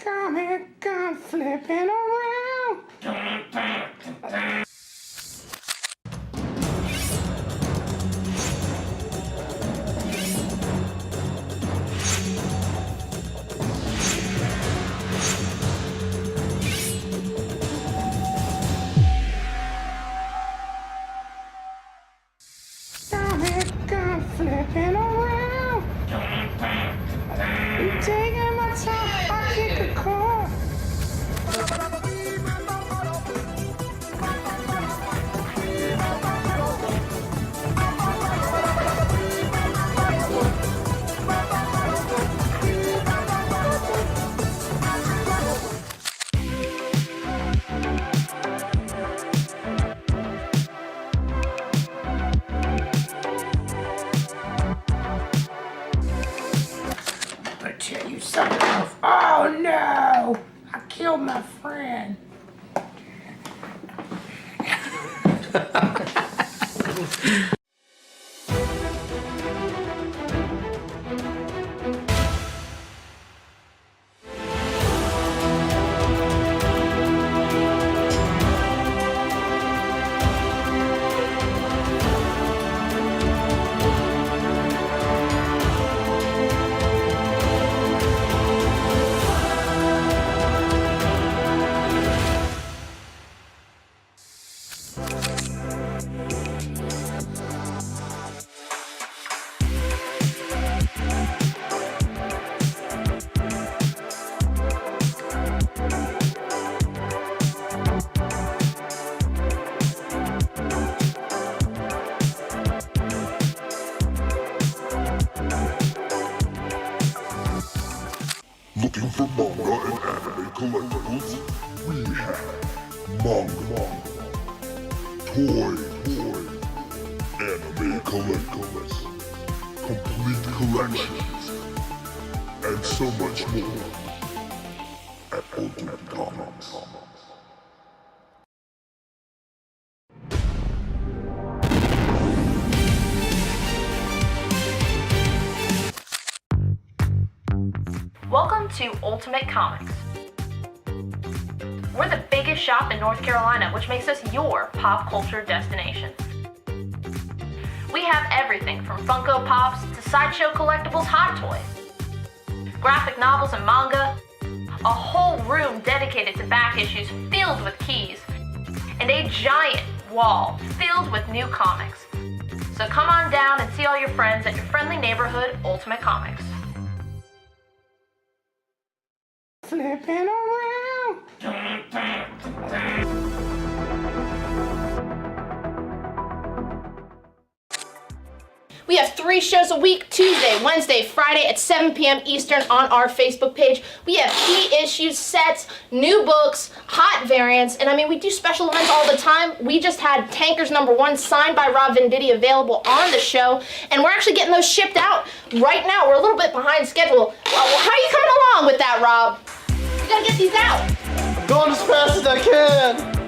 comic gun flipping around. Comic gun flipping around. You taking my time, I kick a car. I tell you something else. Oh no! I killed my friend. Looking for manga and anime collectibles? We have manga, toy, anime collectibles, complete collections, and so much more at Ultimate Comics. Welcome to Ultimate Comics. We're the biggest shop in North Carolina, which makes us your pop culture destination. We have everything from Funko Pops to sideshow collectibles, hot toys, graphic novels and manga, a whole room dedicated to back issues filled with keys, and a giant wall filled with new comics. So come on down and see all your friends at your friendly neighborhood Ultimate Comics. Flipping around. We have 3 shows a week, Tuesday, Wednesday, Friday at 7 p.m. Eastern on our Facebook page. We have key issues, sets, new books, hot variants, and I mean, we do special lines all the time. We just had Tankers #1 signed by Rob Venditti available on the show, and we're actually getting those shipped out right now. We're a little bit behind schedule. How are you coming along with that, Rob? You gotta get these out. I'm going as fast as I can.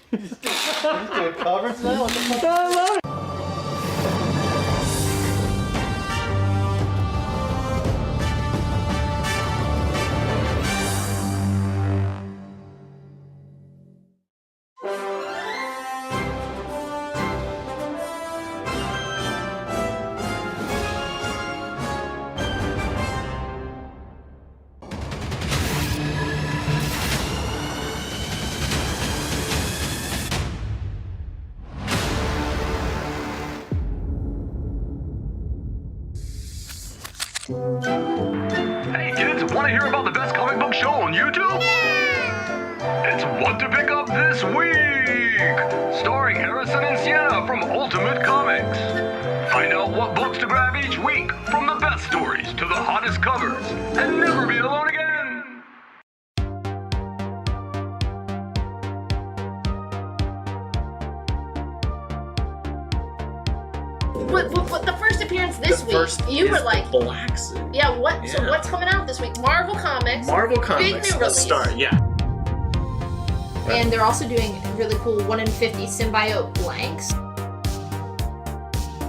He's doing covers now? What the fuck? I love it. Hey kids, want to hear about the best comic book show on YouTube? It's What to Pick Up This Week! Starring Harrison and Sienna from Ultimate Comics. Find out what books to grab each week, from the best stories to the hottest covers, and never be alone again! What the first appearance this week? You were like, black suit. yeah. What? Yeah. So what's coming out this week? Marvel Comics. Marvel Big Comics. new Let's release. start. Yeah. And they're also doing really cool 1 in 50 symbiote blanks.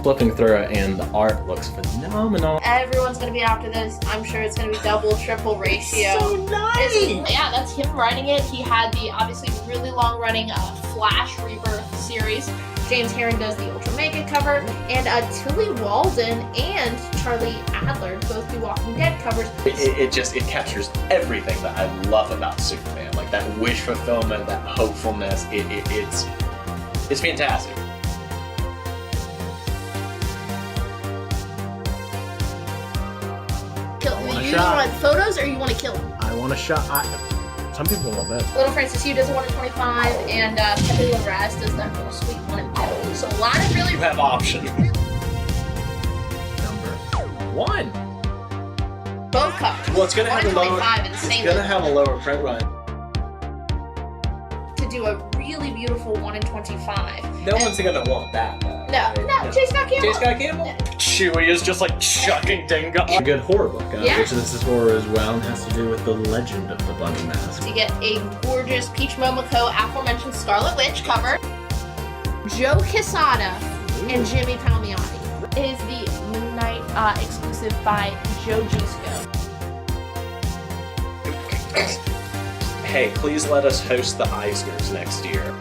Flipping through it, and the art looks phenomenal. Everyone's gonna be after this. I'm sure it's gonna be double, triple ratio. So nice. Yeah, that's him writing it. He had the obviously really long-running Flash Rebirth series. James Herring does the Ultra Mega cover, and Tilly Walden and Charlie Adler both do Walking Dead covers. It captures everything that I love about Superman, like that wish fulfillment, that hopefulness. It's fantastic. You want photos or you want to kill him? I want a shot. Some people love that. Little Francis Hugh does a 1 in 25, and Pepe Larraz does that little sweet 1 in 50. So a lot of really. You have options. Number 1. Both covers. Well, it's gonna 1 have in a lower. 25 in the It's same gonna book. have a lower print run. To do a really beautiful 1 in 25. No one's gonna want that. Though. No, J. Scott Campbell. J. Scott Campbell. Chewie is just like chucking Dingo. A good horror book, Yeah. which this is horror as well, and has to do with the legend of the Bunny Mask. You get a gorgeous Peach Momoko aforementioned Scarlet Witch cover. Joe Quesada and Jimmy Palmiotti. It is the Moon Knight exclusive by Joe Gisco. Hey, please let us host the Eisners next year.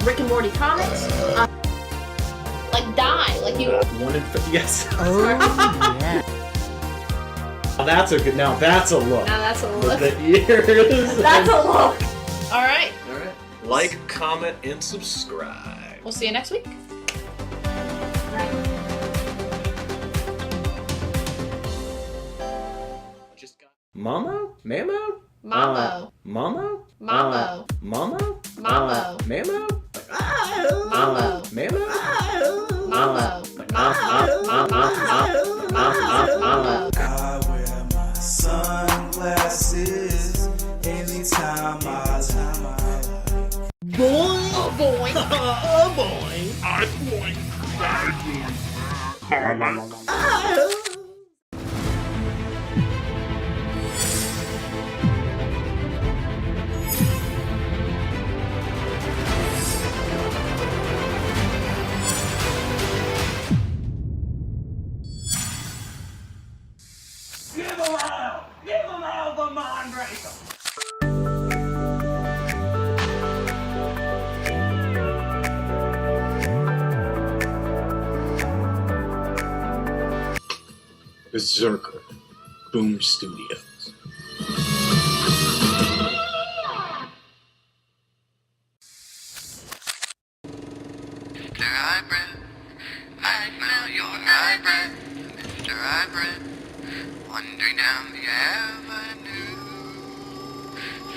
Rick and Morty comics. Like Die, like you. 1 in 50. Yes. Oh, yeah. That's a good. Now that's a look. Now that's a look. The ears. That's a look. All right. All right. Like, comment, and subscribe. We'll see you next week. Just got. Mamo? Mamo? Mamo. Mamo? Mamo. Mamo? Mamo. Mamo? Mamo. Mamo? Mamo. Mamo. I wear my sunglasses anytime I Boy. Berserker, Boom Studios. Mr. Eyebrow, I smell your eyebrow. Mr. Eyebrow, wandering down the avenue.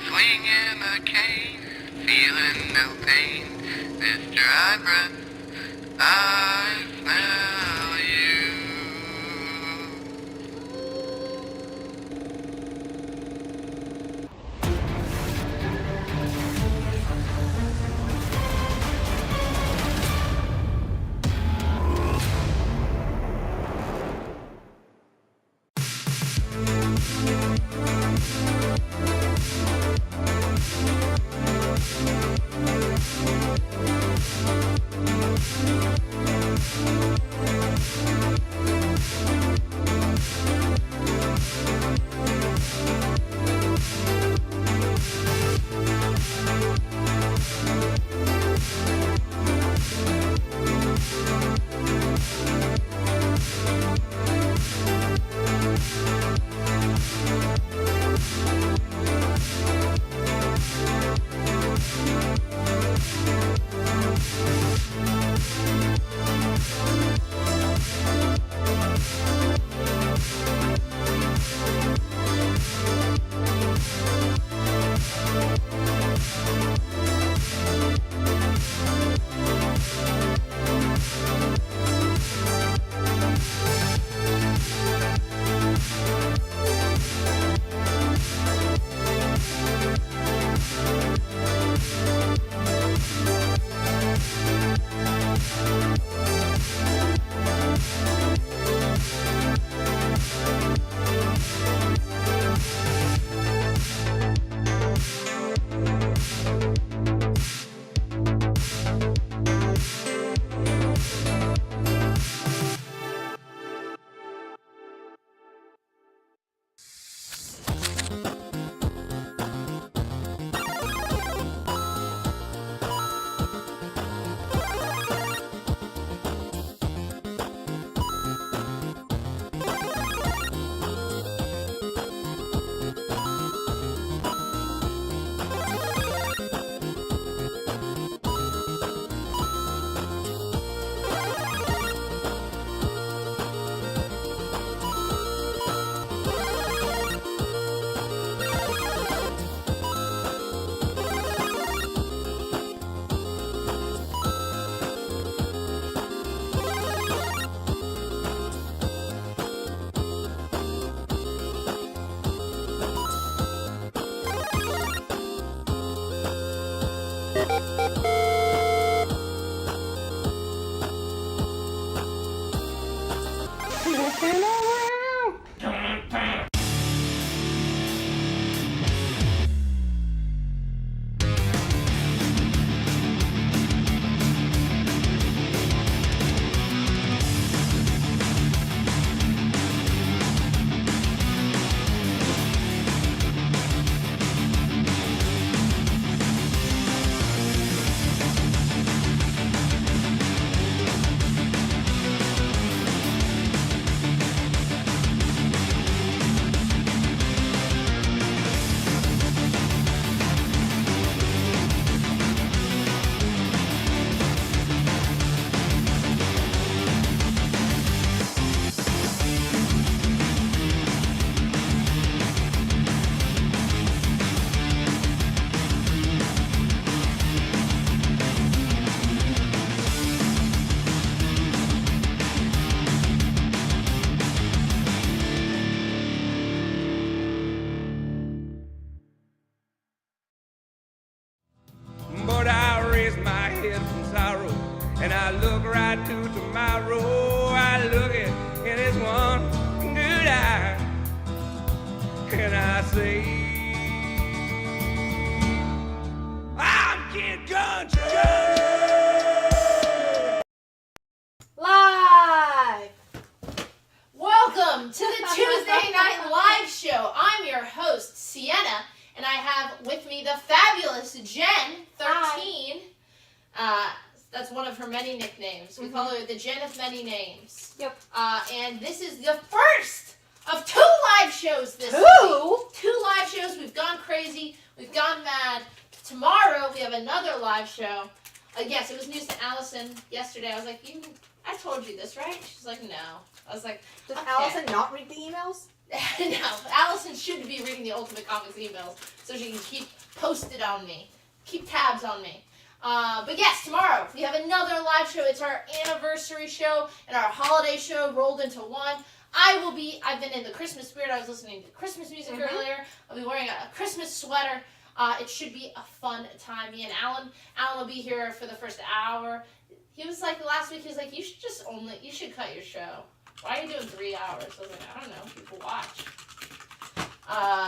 Swinging a cane, feeling no pain. Mr. Eyebrow, I smell you. many nicknames. We call her the Jen of many names. Yep. And this is the first of 2 live shows this week. 2 live shows. We've gone crazy. We've gone mad. Tomorrow we have another live show. Yes, it was news to Allison yesterday. I was like, I told you this, right? She's like, no. I was like, Does okay. Allison not read the emails? No, Allison should be reading the Ultimate Comics emails so she can keep posted on me, keep tabs on me. But yes, tomorrow we have another live show. It's our anniversary show and our holiday show rolled into one. I've been in the Christmas spirit. I was listening to Christmas music earlier. I'll be wearing a Christmas sweater. It should be a fun time. Me and Alan will be here for the first hour. He was like, last week, he was like, you should cut your show. Why are you doing 3 hours? I was like, I don't know, people watch.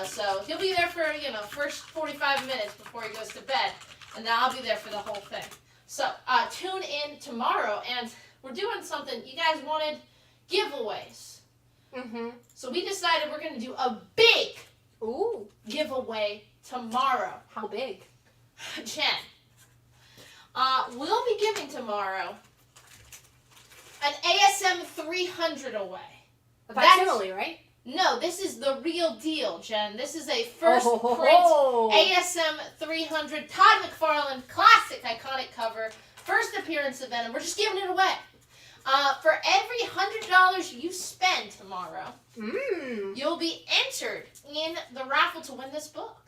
So he'll be there for, first 45 minutes before he goes to bed. And then I'll be there for the whole thing. So tune in tomorrow. And we're doing something. You guys wanted giveaways. So we decided we're going to do a big giveaway tomorrow. How big? Jen. We'll be giving tomorrow an ASM 300 away. A facsimile, right? No, this is the real deal, Jen. This is a first print ASM 300 Todd McFarlane classic iconic cover. First appearance event, and we're just giving it away. For every $100 you spend tomorrow, you'll be entered in the raffle to win this book.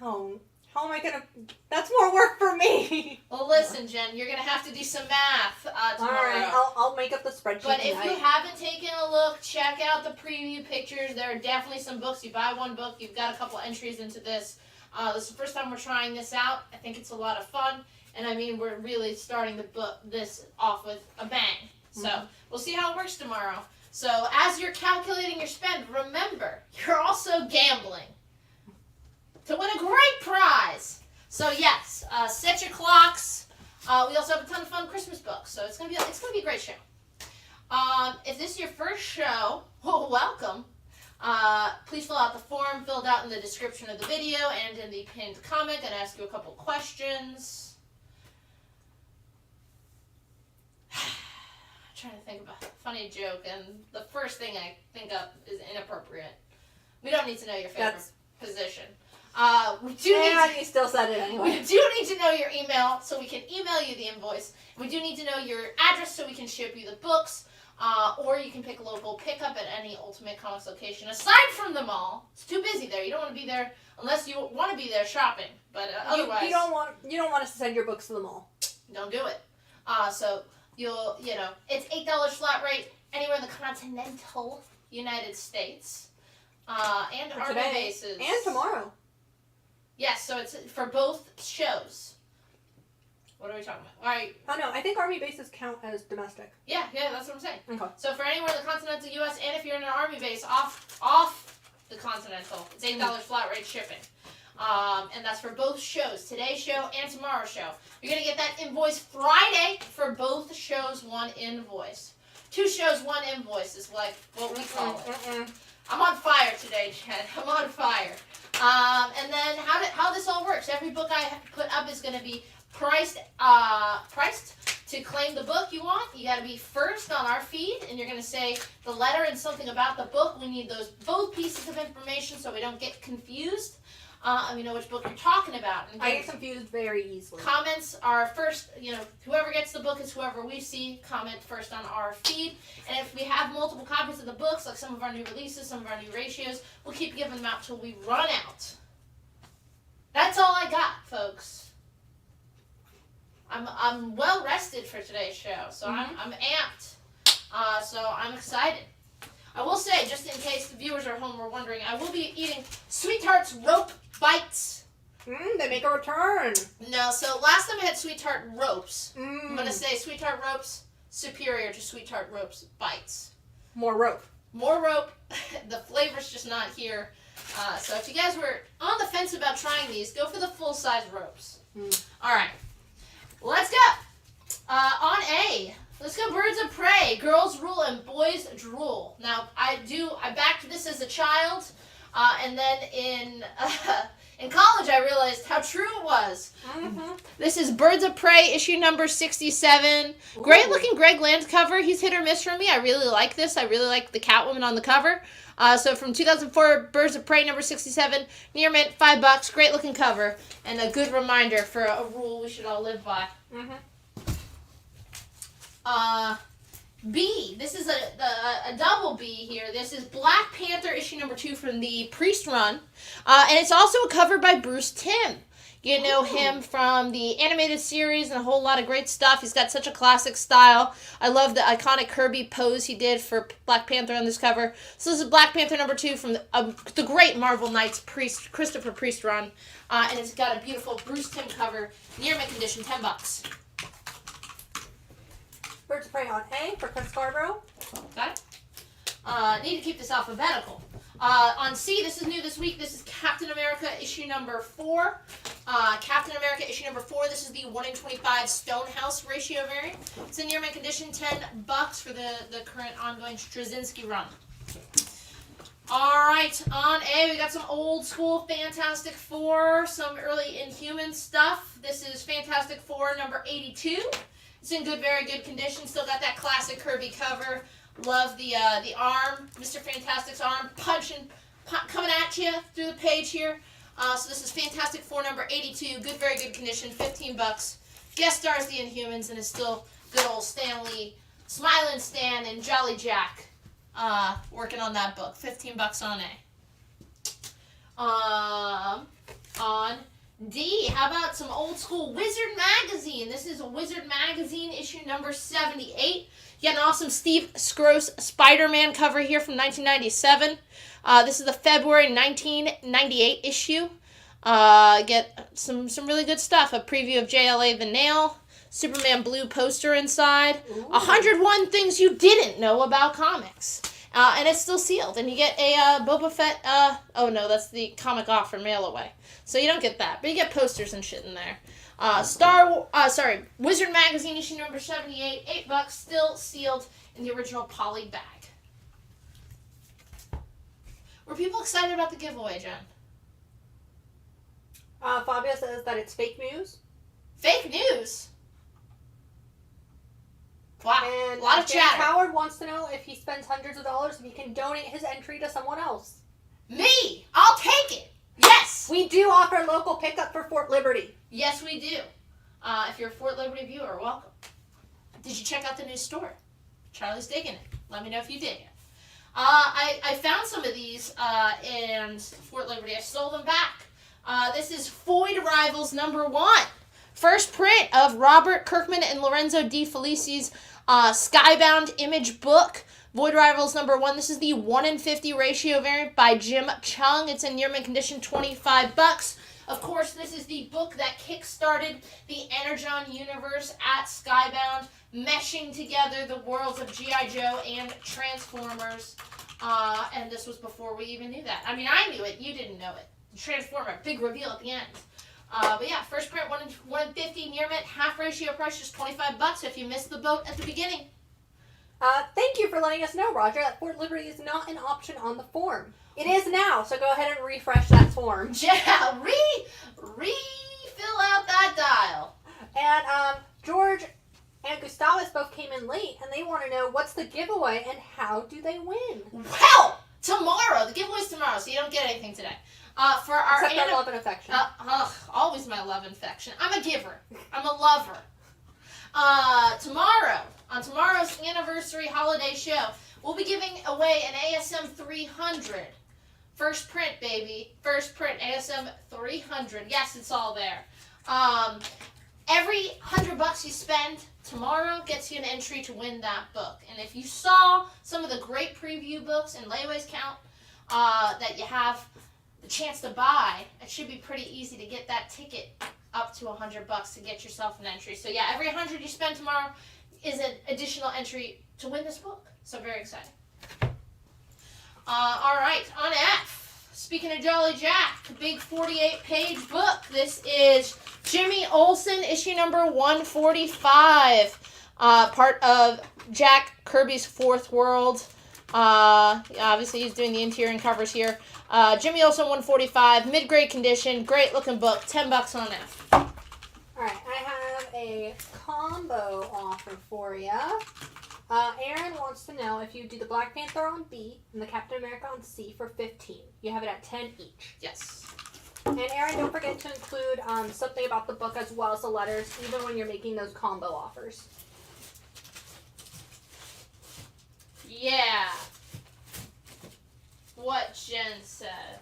Oh, how am I gonna? That's more work for me. Well, listen, Jen, you're gonna have to do some math tomorrow. All right, I'll make up the spreadsheet. But tonight. if you haven't taken a look, check out the preview pictures. There are definitely some books. You buy one book, you've got a couple entries into this. This is the first time we're trying this out. I think it's a lot of fun, and I mean we're really starting this off with a bang. So we'll see how it works tomorrow. So as you're calculating your spend, remember you're also gambling to win a great prize. So yes, set your clocks. We also have a ton of fun Christmas books, so it's gonna be a great show. If this is your first show, well, welcome. Please fill out the form filled out in the description of the video and in the pinned comment. Gonna ask you a couple questions. Trying to think about a funny joke, and the first thing I think of is inappropriate. We don't need to know your favorite position. We do you still said it anyway. We do need to know your email so we can email you the invoice. We do need to know your address so we can ship you the books, or you can pick local pickup at any Ultimate Comics location. Aside from the mall, it's too busy there. You don't want to be there unless you want to be there shopping. But otherwise, you don't want us to send your books to the mall. Don't do it. So it's $8 flat rate anywhere in the continental United States, and For Army today, bases. and tomorrow. Yes, so it's for both shows. What are we talking about? All right. Oh no, I think Army bases count as domestic. Yeah, that's what I'm saying. Okay. So for anywhere in the continental U.S. and if you're in an Army base off the continental, it's $8 flat rate shipping. And that's for both shows, today's show and tomorrow's show. You're going to get that invoice Friday for both shows, one invoice. 2 shows, 1 invoice is like what we call it. I'm on fire today, Jen. I'm on fire. And then how this all works. Every book I put up is going to be priced. To claim the book you want, you got to be first on our feed, and you're going to say the letter and something about the book. We need both pieces of information so we don't get confused. We know which book you're talking about. And I get confused very easily. Comments are first, whoever gets the book is whoever we see comment first on our feed. And if we have multiple copies of the books, like some of our new releases, some of our new ratios, we'll keep giving them out till we run out. That's all I got, folks. I'm well rested for today's show, so I'm amped. So I'm excited. I will say, just in case the viewers at home were wondering, I will be eating Sweetheart's Rope Bites. They make a return. No, so last time I had Sweetheart Ropes. I'm going to say Sweetheart Ropes superior to Sweetheart Ropes Bites. More rope. More rope. The flavor's just not here. So if you guys were on the fence about trying these, go for the full-size ropes. All right. Let's go. On A. Let's go Birds of Prey, Girls Rule and Boys Drool. Now, I backed this as a child, and then In college, I realized how true it was. Mm-hmm. This is Birds of Prey, issue number 67. Great looking Greg Land cover. He's hit or miss for me. I really like this. I really like the Catwoman on the cover. So from 2004, Birds of Prey number 67, near mint, $5. Great looking cover. And a good reminder for a rule we should all live by. Mm-hmm. B. This is a double B here. This is Black Panther issue number 2 from the Priest run. And it's also a cover by Bruce Timm. You know him from the animated series and a whole lot of great stuff. He's got such a classic style. I love the iconic Kirby pose he did for Black Panther on this cover. So this is Black Panther number 2 from the great Marvel Knights Christopher Priest run. And it's got a beautiful Bruce Timm cover. Near mint condition, $10. Birds of Prey on A for Chris Scarborough. Got it? Need to keep this alphabetical. On C, this is new this week. This is Captain America issue number 4. Captain America issue number 4. This is the 1-in-25 Stonehouse ratio variant. It's in near mint condition, $10 for the current ongoing Straczynski run. Alright, on A, we got some old school Fantastic Four, some early Inhuman stuff. This is Fantastic Four number 82. It's in good, very good condition. Still got that classic Kirby cover. Love the arm, Mr. Fantastic's arm, coming at you through the page here. So this is Fantastic Four number 82. Good, very good condition, $15. Guest stars the Inhumans, and is still good old Stan Lee, Smiling Stan, and Jolly Jack working on that book. $15 on A. On D, how about some old school Wizard Magazine? This is a Wizard Magazine issue number 78. You got an awesome Steve Skroce Spider-Man cover here from 1997. This is the February 1998 issue. Get some really good stuff. A preview of JLA The Nail, Superman blue poster inside. 101 things you didn't know about comics. And it's still sealed. And you get a Boba Fett, oh no, that's the comic offer mail away. So you don't get that, but you get posters and shit in there. Wizard Magazine issue number 78, $8, still sealed in the original poly bag. Were people excited about the giveaway, Jen? Fabio says that it's fake news. Fake news? Wow, And a lot of James chatter. Howard wants to know if he spends hundreds of dollars, if he can donate his entry to someone else. Me! I'll take it! Yes! We do offer local pickup for Fort Liberty. Yes, we do. If you're a Fort Liberty viewer, welcome. Did you check out the new store? Charlie's digging it. Let me know if you dig it. I found some of these in Fort Liberty. I stole them back. This is Foyd Rivals number 1. First print of Robert Kirkman and Lorenzo De Felici's Skybound image book. Void Rivals number 1. This is the 1-in-50 ratio variant by Jim Chung. It's in near mint condition, $25. Of course, this is the book that kick-started the Energon universe at Skybound, meshing together the worlds of G.I. Joe and Transformers. And this was before we even knew that. I mean, I knew it. You didn't know it. The Transformer, big reveal at the end. But yeah, first print, 1-in-50 near mint, half ratio price, just $25 if you missed the boat at the beginning. Thank you for letting us know, Roger, that Fort Liberty is not an option on the form. It is now, so go ahead and refresh that form. Yeah, refill out that dial. And George and Gustavus both came in late, and they want to know what's the giveaway and how do they win? Well, tomorrow. The giveaway's tomorrow, so you don't get anything today. For our Except their love and affection. Always my love and affection. I'm a giver. I'm a lover. Tomorrow, on tomorrow's anniversary holiday show, we'll be giving away an ASM 300. First print, baby. First print, ASM 300. Yes, it's all there. Every $100 you spend tomorrow gets you an entry to win that book. And if you saw some of the great preview books in Layways Count that you have the chance to buy, it should be pretty easy to get that ticket up to $100 to get yourself an entry. So yeah, every 100 you spend tomorrow is an additional entry to win this book. So very exciting. All right, on F. Speaking of Jolly Jack, the big 48-page book. This is Jimmy Olsen, issue number 145. Part of Jack Kirby's Fourth World Obviously, he's doing the interior and covers here. Jimmy Olsen 145, mid-grade condition, great looking book, $10 on F. Alright, I have a combo offer for you. Aaron wants to know if you do the Black Panther on B and the Captain America on C for 15. You have it at 10 each. Yes. And Aaron, don't forget to include something about the book as well as the letters, even when you're making those combo offers. Yeah. What Jen said.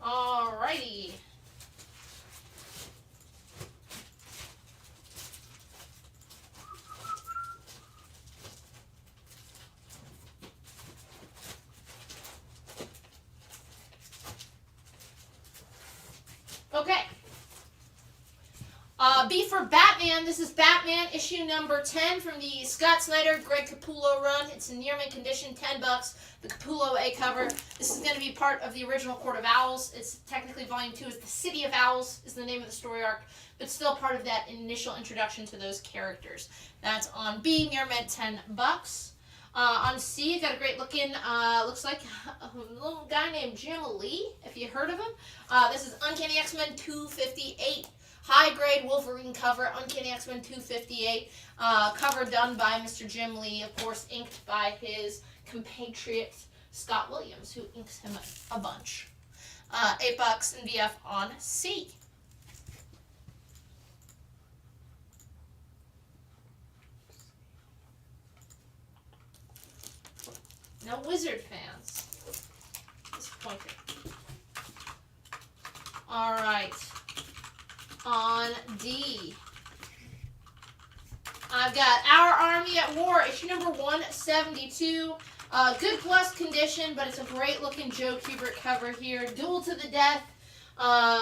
Alrighty. Okay. B for Batman. This is Batman issue number 10 from the Scott Snyder, Greg Capullo run. It's in near mint condition, $10. The Capullo A cover. This is going to be part of the original Court of Owls. It's technically volume 2. It's the City of Owls is the name of the story arc, but still part of that initial introduction to those characters. That's on B, near mint, $10. On C, you got a great looking, looks like a little guy named Jim Lee, if you heard of him. This is Uncanny X-Men 258. High grade Wolverine cover, Uncanny X-Men 258. Cover done by Mr. Jim Lee, of course, inked by his compatriot Scott Williams, who inks him a bunch. $8 in VF on C. No Wizard fans. Disappointed. Alright. On D. I've got Our Army at War, issue number 172. Good plus condition, but it's a great looking Joe Kubert cover here. Duel to the death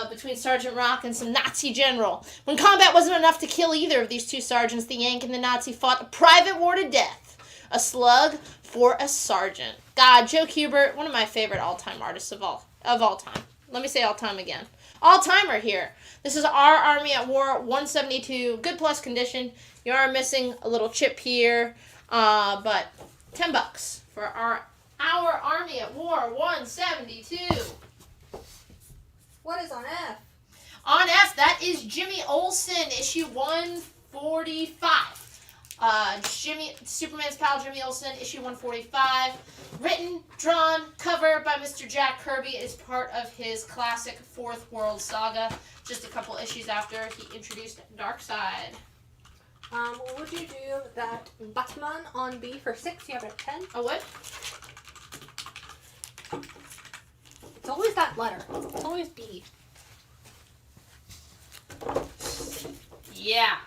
between Sergeant Rock and some Nazi general. When combat wasn't enough to kill either of these two sergeants, the Yank and the Nazi fought a private war to death. A slug for a sergeant. God, Joe Kubert, one of my favorite all-time artists of all time. Let me say all-time again. All-timer here. This is Our Army at War 172. Good plus condition. You are missing a little chip here, but $10 for Our Army at War 172. What is on F? On F, that is Jimmy Olsen, issue 145. Superman's pal Jimmy Olsen, issue 145. Written, drawn, cover by Mr. Jack Kirby. Is part of his classic Fourth World Saga. Just a couple issues after he introduced Darkseid. Would you do that Batman on B for 6? You have it at 10? I would. It's always that letter. It's always B. Yeah.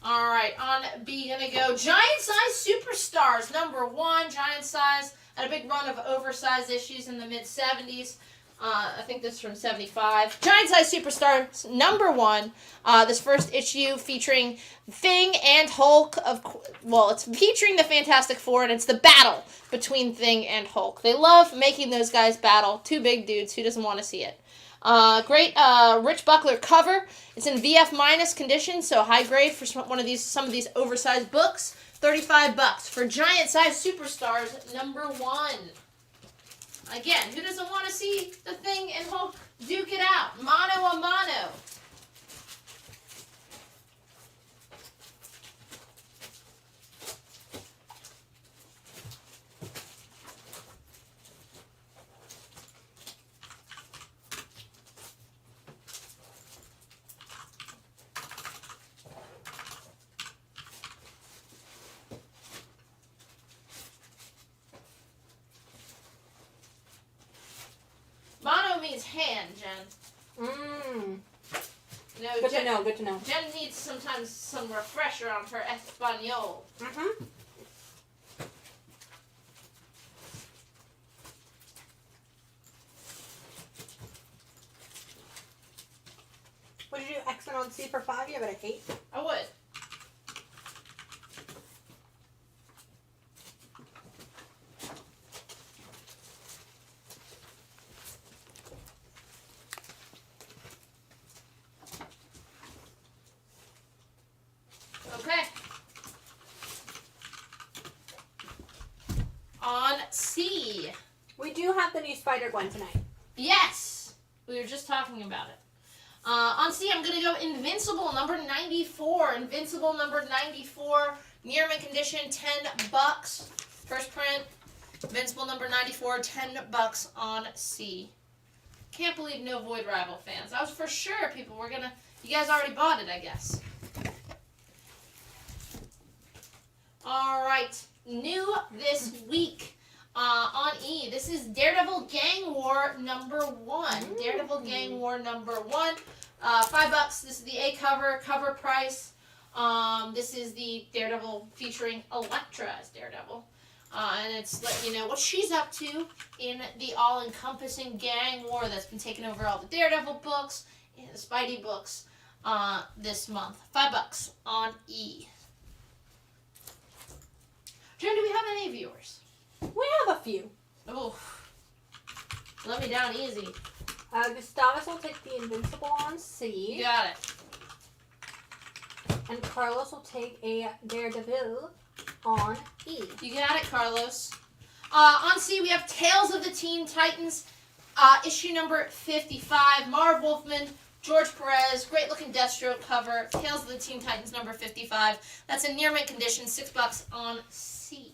Alright, on B, gonna go Giant Size Superstars, number 1. Giant Size had a big run of oversized issues in the mid-70s. I think this is from 75. Giant Size Superstars, number 1. This first issue featuring Thing and Hulk. It's featuring the Fantastic Four, and it's the battle between Thing and Hulk. They love making those guys battle. Two big dudes. Who doesn't want to see it? Great Rich Buckler cover. It's in VF minus condition, so high grade for some of these oversized books. $35 for Giant Size Superstars number 1. Again, who doesn't want to see the Thing and Hulk duke it out? Mano a mano. Mono means hand, Jen. No, Good to know, good to know. Jen needs sometimes some refresher on her Espanol. Would you do X-Men on C for 5? You have it at 8? I would. on C. We do have the new Spider-Gwen tonight. Yes! We were just talking about it. On C, I'm going to go Invincible number 94. Invincible number 94. Near mint condition, $10. First print. Invincible number 94, $10 on C. Can't believe no Void Rival fans. I was for sure people were going to... You guys already bought it, I guess. Alright. New this week. On E, this is Daredevil Gang War number 1. Daredevil Gang War number 1. $5. This is the A cover price. This is the Daredevil featuring Elektra as Daredevil. And it's letting you know what she's up to in the all-encompassing gang war that's been taking over all the Daredevil books and the Spidey books this month. $5 on E. Jen, do we have any viewers? We have a few. Oh, let me down easy. Gustavus will take the Invincible on C. You got it. And Carlos will take a Daredevil on E. You got it, Carlos. On C, we have Tales of the Teen Titans, issue number 55. Marv Wolfman, George Perez, great looking Deathstroke cover. Tales of the Teen Titans number 55. That's in near mint condition, $6 on C.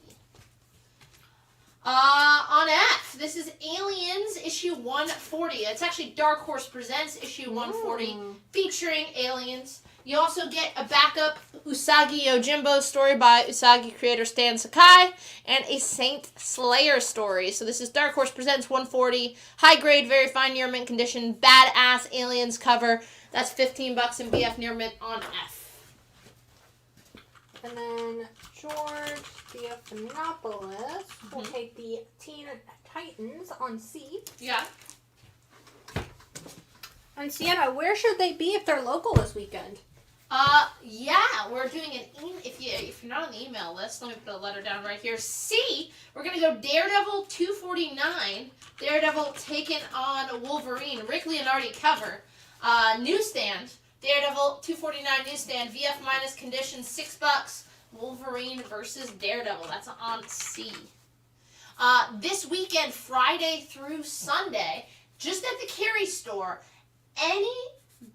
On F, this is Aliens issue 140. It's actually Dark Horse Presents issue 140 featuring aliens. You also get a backup Usagi Yojimbo story by Usagi creator Stan Sakai and a Saint Slayer story. So this is Dark Horse Presents 140, high grade, very fine near mint condition, badass aliens cover. That's $15 in BF near mint on F. And then George Theophanopoulos will take the Teen Titans on C. Yeah. And Sienna, where should they be if they're local this weekend? Yeah, we're doing an if you're not on the email list, let me put a letter down right here. C, we're gonna go Daredevil 249. Daredevil taking on Wolverine. Rick Leonardi cover. Newsstand. Daredevil 249 newsstand. VF minus condition $6. Wolverine versus Daredevil. That's on C. This weekend, Friday through Sunday, just at the Carey store, any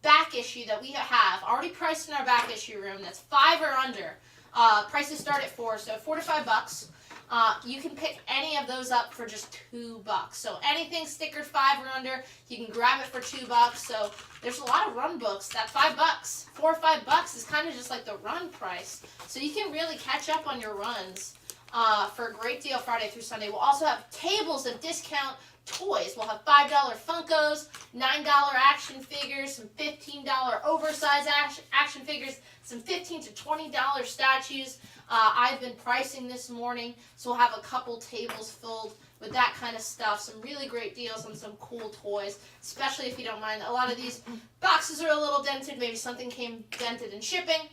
back issue that we have already priced in our back issue room that's 5 or under. Prices start at 4, so $4 to $5. You can pick any of those up for just $2. So anything stickered 5 or under, you can grab it for $2. So there's a lot of run books. That $5, $4 or $5 is kind of just like the run price. So you can really catch up on your runs for a great deal Friday through Sunday. We'll also have tables of discount toys. We'll have $5 Funkos, $9 action figures, some $15 oversized action figures, some $15 to $20 statues. I've been pricing this morning, so we'll have a couple tables filled with that kind of stuff. Some really great deals on some cool toys, especially if you don't mind. A lot of these boxes are a little dented. Maybe something came dented in shipping.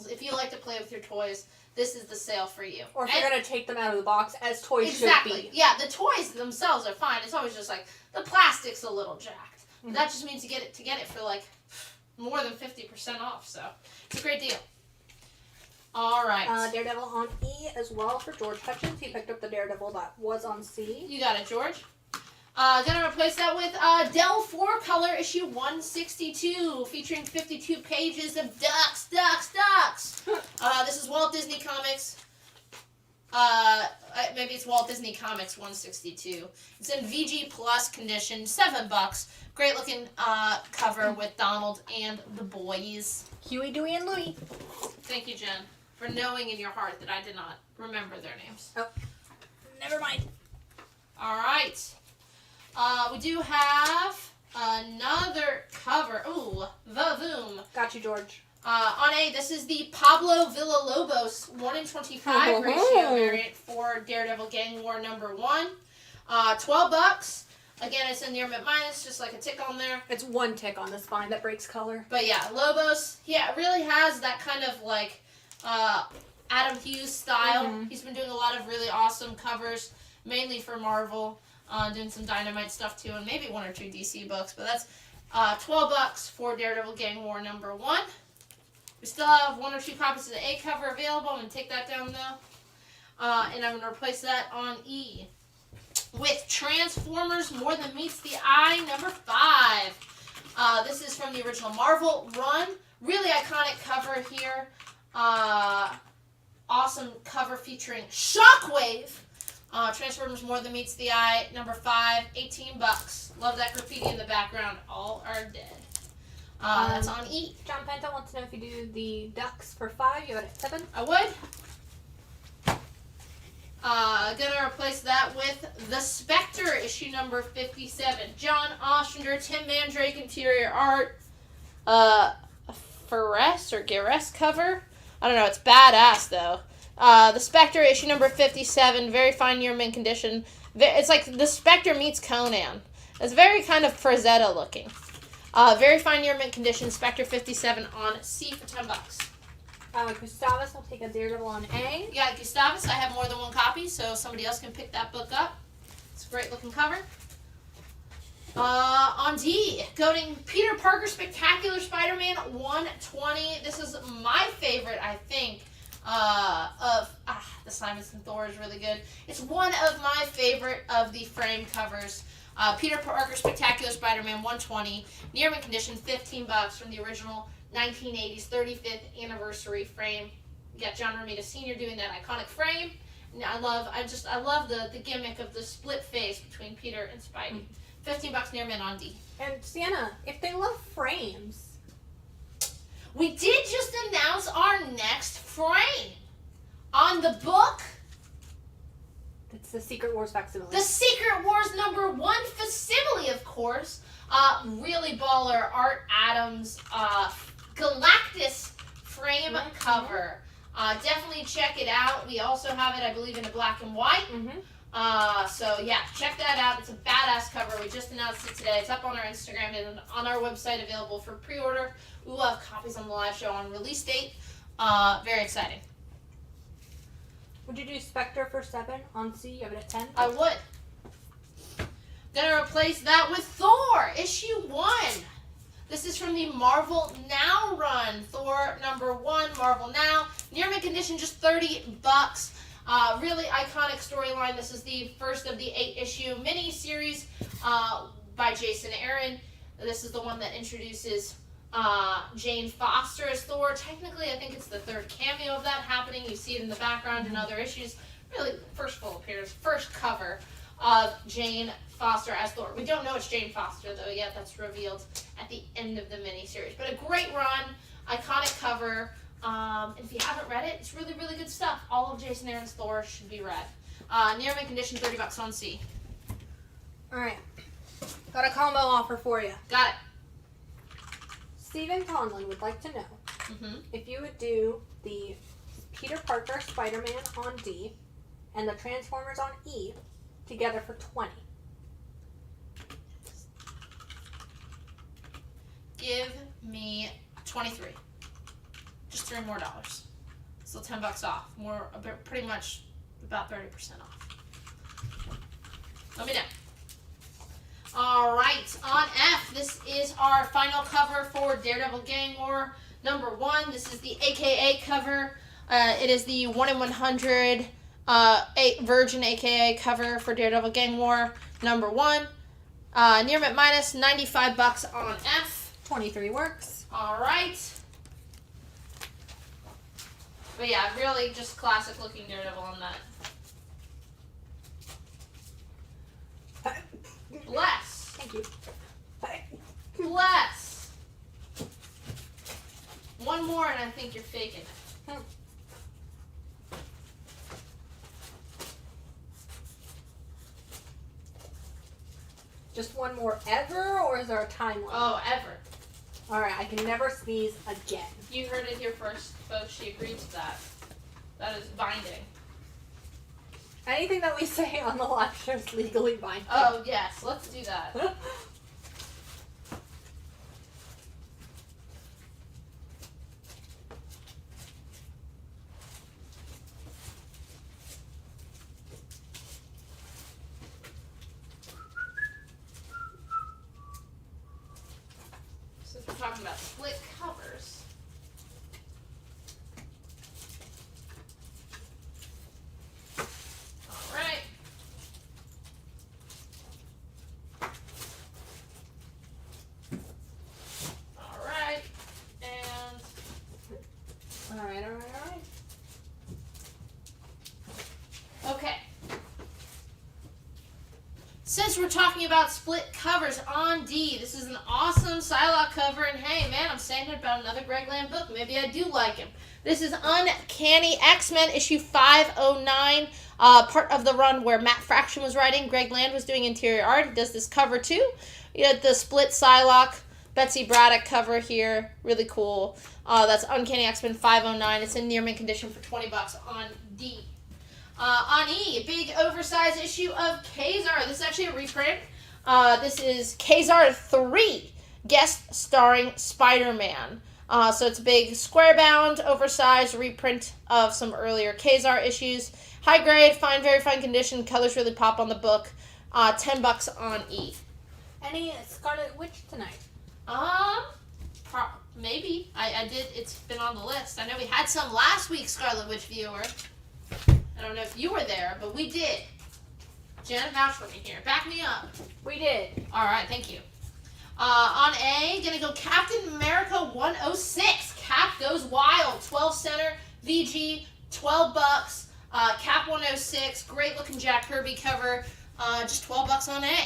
If you like to play with your toys, this is the sale for you. Or if you're going to take them out of the box, as toys exactly. should be. Yeah, the toys themselves are fine. It's always just like, the plastic's a little jacked. But that just means you get it for like more than 50% off, so it's a great deal. All right. Daredevil on E as well for George Hutchins. He picked up the Daredevil that was on C. You got it, George. Gonna replace that with Dell 4-color issue 162, featuring 52 pages of ducks. This is Walt Disney Comics. Maybe it's Walt Disney Comics 162. It's in VG Plus condition, $7. Great looking cover with Donald and the boys. Huey, Dewey, and Louie. Thank you, Jen, for knowing in your heart that I did not remember their names. Oh, never mind. All right. We do have another cover. Ooh, Vavoom. Got you, George. On A, this is the Pablo Villalobos 1-in-25 ratio variant for Daredevil Gang War number 1. $12. Again, it's in near mint minus, just like a tick on there. It's one tick on the spine that breaks color. But yeah, Lobos, yeah, it really has that kind of like Adam Hughes style. He's been doing a lot of really awesome covers, mainly for Marvel. Doing some Dynamite stuff too, and maybe 1 or 2 DC books. But that's $12 for Daredevil Gang War number 1. We still have 1 or 2 copies of the A cover available. I'm going to take that down though. And I'm going to replace that on E with Transformers More Than Meets the Eye, number 5. This is from the original Marvel run. Really iconic cover here. Awesome cover featuring Shockwave. Transformers More Than Meets the Eye, number 5, $18. Love that graffiti in the background. All are dead. That's on E. John Penta wants to know if you do the ducks for 5. You have it at 7. I would. Gonna replace that with The Spectre, issue number 57. John Ostrander, Tim Mandrake interior art. Ferres or Geres cover. I don't know. It's badass though. The Spectre, issue number 57. Very fine near mint condition. It's like The Spectre meets Conan. It's very kind of Frazetta looking. Very fine near mint condition. Spectre 57 on C for $10. Gustavus will take a Daredevil on A. Yeah, Gustavus. I have more than one copy, so somebody else can pick that book up. It's a great looking cover. On D, going Peter Parker Spectacular Spider-Man 120. This is my favorite, I think, the Simonson Thor is really good. It's one of my favorite of the frame covers. Peter Parker Spectacular Spider-Man 120, near mint condition, $15 from the original 1980s 35th anniversary frame. You got John Romita Sr. doing that iconic frame. And I love the gimmick of the split face between Peter and Spidey. $15 near mint on D. And Sienna, if they love frames, we did just announce our next frame on the book. It's the Secret Wars facsimile. The Secret Wars number 1 facsimile, of course. Really baller Art Adams Galactus frame cover. Definitely check it out. We also have it, I believe, in a black and white. So yeah, check that out. It's a badass cover. We just announced it today. It's up on our Instagram and on our website, available for pre-order. We will have copies on the live show on release date. Very exciting. Would you do Spectre for 7 on C? You have it at 10? I would. Gonna replace that with Thor, issue 1. This is from the Marvel Now run. Thor number 1, Marvel Now. Near mint condition, just $30. Really iconic storyline. This is the first of the 8-issue mini-series by Jason Aaron. This is the one that introduces Jane Foster as Thor. Technically, I think it's the 3rd cameo of that happening. You see it in the background in other issues. Really, first full appearance, first cover of Jane Foster as Thor. We don't know it's Jane Foster, though, yet. That's revealed at the end of the miniseries. But a great run, iconic cover. If you haven't read it, it's really, really good stuff. All of Jason Aaron's Thor should be read. Near mint condition, $30 on C. All right. Got a combo offer for you. Got it. Stephen Conlon would like to know if you would do the Peter Parker Spider-Man on D and the Transformers on E together for 20. Give me 23. Just $3 more. Still $10 off. More, pretty much about 30% off. Let me know. All right, on F, this is our final cover for Daredevil Gang War number 1. This is the AKA cover. It is the 1 in 100 Virgin AKA cover for Daredevil Gang War number 1. Near mint minus, $95 on F. 23 works. All right. But yeah, really just classic looking Daredevil on that. Bless. Thank you. Bless. One more and I think you're faking it. Just one more ever, or is there a timeline? Oh, ever. Alright, I can never sneeze again. You heard it here first, folks. She agreed to that. That is binding. Anything that we say on the live show is legally binding. Oh, yes. Let's do that. Since we're talking about split covers, Okay. Since we're talking about split covers on D, this is an awesome Psylocke cover, and hey, man, I'm saying it about another Greg Land book. Maybe I do like him. This is Uncanny X-Men, issue 509, part of the run where Matt Fraction was writing. Greg Land was doing interior art. He does this cover, too. You had the split Psylocke, Betsy Braddock cover here. Really cool. That's Uncanny X-Men 509. It's in near mint condition for $20 on D. On E, a big oversized issue of Kazar. This is actually a reprint. This is Kazar 3, guest starring Spider-Man. So it's a big square-bound, oversized reprint of some earlier Kazar issues. High grade, fine, very fine condition. Colors really pop on the book. $10 on E. Any Scarlet Witch tonight? Maybe. I did. It's been on the list. I know we had some last week, Scarlet Witch viewer. I don't know if you were there, but we did. Jen, vouch for me here. Back me up. We did. All right, thank you. On A, gonna go Captain America 106. Cap goes wild. 12 center, VG, $12. Cap 106, great looking Jack Kirby cover. Just $12 on A.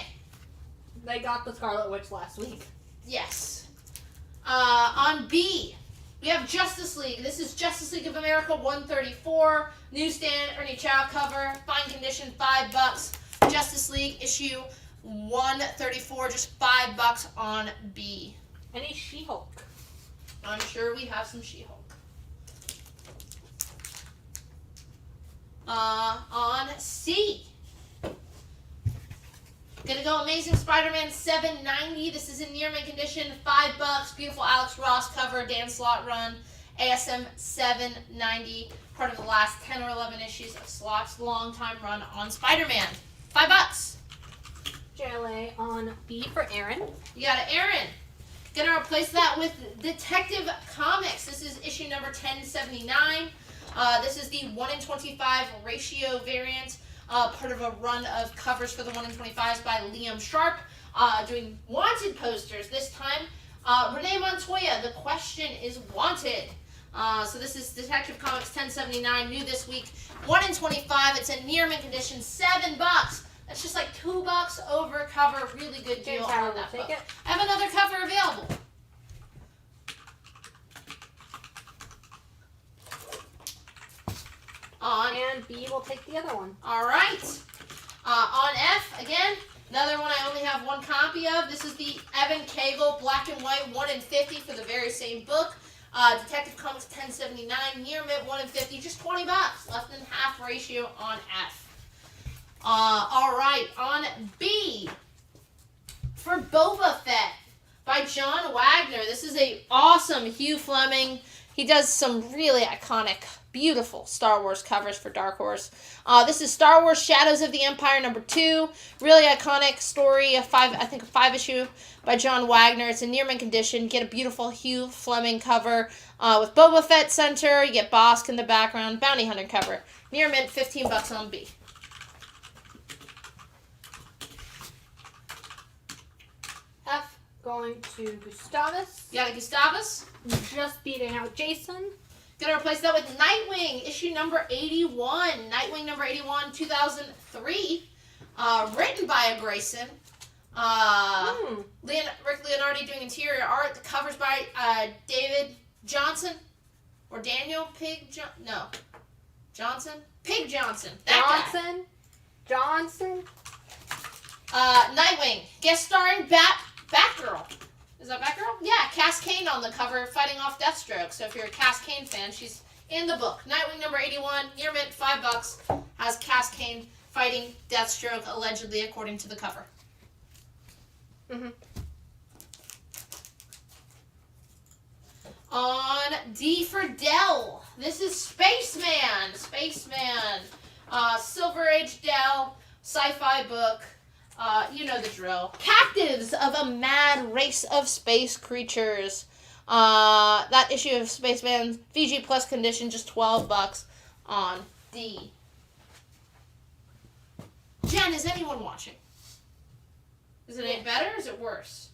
They got the Scarlet Witch last week. Yes. On B, we have Justice League. This is Justice League of America 134. Newsstand, Ernie Chow cover. Fine condition, $5. Justice League issue 134, just $5 on B. Any She-Hulk? I'm sure we have some She-Hulk. On C, gonna go Amazing Spider-Man 790. This is in near mint condition, $5. Beautiful Alex Ross cover, Dan Slott run. ASM 790, part of the last 10 or 11 issues of Slott's longtime run on Spider-Man. $5. JLA on B for Aaron. You got it, Aaron. Gonna replace that with Detective Comics. This is issue number 1079. This is the 1-in-25 ratio variant. Part of a run of covers for the 1-in-25s by Liam Sharp, doing wanted posters. This time, Renee Montoya, The Question is Wanted. So this is Detective Comics 1079, new this week. 1-in-25, it's in near mint condition, $7. That's just like $2 over cover. Really good deal on that book. I have another cover available. And B will take the other one. All right. On F, again, another one I only have one copy of. This is the Evan Cagle black and white 1-in-50 for the very same book. Detective Comics 1079, near mint 1-in-50, just $20. Less than half ratio on F. All right, on B, for Boba Fett by John Wagner. This is a awesome Hugh Fleming. He does some really iconic, beautiful Star Wars covers for Dark Horse. This is Star Wars Shadows of the Empire #2. Really iconic story, a 5-issue by John Wagner. It's in near mint condition. You get a beautiful Hugh Fleming cover with Boba Fett center. You get Bosk in the background. Bounty Hunter cover. Near mint, $15 on B. F going to Gustavus. You got a Gustavus? Just beating out Jason. Gonna replace that with Nightwing, issue number 81. Nightwing number 81, 2003. Written by a Grayson. Rick Leonardi doing interior art. The cover's by David Johnson. Or Daniel Johnson? Pig Johnson. Johnson. Nightwing. Guest starring Batgirl. Is that Batgirl? Yeah, Cass Kane on the cover fighting off Deathstroke. So if you're a Cass Kane fan, she's in the book. Nightwing number 81, near mint, $5. Has Cass Kane fighting Deathstroke, allegedly, according to the cover. On D for Dell, this is Spaceman. Silver Age Dell, sci-fi book. You know the drill. Captives of a mad race of space creatures. That issue of Spaceman, VG Plus condition, just $12 on D. Jen, is anyone watching? Is it any better or is it worse?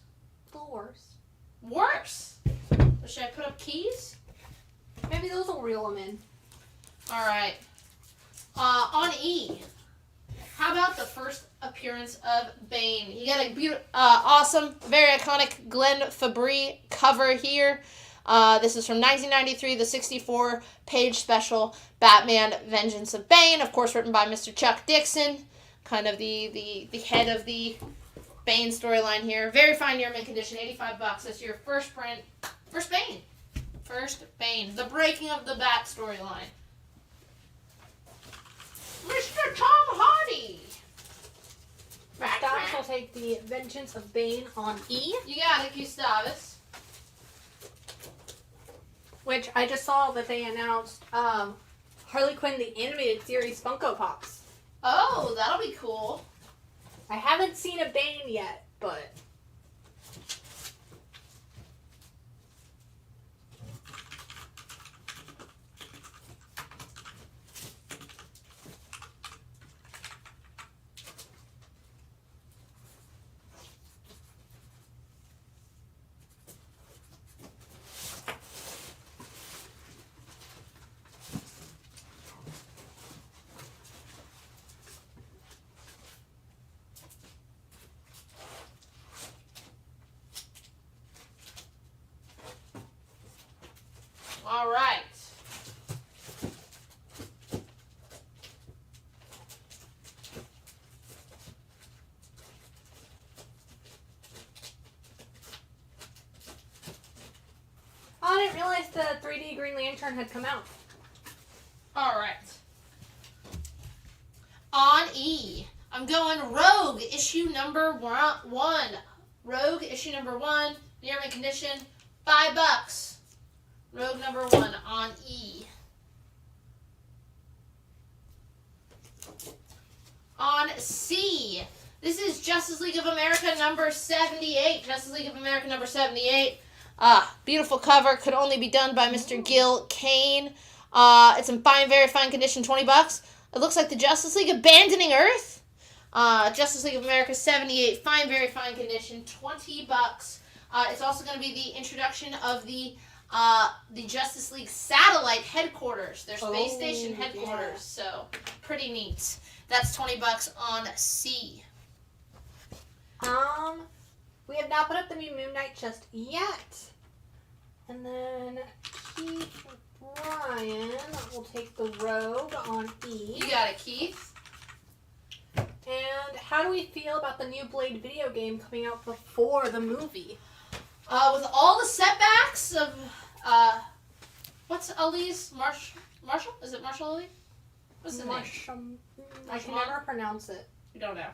A little worse. Worse? Should I put up keys? Maybe those will reel them in. Alright. On E, how about the first appearance of Bane? You got a beautiful, awesome, very iconic Glenn Fabry cover here. This is from 1993, the 64-page special, Batman Vengeance of Bane, of course written by Mr. Chuck Dixon, kind of the head of the Bane storyline here. Very fine year mint condition, $85. That's your first print, first Bane. First Bane, the breaking of the Bat storyline. Mr. Tom Hardy. Gustavus will take the Vengeance of Bane on E. You got it, Gustavus. Which I just saw that they announced Harley Quinn, the animated series Funko Pops. Oh, that'll be cool. I haven't seen a Bane yet, but... All right. Oh, I didn't realize the 3D Green Lantern had come out. All right. On E, I'm going Rogue, issue number 1. Rogue, issue number 1, near mint condition, $5. Rogue number 1 on E. On C, this is Justice League of America number 78. Justice League of America number 78. Beautiful cover. Could only be done by Mr. Gil Kane. It's in fine, very fine condition, $20. It looks like the Justice League abandoning Earth. Justice League of America 78. Fine, very fine condition, $20. It's also going to be the introduction of the Justice League satellite headquarters, their space station headquarters. Yeah. So pretty neat. That's $20 on C. We have not put up the new Moon Knight just yet. And then Keith Ryan will take the Rogue on E. You got it, Keith. And how do we feel about the new Blade video game coming out before the movie? With all the setbacks of, what's Ali's Marshall? Is it Marshall Ali? What's the name? I can never pronounce it. You don't know.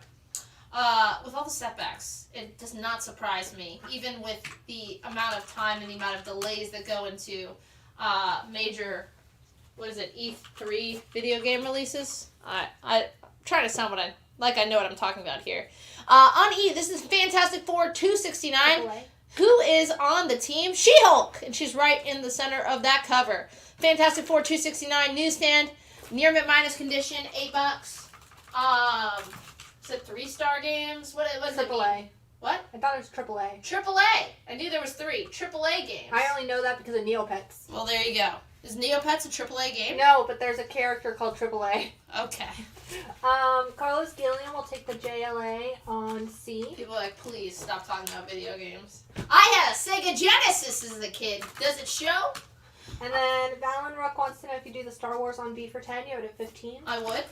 With all the setbacks, it does not surprise me, even with the amount of time and the amount of delays that go into major, E3 video game releases. I'm trying to sound I know what I'm talking about here. On E, this is Fantastic Four 269. Who is on the team? She-Hulk! And she's right in the center of that cover. Fantastic Four 269 newsstand. Near mint minus condition, $8. Is it 3-star games? What is it? AAA. What? I thought it was AAA. AAA. I knew there was 3. AAA games. I only know that because of Neopets. Well, there you go. Is Neopets a AAA game? No, but there's a character called AAA. Okay. Carlos Gilliam will take the JLA on C. People are like, please stop talking about video games. I had a Sega Genesis as a kid. Does it show? And then Valen Rook wants to know if you do the Star Wars on B for 10, you have it at 15. I would.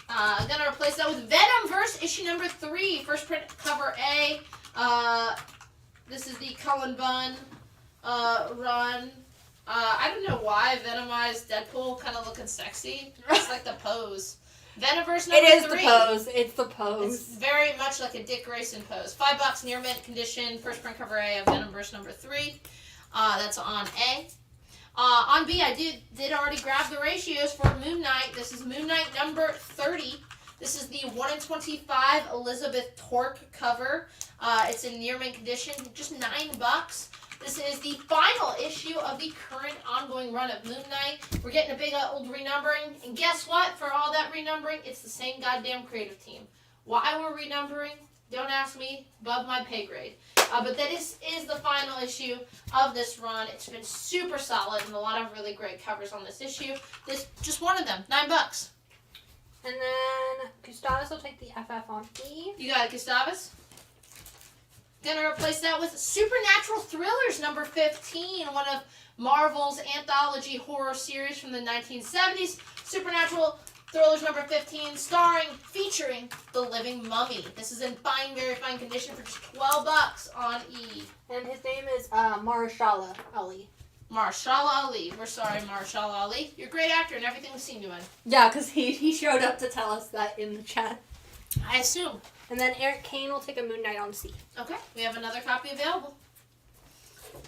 I'm going to replace that with Venomverse issue number 3. First print cover A. This is the Cullen Bunn run. I don't know why Venomized Deadpool kind of looking sexy. It's like the pose. Venomverse number 3. It is the pose. It's the pose. It's very much like a Dick Grayson pose. $5 near mint condition. First print cover A of Venomverse number 3. That's on A. On B, I did already grab the ratios for Moon Knight. This is Moon Knight number 30. This is the 1/25 Elizabeth Torque cover. It's in near mint condition, just $9. This is the final issue of the current ongoing run of Moon Knight. We're getting a big old renumbering, and guess what? For all that renumbering, it's the same goddamn creative team. Why we're renumbering? Don't ask me, above my pay grade. But that is the final issue of this run. It's been super solid and a lot of really great covers on this issue. This just one of them, $9. And then Gustavus will take the FF on E. You got it, Gustavus? Gonna replace that with Supernatural Thrillers number 15, one of Marvel's anthology horror series from the 1970s. Supernatural Thrillers number 15, featuring the living mummy. This is in very fine condition for just $12 on E. And his name is Mahershala Ali. Mahershala Ali. We're sorry, Mahershala Ali. You're a great actor and everything we've seen you in. Yeah, because he showed up to tell us that in the chat. I assume. And then Eric Kane will take a Moon Knight on C. Okay, we have another copy available.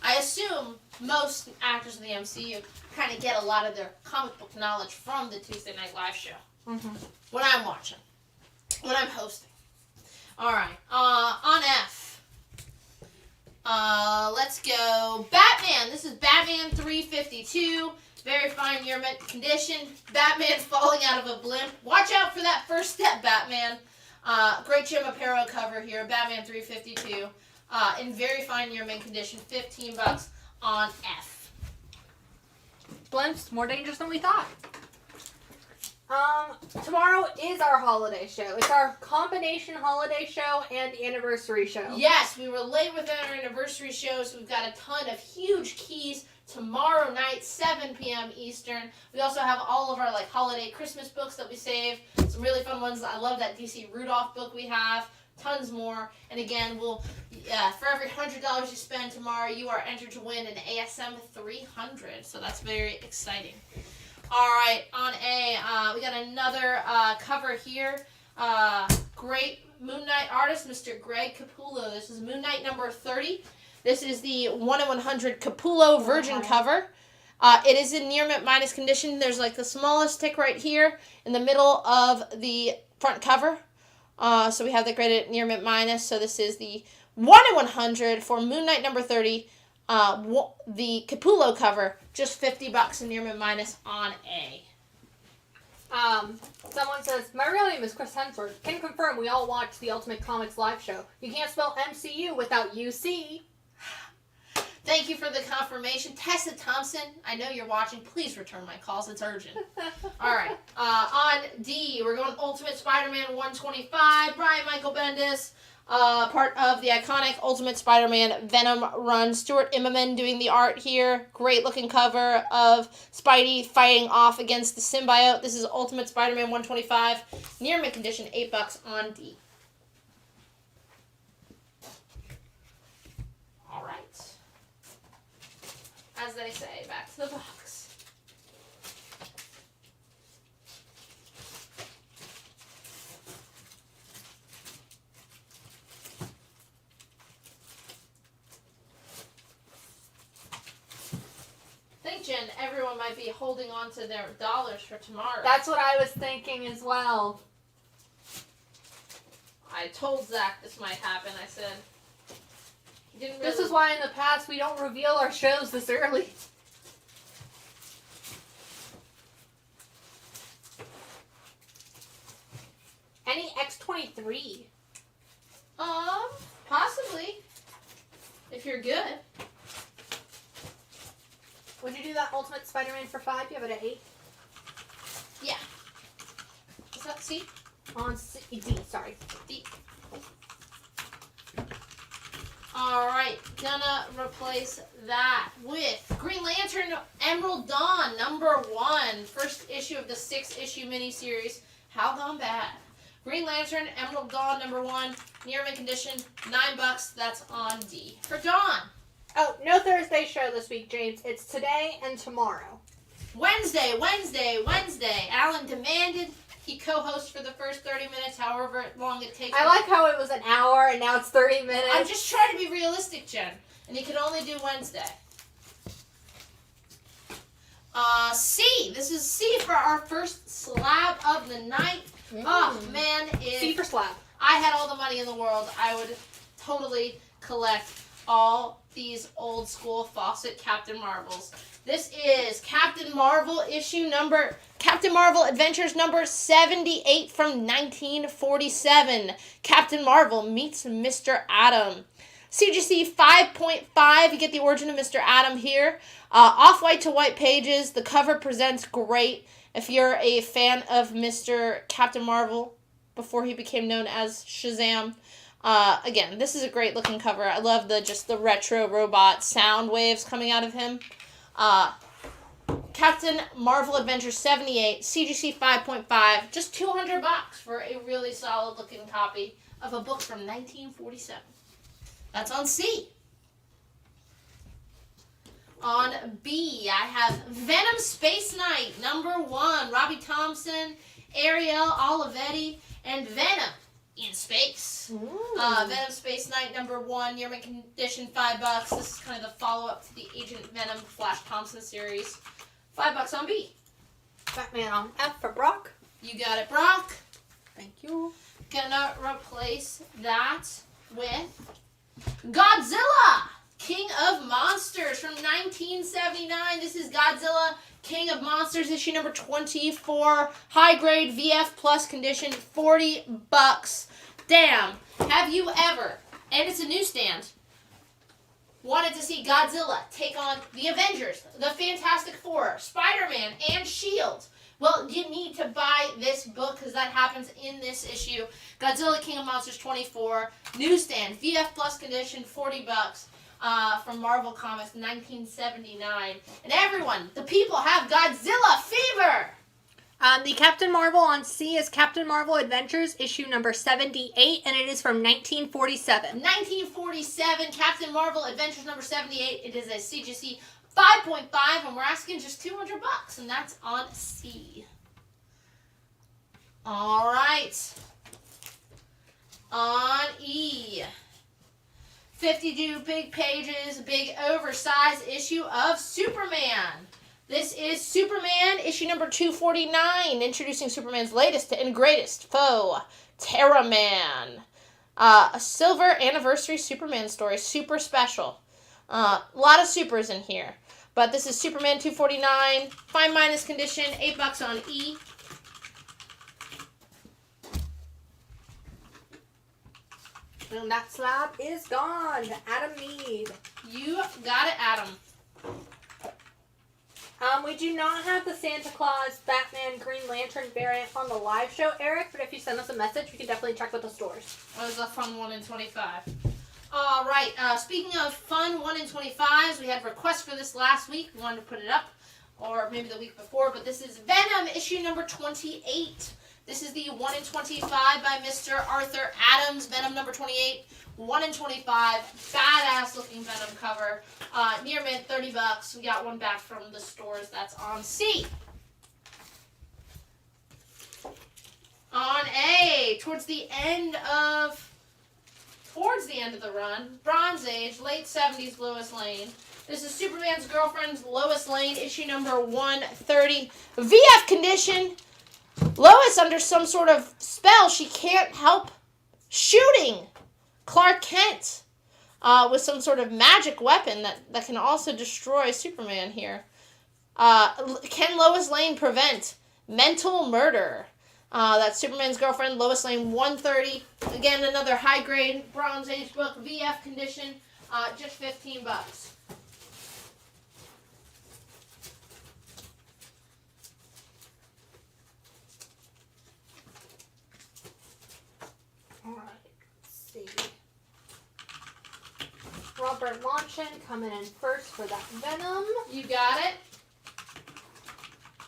I assume most actors in the MCU kind of get a lot of their comic book knowledge from the Tuesday Night Live show. Mm-hmm. When I'm watching. When I'm hosting. Alright, on F. Let's go Batman. This is Batman 352. Very fine near mint condition. Batman falling out of a blimp. Watch out for that first step, Batman. Great Jim Aparo cover here. Batman 352. In very fine near mint condition. $15 on F. Blimps, more dangerous than we thought. Tomorrow is our holiday show. It's our combination holiday show and anniversary show. Yes, we were late with our anniversary show, so we've got a ton of huge keys tomorrow night, 7 p.m. Eastern. We also have all of our holiday Christmas books that we save. Some really fun ones. I love that DC Rudolph book we have. Tons more. And again, we'll for every $100 you spend tomorrow, you are entered to win an ASM 300. So that's very exciting. All right, on A, we got another cover here. Great Moon Knight artist, Mr. Greg Capullo. This is Moon Knight number 30. This is the 1 in 100 Capullo Virgin cover. It is in near mint minus condition. There's the smallest tick right here in the middle of the front cover. So we have the graded near mint minus. So this is the 1 in 100 for Moon Knight number 30. The Capullo cover, just $50 in near mint minus on A. Someone says, my real name is Chris Hemsworth. Can confirm we all watch the Ultimate Comics live show. You can't spell MCU without UC. Thank you for the confirmation. Tessa Thompson, I know you're watching. Please return my calls. It's urgent. All right. On D, we're going Ultimate Spider-Man 125. Brian Michael Bendis, part of the iconic Ultimate Spider-Man Venom run. Stuart Immonen doing the art here. Great looking cover of Spidey fighting off against the symbiote. This is Ultimate Spider-Man 125. Near mint condition, $8 on D. All right. As they say, back to the box. I think, Jen, everyone might be holding on to their dollars for tomorrow. That's what I was thinking as well. I told Zach this might happen. I said... This is why in the past we don't reveal our shows this early. Any X-23? Possibly. If you're good. Would you do that Ultimate Spider-Man for 5? You have it at 8? Yeah. Is that C? On C, D, sorry. D. Alright, gonna replace that with Green Lantern Emerald Dawn, number 1. First issue of the 6-issue miniseries, How Gone Bad. Green Lantern Emerald Dawn, number 1, near mint condition, $9. That's on D. For Dawn. Oh, no Thursday show this week, James. It's today and tomorrow. Wednesday. Alan demanded he co-hosts for the first 30 minutes, however long it takes. I like how it was an hour and now it's 30 minutes. I'm just trying to be realistic, Jen. And he can only do Wednesday. C. This is C for our first slab of the night. Oh, man. C for slab. I had all the money in the world, I would totally collect all these old school faucet Captain Marvels. This is Captain Marvel Adventures number 78 from 1947. Captain Marvel meets Mr. Atom. CGC 5.5, you get the origin of Mr. Atom here. Off-white to white pages. The cover presents great. If you're a fan of Mr. Captain Marvel before he became known as Shazam. Again, this is a great looking cover. I love the retro robot sound waves coming out of him. Captain Marvel Adventures 78, CGC 5.5, just $200 for a really solid looking copy of a book from 1947. That's on C. On B, I have Venom Space Knight, number 1. Robbie Thompson, Ariel Olivetti, and Venom in space. Venom Space Knight, number 1. Year mint condition, $5. This is kind of the follow-up to the Agent Venom Flash Thompson series. $5 on B. Batman on F for Brock. You got it, Brock. Thank you. Gonna replace that with Godzilla, King of Monsters from 1979. This is Godzilla, King of Monsters, issue number 24. High grade VF plus condition, $40. Damn. Have you ever, and it's a newsstand, wanted to see Godzilla take on the Avengers, the Fantastic Four, Spider-Man, and S.H.I.E.L.D.? Well, you need to buy this book because that happens in this issue. Godzilla King of Monsters 24, newsstand, VF plus condition, $40, from Marvel Comics 1979. And everyone, the people have Godzilla fever! The Captain Marvel on C is Captain Marvel Adventures, issue number 78, and it is from 1947. 1947, Captain Marvel Adventures number 78. It is a CGC 5.5, and we're asking just $200, and that's on C. All right. On E. 52 big pages, big oversized issue of Superman. This is Superman, issue number 249, introducing Superman's latest and greatest foe, Terra Man. A silver anniversary Superman story, super special. A lot of supers in here. But this is Superman 249, fine minus condition, $8 on E. And that slab is gone to Adam Mead. You got it, Adam. We do not have the Santa Claus, Batman, Green Lantern variant on the live show, Eric, but if you send us a message, we can definitely check with the stores. That was a fun 1 in 25. All right, speaking of fun 1 in 25s, we had requests for this last week. We wanted to put it up, or maybe the week before, but this is Venom, issue number 28. This is the 1 in 25 by Mr. Arthur Adams, Venom number 28. 1 in 25, badass looking Venom cover. Near mint, $30. We got one back from the stores. That's on C. On A, towards the end of the run, Bronze Age, late 70s, Lois Lane. This is Superman's girlfriend, Lois Lane, issue number 130. VF condition. Lois, under some sort of spell, she can't help shooting Clark Kent with some sort of magic weapon that can also destroy Superman here. Can Lois Lane prevent mental murder? That's Superman's girlfriend, Lois Lane, 130. Again, another high-grade Bronze Age book, VF condition, just $15. All right, let's see. Robert Launchin coming in first for that Venom. You got it.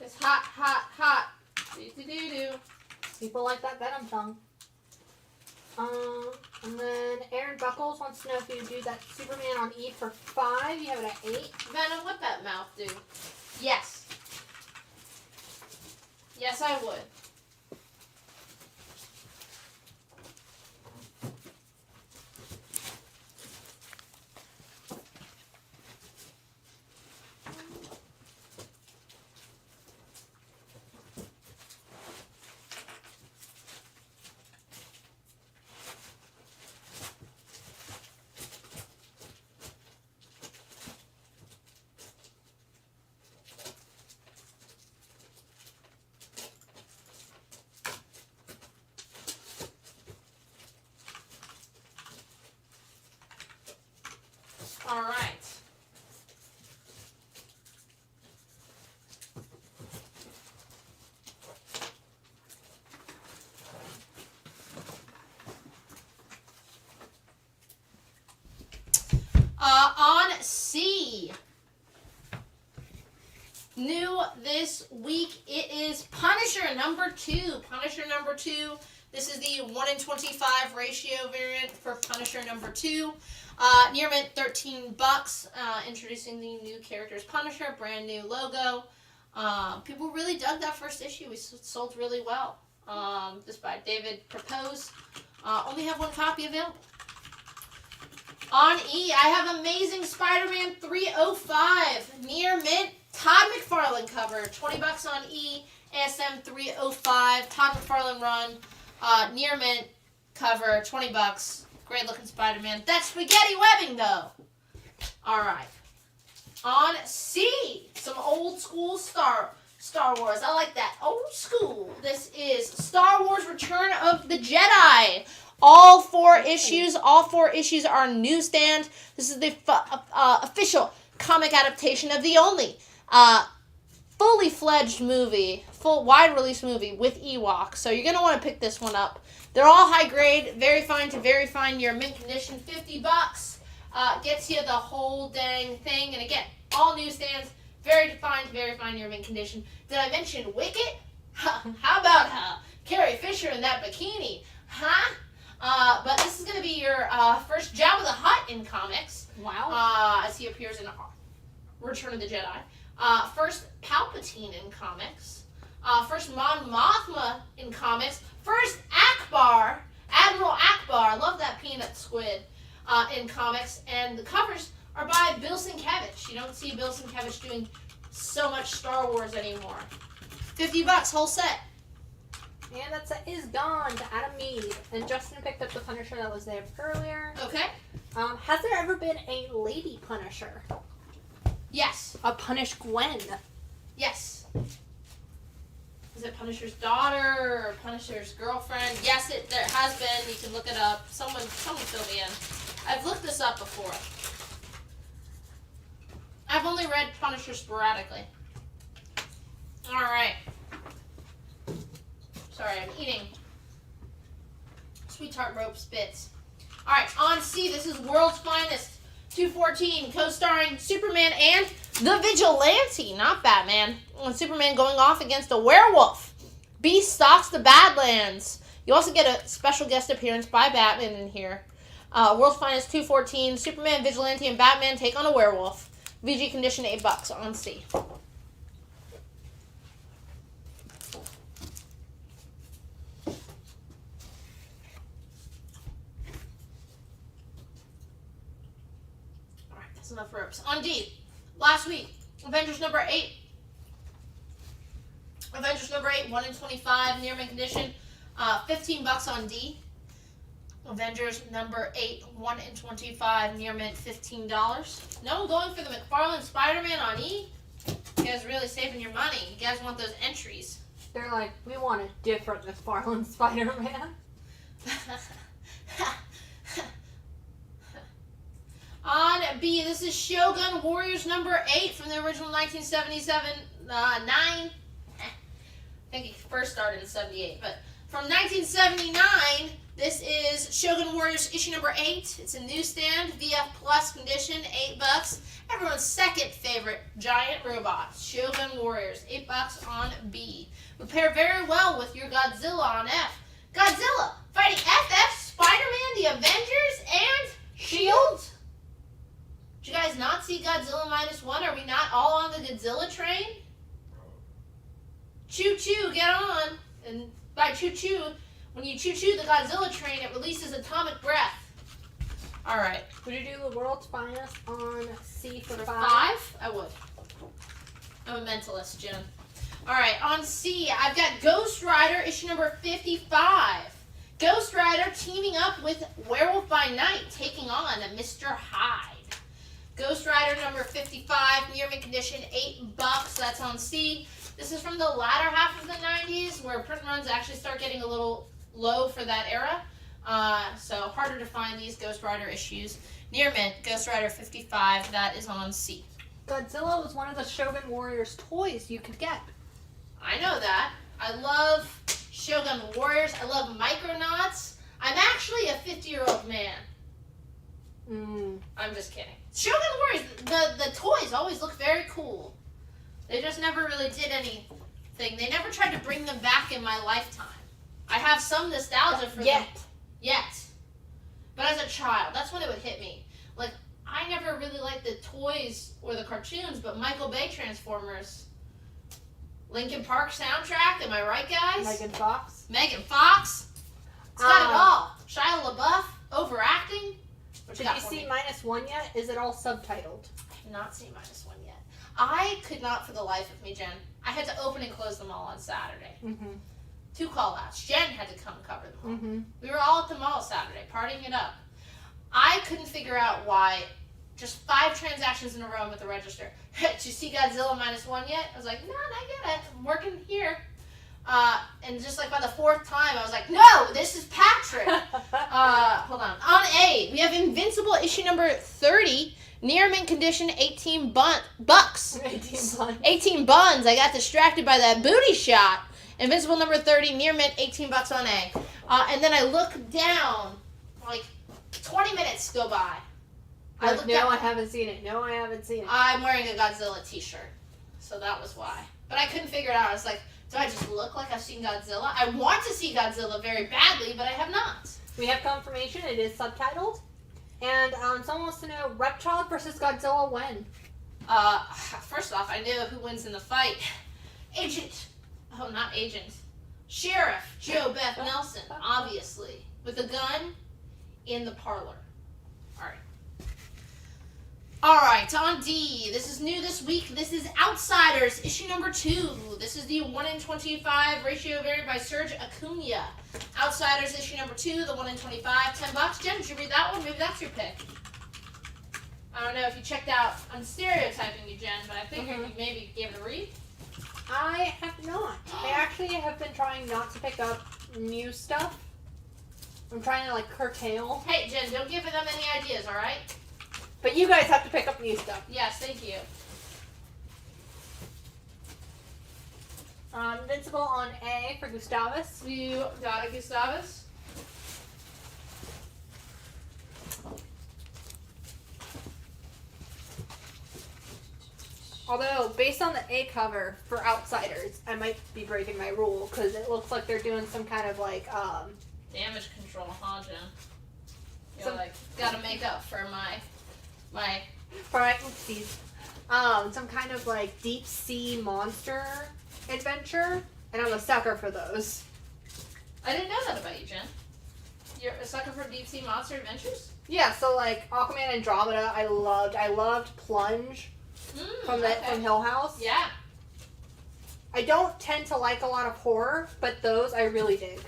It's hot, hot, hot. Do-do-do-do. People like that Venom song. And then Aaron Buckles wants to know if you do that Superman on E for 5. You have it at 8. Venom, what that mouth do? Yes. Yes, I would. week, it is Punisher number 2. Punisher number 2. This is the 1 in 25 ratio variant for Punisher number 2. Near mint, $13. Introducing the new characters Punisher, brand new logo. People really dug that first issue. We sold really well. This by David Propose. Only have one copy available. On E, I have Amazing Spider-Man 305. Near mint, Todd McFarlane cover. $20 on E. ASM 305. Todd McFarlane run. Near mint cover. $20. Great looking Spider-Man. That's spaghetti webbing though. Alright. On C, some old school Star Wars. I like that. Old school. This is Star Wars Return of the Jedi. All 4 issues. All 4 issues are on newsstand. This is the official comic adaptation of the only fully fledged movie, full wide release movie with Ewoks. So you're gonna want to pick this one up. They're all high grade, very fine to very fine. Your mint condition, $50. Gets you the whole dang thing. And again, all newsstands, very fine, your mint condition. Did I mention Wicket? How about Carrie Fisher in that bikini? But this is going to be your first Jabba the Hutt in comics. Wow. As he appears in Return of the Jedi. First Palpatine in comics. First Mon Mothma in comics. First Akbar, Admiral Akbar. I love that peanut squid in comics. And the covers are by Bill Sienkiewicz. You don't see Bill Sienkiewicz doing so much Star Wars anymore. $50 whole set. And that set is gone to Adam Mead. And Justin picked up the Punisher that was there earlier. Okay. Has there ever been a lady Punisher? Yes. A Punish Gwen? Yes. Is it Punisher's daughter or Punisher's girlfriend? Yes, there has been. You can look it up. Someone fill me in. I've looked this up before. I've only read Punisher sporadically. All right. Sorry, I'm eating Sweet Tart Ropes bits. All right, on C, this is World's Finest 214, co-starring Superman and the Vigilante, not Batman. And Superman going off against a werewolf. Beast stalks the Badlands. You also get a special guest appearance by Batman in here. World's Finest 214, Superman, Vigilante, and Batman take on a werewolf. VG condition, $8 on C. Alright, that's enough ropes. On D, last week, Avengers number 8. Avengers number 8, 1 in 25, near mint condition, $15 on D. Avengers number 8, 1 in 25, near mint, $15. No one going for the McFarlane Spider-Man on E? You guys are really saving your money. You guys want those entries. They're like, we want a different McFarlane Spider-Man. On B, this is Shogun Warriors number 8 from the original 1977 9. I think it first started in 78, but from 1979, this is Shogun Warriors issue number 8. It's a newsstand, VF Plus condition, $8. Everyone's second favorite giant robot, Shogun Warriors, $8 on B. Would pair very well with your Godzilla on F. Godzilla fighting FF, Spider-Man, the Avengers, and S.H.I.E.L.D. Did you guys not see Godzilla -1? Are we not all on the Godzilla train? Choo-choo, get on. And by choo-choo, when you choo-choo the Godzilla train, it releases atomic breath. All right. Would you do the World's Finest on C for 5? I would. I'm a mentalist, Jen. All right, on C, I've got Ghost Rider, issue number 55. Ghost Rider teaming up with Werewolf by Night, taking on Mr. Hyde. Ghost Rider number 55, near mint condition, $8. That's on C. This is from the latter half of the 90s, where print runs actually start getting a little low for that era. So harder to find these Ghost Rider issues. Near mint, Ghost Rider 55, that is on C. Godzilla was one of the Shogun Warriors toys you could get. I know that. I love Shogun Warriors. I love Micronauts. I'm actually a 50-year-old man. I'm just kidding. Shogun Warriors, the toys always look very cool. They just never really did any thing. They never tried to bring them back in my lifetime. I have some nostalgia for them. Yet. But as a child, that's when it would hit me. Like, I never really liked the toys or the cartoons, but Michael Bay Transformers, Linkin Park soundtrack, am I right, guys? Megan Fox. Megan Fox. It's got it all. Shia LaBeouf, overacting. Did you see -1 yet? Is it all subtitled? I have not seen -1 yet. I could not for the life of me, Jen. I had to open and close them all on Saturday. Mm-hmm. 2 call-outs. Jen had to come cover them all. Mm-hmm. We were all at the mall Saturday, partying it up. I couldn't figure out why just 5 transactions in a row with the register. Did you see Godzilla -1 yet? I was like, no, not yet. I'm working here. And just like by the 4th time, I was like, no, this is Patrick. Hold on. On A, we have Invincible issue number 30. Near mint condition, 18 bucks. 18 buns. 18 buns. I got distracted by that booty shot. Invincible number 30, near mint, 18 bucks on A. And then I look down, like 20 minutes go by. I haven't seen it. No, I haven't seen it. I'm wearing a Godzilla t-shirt, so that was why. But I couldn't figure it out. I was like, do I just look like I've seen Godzilla? I want to see Godzilla very badly, but I have not. We have confirmation. It is subtitled. And someone wants to know, Reptile versus Godzilla when? First off, I know who wins in the fight. Sheriff Joe Beth Nelson, obviously, with a gun in the parlor. All right, on D. This is new this week. This is Outsiders, issue number 2. This is the 1 in 25 ratio variant by Serge Acuna. Outsiders, issue number 2, the 1 in 25, 10 bucks. Jen, did you read that one? Maybe that's your pick. I don't know if you checked out, I'm stereotyping you, Jen, but I think you maybe gave it a read. I have not. I actually have been trying not to pick up new stuff. I'm trying to, like, curtail. Hey, Jen, don't give them any ideas, all right? But you guys have to pick up new stuff. Yes, thank you. Invincible on A for Gustavus. You got it, Gustavus. Although, based on the A cover for Outsiders, I might be breaking my rule because it looks like they're doing some kind of like damage control, huh, Jen? You're like, gotta make up for my oopsies. Some kind of like deep sea monster adventure, and I'm a sucker for those. I didn't know that about you, Jen. You're a sucker for deep sea monster adventures? Yeah, so like Aquaman Andromeda, I loved Plunge from Hill House. Yeah. I don't tend to like a lot of horror, but those I really dig.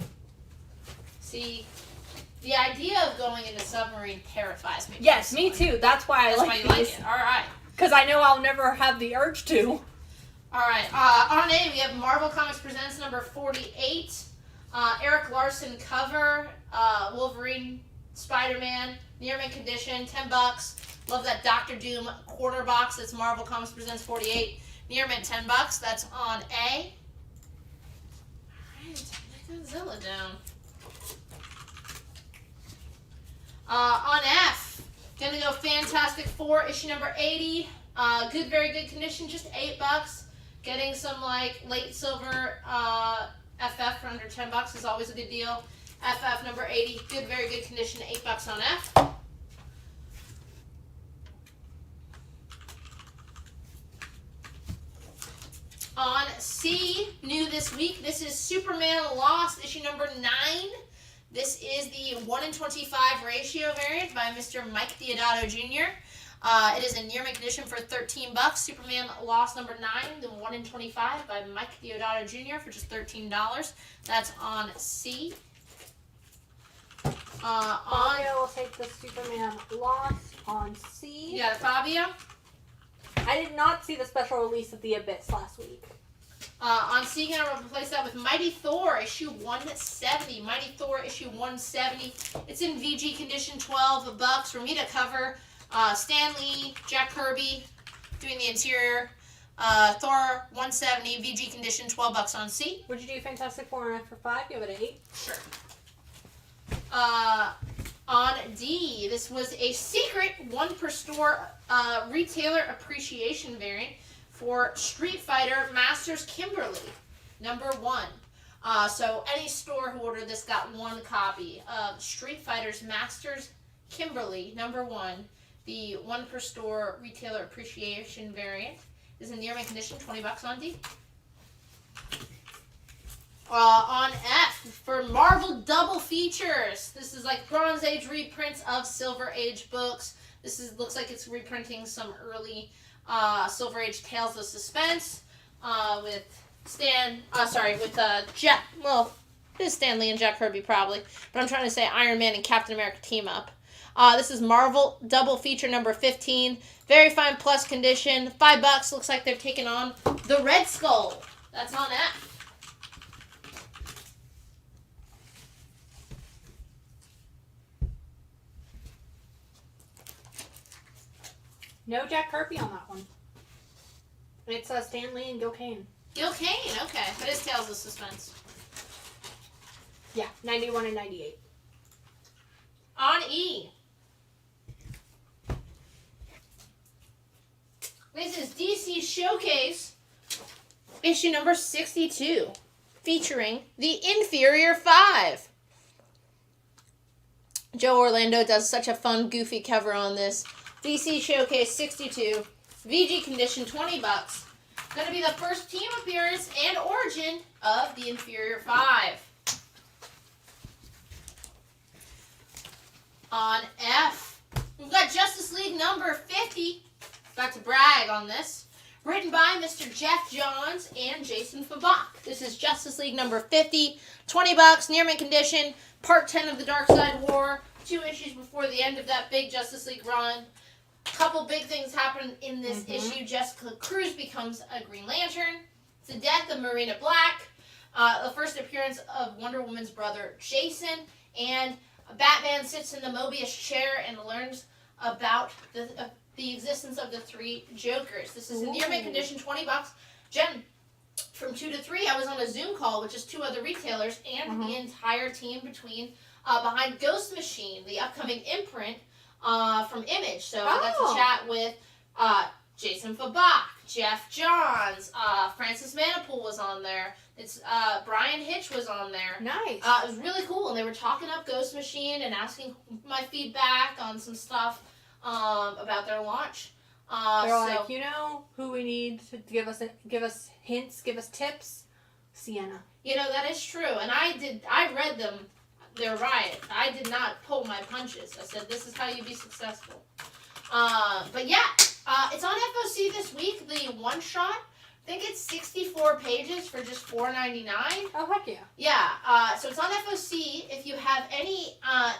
See, the idea of going into submarine terrifies me. Yes, me too. That's why I like you like it. All right. Because I know I'll never have the urge to. All right. On A, we have Marvel Comics Presents number 48. Eric Larson cover. Wolverine, Spider-Man, near mint condition, 10 bucks. Love that Doctor Doom quarter box. That's Marvel Comics Presents 48. Near mint, 10 bucks. That's on A. All right. Let Godzilla down. On F, gonna go Fantastic Four, issue number 80. Good, very good condition, just 8 bucks. Getting some like late silver FF for under 10 bucks is always a good deal. FF number 80, good, very good condition, 8 bucks on F. On C, new this week, this is Superman Lost, issue number 9. This is the 1 in 25 ratio variant by Mr. Mike Deodato Jr. It is a near mint condition for 13 bucks. Superman Lost number 9, the 1 in 25 by Mike Deodato Jr. for just $13. That's on C. Fabio will take the Superman Lost on C. You got it, Fabio? I did not see the special release of The Abyss last week. On C, gonna replace that with Mighty Thor issue 170. Mighty Thor issue 170. It's in VG condition, 12 bucks. Ramita cover. Stan Lee, Jack Kirby doing the interior. Thor 170 VG condition, 12 bucks on C. Would you do Fantastic Four and F for 5? Give it an 8. Sure. On D, this was a secret 1 per store retailer appreciation variant for Street Fighter Masters Kimberly. number 1. So any store who ordered this got 1 copy of Street Fighter's Masters Kimberly, number 1. The 1 per store retailer appreciation variant is in near mint condition, $20 on D. On F for Marvel double features. This is like Bronze Age reprints of Silver Age books. Looks like it's reprinting some early Silver Age Tales of Suspense with Jack. Well, it is Stan Lee and Jack Kirby probably, but I'm trying to say Iron Man and Captain America team up. This is Marvel double feature number 15. Very fine plus condition. $5. Looks like they've taken on the Red Skull. That's on F. No Jack Kirby on that one. It's Stan Lee and Gil Kane. Gil Kane, okay. But it's Tales of Suspense. Yeah, 91 and 98. On E. This is DC Showcase, issue number 62, featuring the Inferior 5. Joe Orlando does such a fun, goofy cover on this. DC Showcase 62, VG condition, $20. Going to be the first team appearance and origin of the Inferior 5. On F, we've got Justice League number 50. Got to brag on this. Written by Mr. Jeff Johns and Jason Fabak. This is Justice League number 50. $20, near mint condition. Part 10 of the Dark Side War. 2 issues before the end of that big Justice League run. Couple big things happen in this issue. Jessica Cruz becomes a Green Lantern. It's the death of Marina Black. The first appearance of Wonder Woman's brother, Jason. And Batman sits in the Mobius chair and learns about the existence of the 3 Jokers. This is in near mint condition, $20. Jen, from 2 to 3, I was on a Zoom call with just 2 other retailers and the entire team behind Ghost Machine, the upcoming imprint from Image. So I got to chat with Jason Fabak, Jeff Johns, Francis Manipool was on there. It's Brian Hitch was on there. Nice. It was really cool, and they were talking up Ghost Machine and asking my feedback on some stuff about their launch. They're like, you know who we need to give us hints, give us tips? Sienna. You know, that is true, and I read them. They're right. I did not pull my punches. I said, this is how you be successful. But yeah, it's on FOC this week, the one-shot. I think it's 64 pages for just $4.99. Oh, heck yeah. Yeah, so it's on FOC. If you have any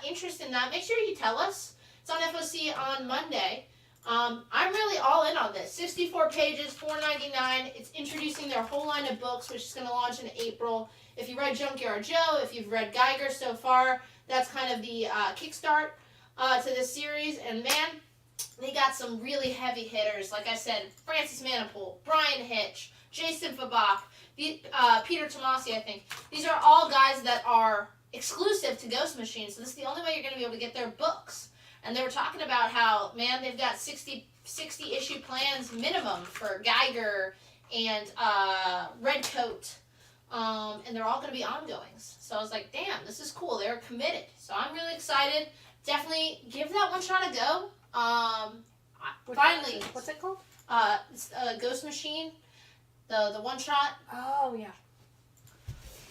interest in that, make sure you tell us. It's on FOC on Monday. I'm really all in on this. 64 pages, $4.99. It's introducing their whole line of books, which is going to launch in April. If you read Junkyard Joe, if you've read Geiger so far, that's kind of the kickstart to this series. And man, they got some really heavy hitters. Like I said, Francis Manipool, Brian Hitch, Jason Fabak, Peter Tomasi, I think. These are all guys that are exclusive to Ghost Machine, so this is the only way you're going to be able to get their books. And they were talking about how, man, they've got 60 issue plans minimum for Geiger and Redcoat. And they're all going to be ongoings. So I was like, damn, this is cool. They're committed. So I'm really excited. Definitely give that one shot a go. Finally. What's it called? It's Ghost Machine. The one shot. Oh, yeah.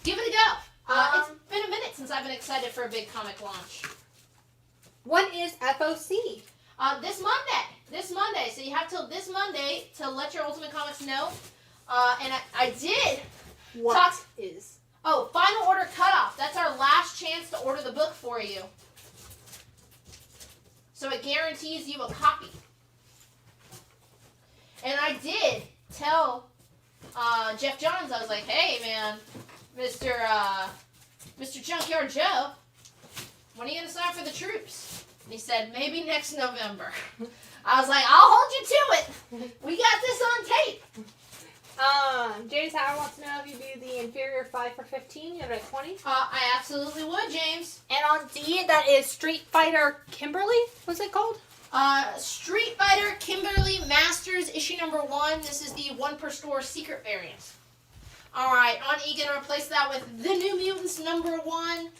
Give it a go. It's been a minute since I've been excited for a big comic launch. When is FOC? This Monday. So you have till this Monday to let your Ultimate Comics know. And I did final order cutoff. That's our last chance to order the book for you. So it guarantees you a copy. And I did tell Jeff Johns, I was like, hey man, Mr. Junkyard Joe, when are you going to sign for the troops? And he said, maybe next November. I was like, I'll hold you to it. We got this on tape. James Howard wants to know if you do the Inferior 5 for 15. You have it at 20. I absolutely would, James. And on D, that is Street Fighter Kimberly. What's it called? Street Fighter Kimberly Masters issue number 1. This is the 1 per store secret variant. Alright, on E, gonna replace that with The New Mutants #1.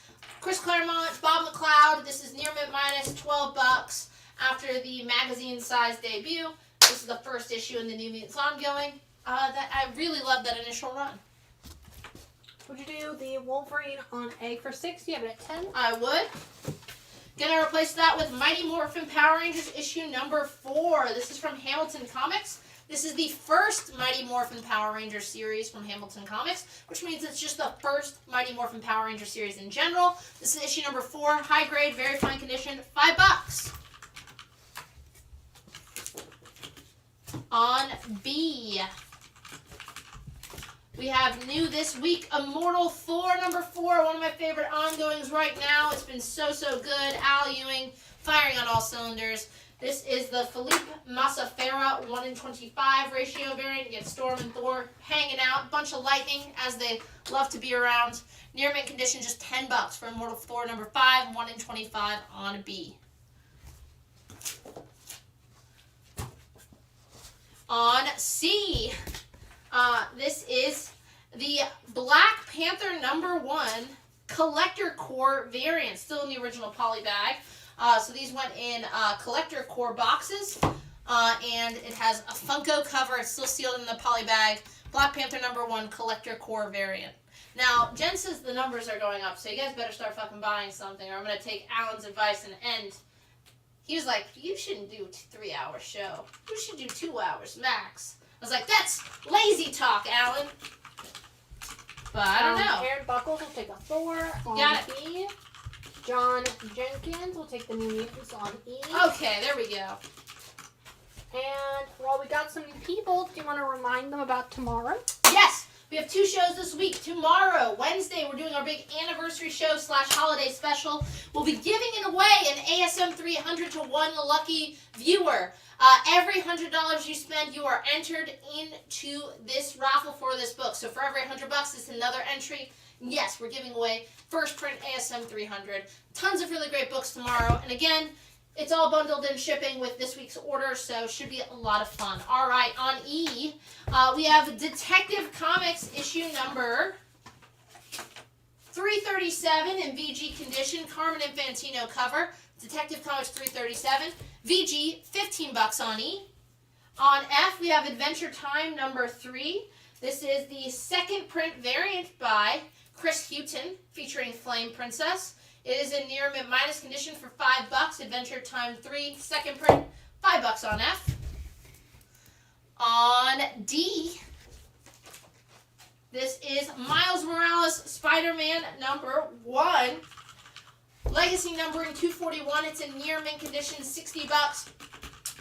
Chris Claremont, Bob McLeod. This is near mint minus $12 after the magazine size debut. This is the first issue in the New Mutants ongoing. That I really love that initial run. Would you do the Wolverine on A for 6? You have it at 10? I would. Gonna replace that with Mighty Morphin Power Rangers issue #4. This is from Hamilton Comics. This is the first Mighty Morphin Power Rangers series from Hamilton Comics, which means it's just the first Mighty Morphin Power Rangers series in general. This is issue #4, high grade, very fine condition, $5. On B, we have new this week, Immortal Thor #4, one of my favorite ongoings right now. It's been so good. Al Ewing firing on all cylinders. This is the Philippe Massafera 1:25 ratio variant. You get Storm and Thor hanging out. Bunch of lightning, as they love to be around. Near mint condition, just $10 for Immortal Thor #5, 1:25 on B. On C, this is the Black Panther #1 Collector Core variant. Still in the original poly bag. So these went in collector core boxes, and it has a Funko cover. It's still sealed in the poly bag. Black Panther #1 collector core variant. Now, Jen says the numbers are going up, so you guys better start fucking buying something, or I'm going to take Alan's advice and end. He was like, you shouldn't do a 3-hour show. You should do 2 hours max. I was like, that's lazy talk, Alan. But I don't know. Aaron Buckles will take a Thor on Got B. John Jenkins will take the New Mutants on E. Okay, there we go. And while we got some new people, do you want to remind them about tomorrow? Yes, we have 2 shows this week. Tomorrow, Wednesday, we're doing our big anniversary show / holiday special. We'll be giving it away an ASM 300 to one lucky viewer. Every $100 you spend, you are entered into this raffle for this book. So for every $100, it's another entry. Yes, we're giving away first print ASM 300. Tons of really great books tomorrow. And again, it's all bundled in shipping with this week's order, so it should be a lot of fun. All right, on E, we have Detective Comics issue #337 in VG condition. Carmen Infantino cover. Detective Comics 337. VG, $15 on E. On F, we have Adventure Time #3. This is the second print variant by Chris Houghton, featuring Flame Princess. It is in near mint minus condition for $5. Adventure Time 3, second print, $5 on F. On D, this is Miles Morales Spider-Man #1. Legacy numbering 241. It's in near mint condition, $60.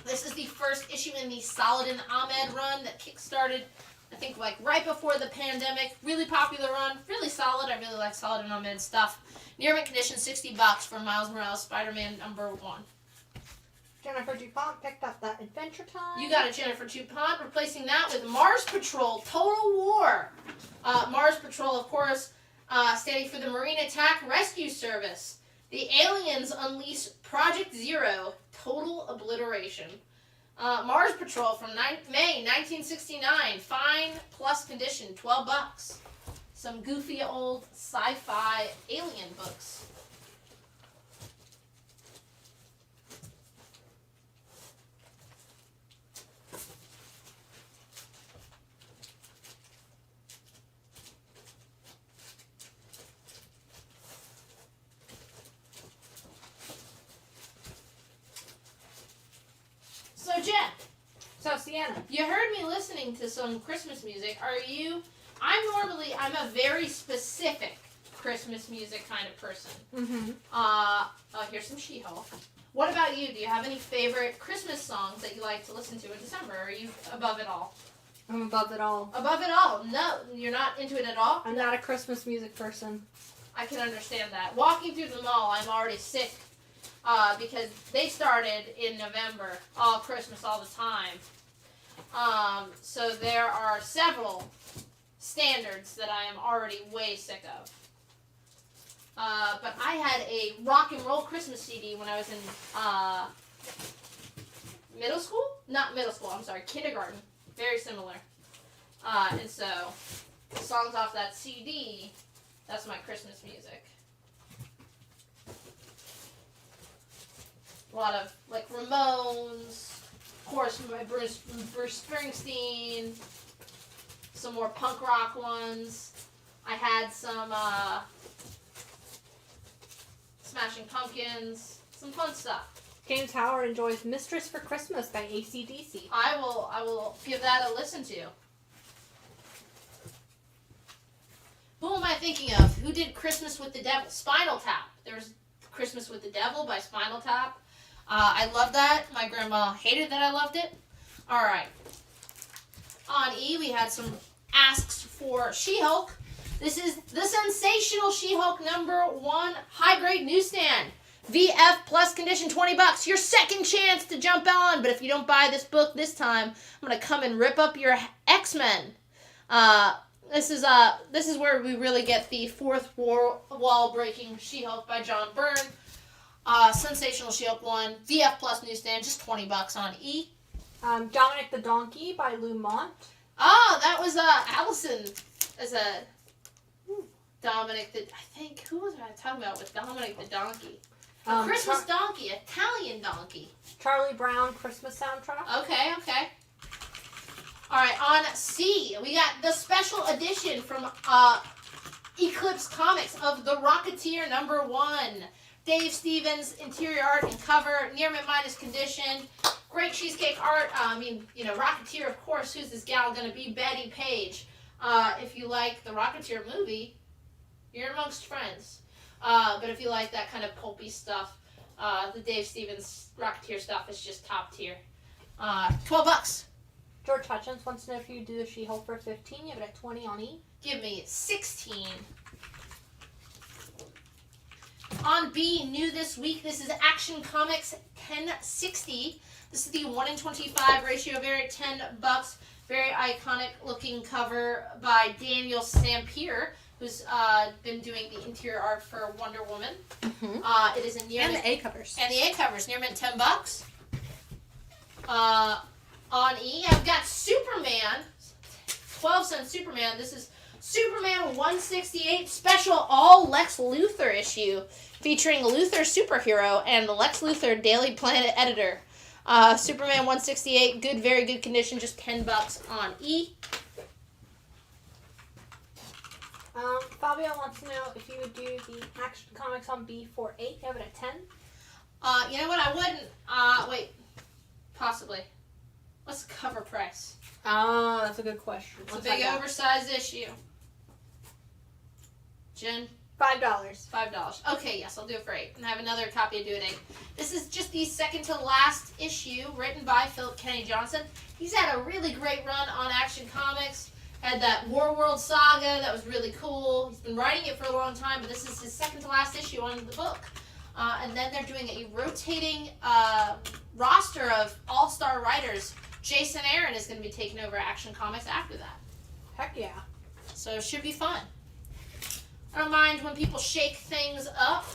This is the first issue in the Saladin Ahmed run that kickstarted, I think, like right before the pandemic. Really popular run, really solid. I really like Saladin Ahmed stuff. Near mint condition, $60 for Miles Morales Spider-Man #1. Jennifer DuPont picked up that Adventure Time. You got it, Jennifer DuPont. Replacing that with Mars Patrol Total War. Mars Patrol, of course, standing for the Marine Attack Rescue Service. The aliens unleash Project Zero, Total Obliteration. Mars Patrol from May 1969. Fine plus condition, $12. Some goofy old sci-fi alien books. So Jen, So Sienna, you heard me listening to some Christmas music. I'm a very specific Christmas music kind of person. Here's some She-Hulk. What about you? Do you have any favorite Christmas songs that you like to listen to in December? Or are you above it all? I'm above it all. Above it all? No, you're not into it at all? I'm not a Christmas music person. I can understand that. Walking through the mall, I'm already sick because they started in November, all Christmas all the time. So there are several standards that I am already way sick of. But I had a rock and roll Christmas CD when I was in middle school? Not middle school, I'm sorry, kindergarten. Very similar. And so songs off that CD. That's my Christmas music. A lot of like Ramones, of course my Bruce Springsteen, some more punk rock ones. I had some Smashing Pumpkins, some fun stuff. James Howard enjoys Mistress for Christmas by AC/DC. I will give that a listen to. Who am I thinking of? Who did Christmas with the Devil? Spinal Tap. There's Christmas with the Devil by Spinal Tap. I love that. My grandma hated that I loved it. All right. On E, we had some asks for She-Hulk. This is the sensational She-Hulk #1 high-grade newsstand. VF plus condition, $20. Your second chance to jump on. But if you don't buy this book this time, I'm gonna come and rip up your X-Men. This is where we really get the fourth wall breaking She-Hulk by John Byrne. Sensational She-Hulk 1, VF plus newsstand, just $20 on E. Dominic the Donkey by Lou Mont. Oh, that was Allison as a Dominic the. I think who was I talking about with Dominic the Donkey? A Christmas donkey, Italian donkey. Charlie Brown Christmas soundtrack. Okay. All right, on C, we got the special edition from Eclipse Comics of The Rocketeer #1. Dave Stevens, interior art and cover, near mint minus condition, great cheesecake art. Rocketeer, of course. Who's this gal gonna be? Betty Page. If you like the Rocketeer movie, you're amongst friends. But if you like that kind of pulpy stuff, the Dave Stevens Rocketeer stuff is just top tier. $12. George Hutchins wants to know if you do the She-Hulk for 15. You have it at 20 on E. Give me 16. On B, new this week, this is Action Comics 1060. This is the 1:25 ratio variant, $10. Very iconic looking cover by Daniel Sampier, who's been doing the interior art for Wonder Woman. It is a near And the A covers. And the A covers, near mint $10. On E, I've got Superman, 12-cent Superman. This is Superman 168 special all Lex Luthor issue featuring Luthor superhero and the Lex Luthor Daily Planet editor. Superman 168, good, very good condition, just $10 on E. Fabio wants to know if you would do the Action Comics on B for 8. You have it at 10. You know what? I wouldn't. Wait. Possibly. What's the cover price? Oh, that's a good question. It's a big oversized issue. Jen? $5. $5. Okay, yes, I'll do it for 8. And I have another copy of Do It 8. This is just the second to last issue, written by Philip Kenny Johnson. He's had a really great run on Action Comics. Had that War World saga that was really cool. He's been writing it for a long time, but this is his second to last issue on the book. And then they're doing a rotating roster of all-star writers. Jason Aaron is going to be taking over Action Comics after that. Heck yeah. So it should be fun. I don't mind when people shake things up.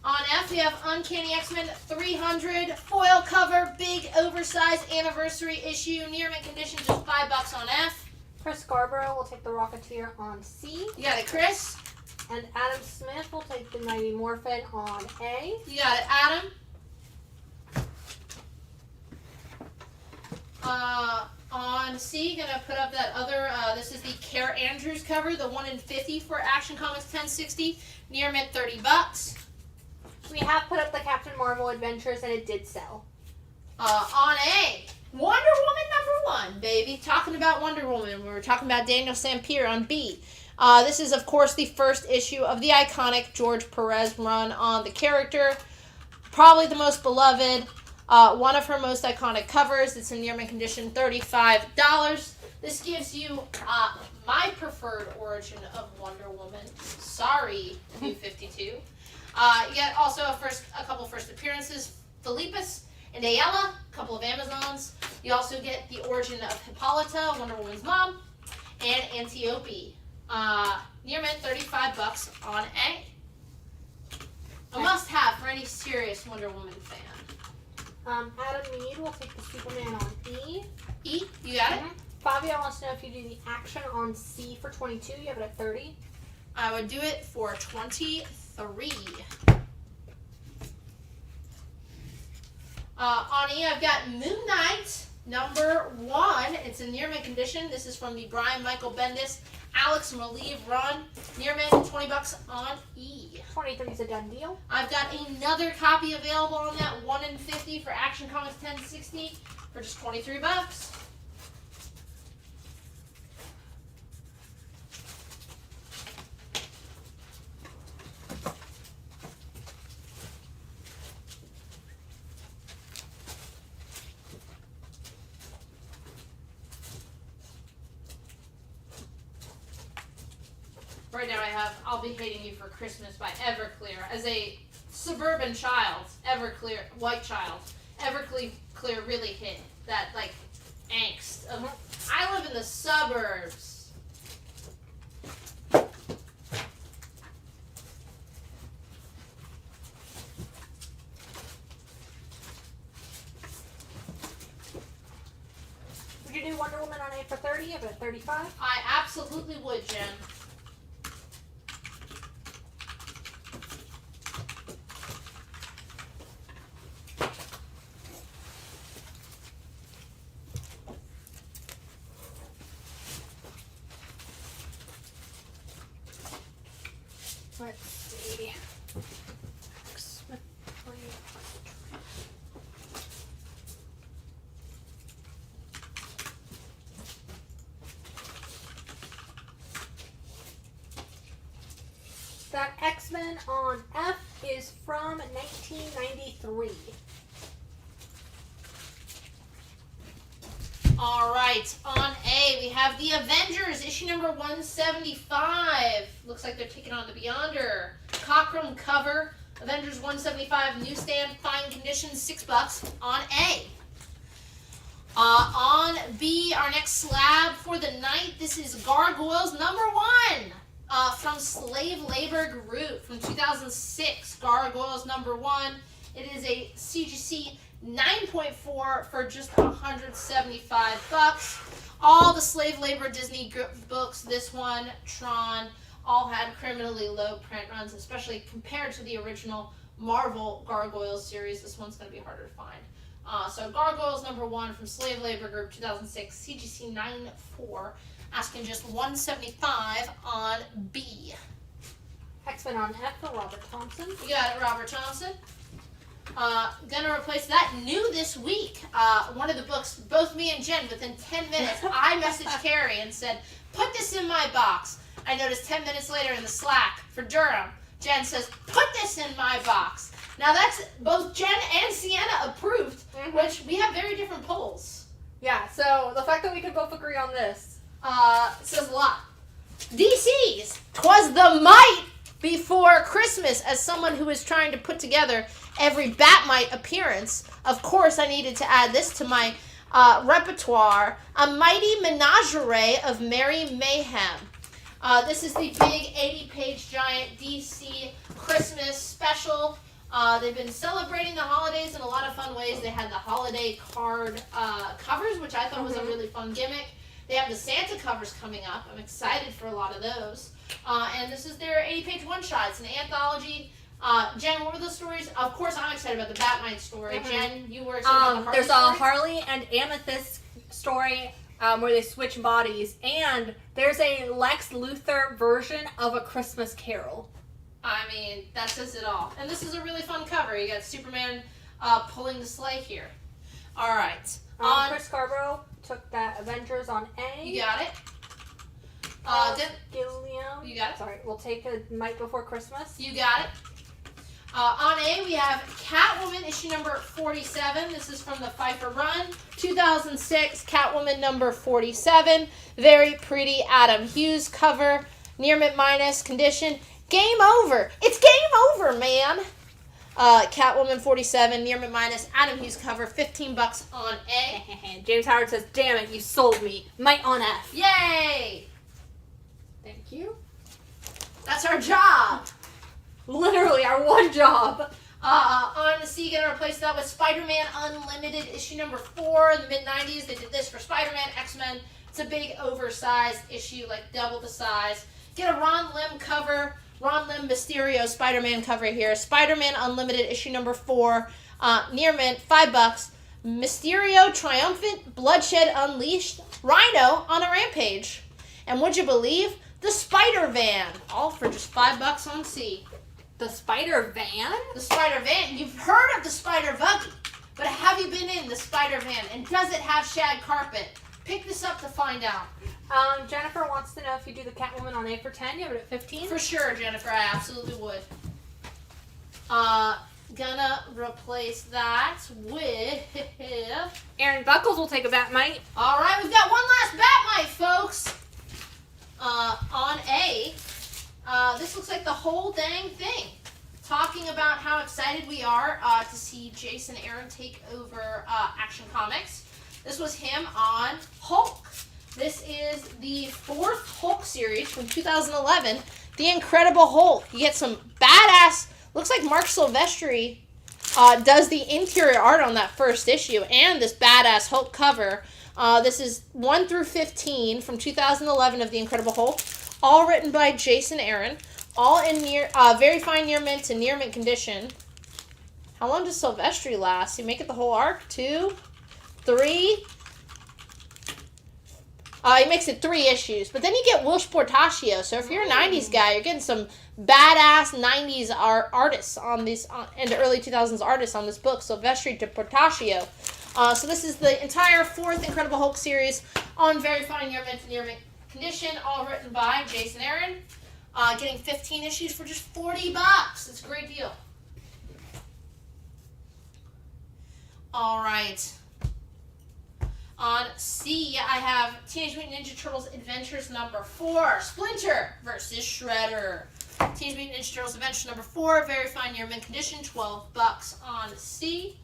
On F, we have Uncanny X-Men 300 foil cover, big oversized anniversary issue, near mint condition, just $5 on F. Chris Scarborough will take the Rocketeer on C. You got it, Chris. And Adam Smith will take the Mighty Morphin on A. You got it, Adam. On C, gonna put up that other, this is the Kara Andrews cover, the 1 in 50 for Action Comics 1060, near mint $30. We have put up the Captain Marvel Adventures and it did sell. On A, Wonder Woman #1, baby. Talking about Wonder Woman, we were talking about Daniel Sampier on B. This is, of course, the first issue of the iconic George Perez run on the character. Probably the most beloved. One of her most iconic covers. It's in near mint condition, $35. This gives you my preferred origin of Wonder Woman. Sorry, New 52. You get also a couple first appearances. Philippus and Ayala, a couple of Amazons. You also get the origin of Hippolyta, Wonder Woman's mom, and Antiope. Near mint $35 on A. A must-have for any serious Wonder Woman fan. Adam Mead will take the Superman on E. E, you got it? Fabio wants to know if you do the action on C for 22. You have it at 30. I would do it for 23. On E, I've got Moon Knight, number 1. It's in near mint condition. This is from the Brian Michael Bendis, Alex Maleev run. Near mint, $20 on E. 23 is a done deal. I've got another copy available on that 1 in 50 for Action Comics 1060 for just $23. Right now I have I'll Be Hating You for Christmas by Everclear. As a suburban child, Everclear, white child, Everclear really hit that, like, angst of, I live in the suburbs. Would you do Wonder Woman on A for 30? You have it at 35. I absolutely would, Jen. Let's see. That X-Men on F is from 1993. All right, on A, we have The Avengers, issue number 175. Looks like they're taking on the Beyonder. Cockrum cover, Avengers 175, newsstand, fine condition, $6 on A. On B, our next slab for the night, this is Gargoyles number 1 from Slave Labor Group from 2006. Gargoyles number 1. It is a CGC 9.4 for just $175. All the slave labor Disney books, this one, Tron, all had criminally low print runs, especially compared to the original Marvel Gargoyles series. This one's going to be harder to find. So Gargoyles number 1 from Slave Labor Group 2006, CGC 9.4, asking just $175 on B. X-Men on F for Robert Thompson. You got it, Robert Thompson. Gonna replace that. New this week, one of the books, both me and Jen, within 10 minutes, I messaged Carrie and said, put this in my box. I noticed 10 minutes later in the Slack for Durham, Jen says, put this in my box. Now that's both Jen and Sienna approved, which we have very different polls. Yeah, so the fact that we can both agree on this says a lot. DC's 'Twas the Might Before Christmas. As someone who is trying to put together every Batmite appearance, of course I needed to add this to my repertoire. A mighty menagerie of merry mayhem. This is the big 80-page giant DC Christmas special. They've been celebrating the holidays in a lot of fun ways. They had the holiday card covers, which I thought was a really fun gimmick. They have the Santa covers coming up. I'm excited for a lot of those. And this is their 80-page one-shot. It's an anthology. Jen, what were those stories? Of course, I'm excited about the Batmite story. Jen, you were excited about the Harley There's story? a Harley and Amethyst story where they switch bodies, and there's a Lex Luthor version of A Christmas Carol. I mean, that says it all. And this is a really fun cover. You got Superman pulling the sleigh here. All right. Chris Scarborough took that Avengers on A. You got it. Gilliam. You got it. Sorry, we'll take a Might Before Christmas. You got it. On A, we have Catwoman, issue number 47. This is from the Pfeiffer Run, 2006, Catwoman number 47. Very pretty Adam Hughes cover, near mint minus condition. Game over. It's game over, man. Catwoman 47, near mint minus, Adam Hughes cover, $15 on A. James Howard says, damn it, you sold me. Might on F. Yay! Thank you. That's our job. Literally our one job. On the C, gonna replace that with Spider-Man Unlimited, issue number 4 in the mid-90s. They did this for Spider-Man, X-Men, It's a big oversized issue, like double the size. Get a Ron Lim cover, Ron Lim Mysterio Spider-Man cover here. Spider-Man Unlimited issue number 4, near mint, $5. Mysterio Triumphant, Bloodshed Unleashed, Rhino on a rampage. And would you believe? The Spider-Van, all for just $5 on C. The Spider-Van? The Spider-Van. You've heard of the Spider-Buggy, but have you been in the Spider-Van? And does it have shag carpet? Pick this up to find out. Jennifer wants to know if you do the Catwoman on A for 10, you have it at 15? For sure, Jennifer, I absolutely would. Gonna replace that with... Aaron Buckles will take a Batmite. All right, we've got one last Batmite, folks. On A, this looks like the whole dang thing. Talking about how excited we are to see Jason Aaron take over Action Comics. This was him on Hulk. This is the 4th Hulk series from 2011, The Incredible Hulk. You get some badass, looks like Mark Silvestri does the interior art on that first issue, and this badass Hulk cover. This is 1 through 15 from 2011 of The Incredible Hulk, all written by Jason Aaron, all in very fine near mint to near mint condition. How long does Silvestri last? You make it the whole arc? 2, 3. He makes it 3 issues, but then you get Will Portacio. So if you're a 90s guy, you're getting some badass 90s artists on this, and early 2000s artists on this book. Silvestri to Portacio. So this is the entire 4th Incredible Hulk series on very fine near mint condition, all written by Jason Aaron. Getting 15 issues for just $40. It's a great deal. All right. On C, I have Teenage Mutant Ninja Turtles Adventures number 4, Splinter versus Shredder. Teenage Mutant Ninja Turtles Adventures number 4, very fine near mint condition, $12 on C.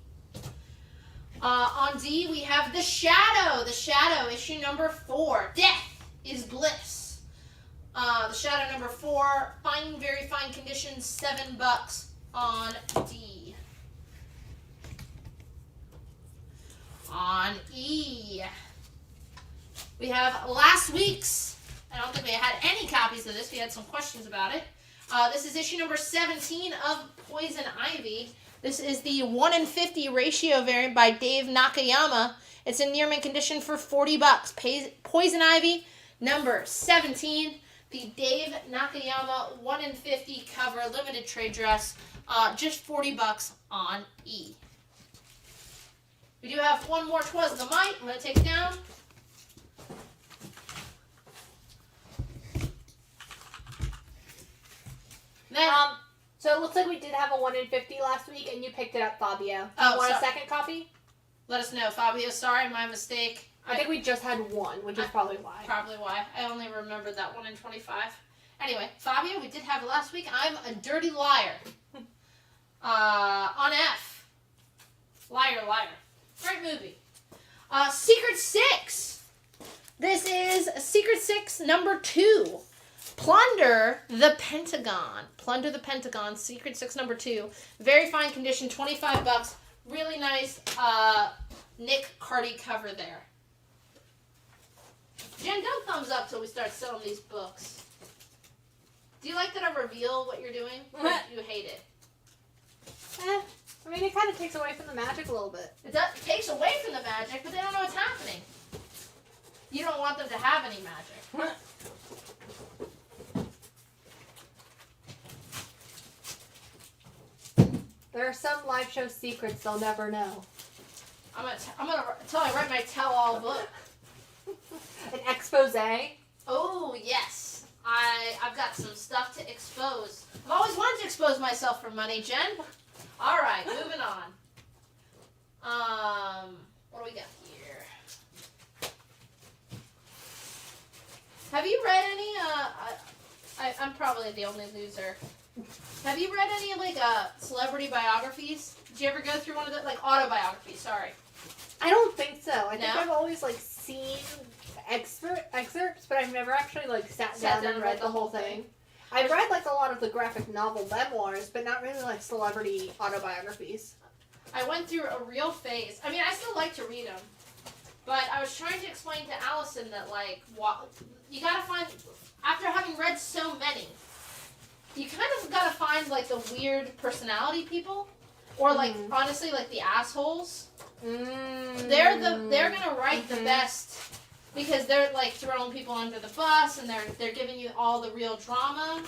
On D, we have The Shadow. The Shadow, issue number 4, Death is Bliss. The Shadow number 4, fine, very fine condition, $7 on D. On E, we have last week's, I don't think we had any copies of this, we had some questions about it. This is issue number 17 of Poison Ivy. This is the 1 in 50 ratio variant by Dave Nakayama. It's in near mint condition for $40. Poison Ivy number 17, the Dave Nakayama 1 in 50 cover limited trade dress, just $40 on E. We do have one more Twas the Might. I'm going to take it down. Then, so it looks like we did have a 1 in 50 last week, and you picked it up, Fabio. Oh, want a sorry. second copy? Let us know, Fabio. Sorry, my mistake. I think we just had one, which is probably why. Probably why. I only remembered that 1 in 25. Anyway, Fabio, we did have it last week. I'm a dirty liar. On F. Liar, liar. Great movie. Secret 6. This is Secret 6 number 2. Plunder the Pentagon. Plunder the Pentagon. Secret 6 number 2. Very fine condition. $25. Really nice Nick Carty cover there. Jen, don't thumbs up till we start selling these books. Do you like that I reveal what you're doing? Or do you hate it? I mean, it kind of takes away from the magic a little bit. It takes away from the magic, but they don't know what's happening. You don't want them to have any magic. There are some live show secrets they'll never know. I'm gonna write my tell-all book. An expose? Oh yes, I've got some stuff to expose. I've always wanted to expose myself for money, Jen. All right, moving on. What do we got here? Have you read any? I'm probably the only loser. Have you read any like celebrity biographies? Did you ever go through one of the like autobiographies? Sorry. I don't think so. I think No? I've always like seen excerpts, but I've never actually like sat down and read the whole thing. I've read like a lot of the graphic novel memoirs, but not really like celebrity autobiographies. I went through a real phase. I mean, I still like to read them. But I was trying to explain to Allison that, like, you gotta find, after having read so many, you kind of gotta find, like, the weird personality people. Or, like, honestly, like, the assholes. They're gonna write the best because they're, like, throwing people under the bus and they're giving you all the real drama.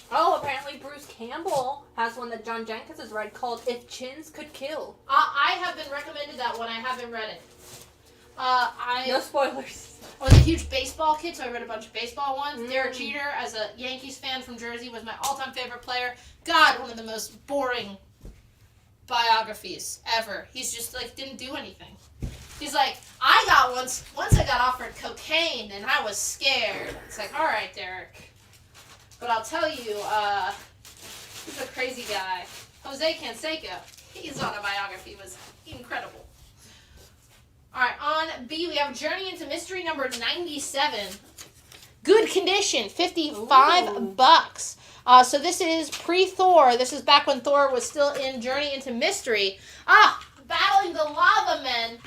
Oh, apparently Bruce Campbell has one that John Jenkins has read called If Chins Could Kill. I have been recommended that one. I haven't read it. No spoilers. I was a huge baseball kid, so I read a bunch of baseball ones. Derek Jeter, as a Yankees fan from Jersey, was my all-time favorite player. God, one of the most boring biographies ever. He's just, like, didn't do anything. He's like, once I got offered cocaine, and I was scared. It's like, all right, Derek. But I'll tell you, he's a crazy guy. Jose Canseco, his autobiography was incredible. Alright, on B, we have Journey into Mystery number 97. Good condition, $55. So this is pre-Thor. This is back when Thor was still in Journey into Mystery. Battling the Lava Men.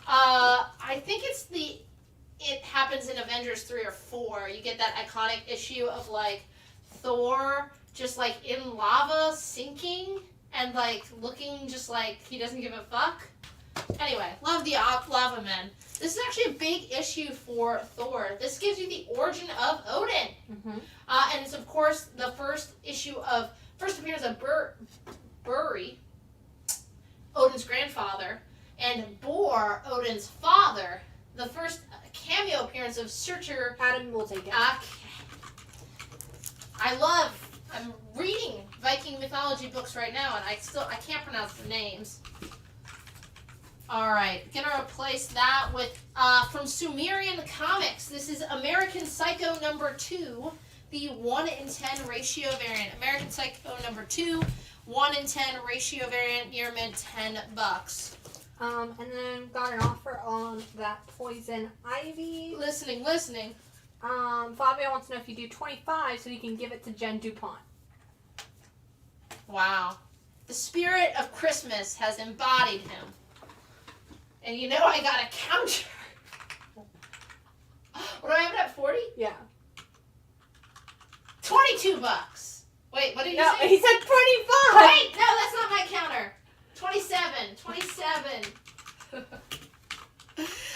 I think it happens in Avengers 3 or 4. You get that iconic issue of, like, Thor just, like, in lava sinking and, like, looking just like he doesn't give a fuck. Anyway, love the Lava Men. This is actually a big issue for Thor. This gives you the origin of Odin. And it's, of course, the first appearance of Buri, Odin's grandfather, and Bor, Odin's father. The first cameo appearance of Searcher. Adam will take it. I'm reading Viking mythology books right now, and I can't pronounce the names. Alright, gonna replace that with, from Sumerian Comics, this is American Psycho number 2, the 1 in 10 ratio variant. American Psycho number 2, 1 in 10 ratio variant, near mint, $10. And then got an offer on that Poison Ivy. Listening. Fabio wants to know if you do 25 so he can give it to Jen DuPont. Wow. The spirit of Christmas has embodied him. And you know I got a counter. What do I have it at, 40? Yeah. $22. Wait, what did you say? He said 25! Wait, no, that's not my counter. 27.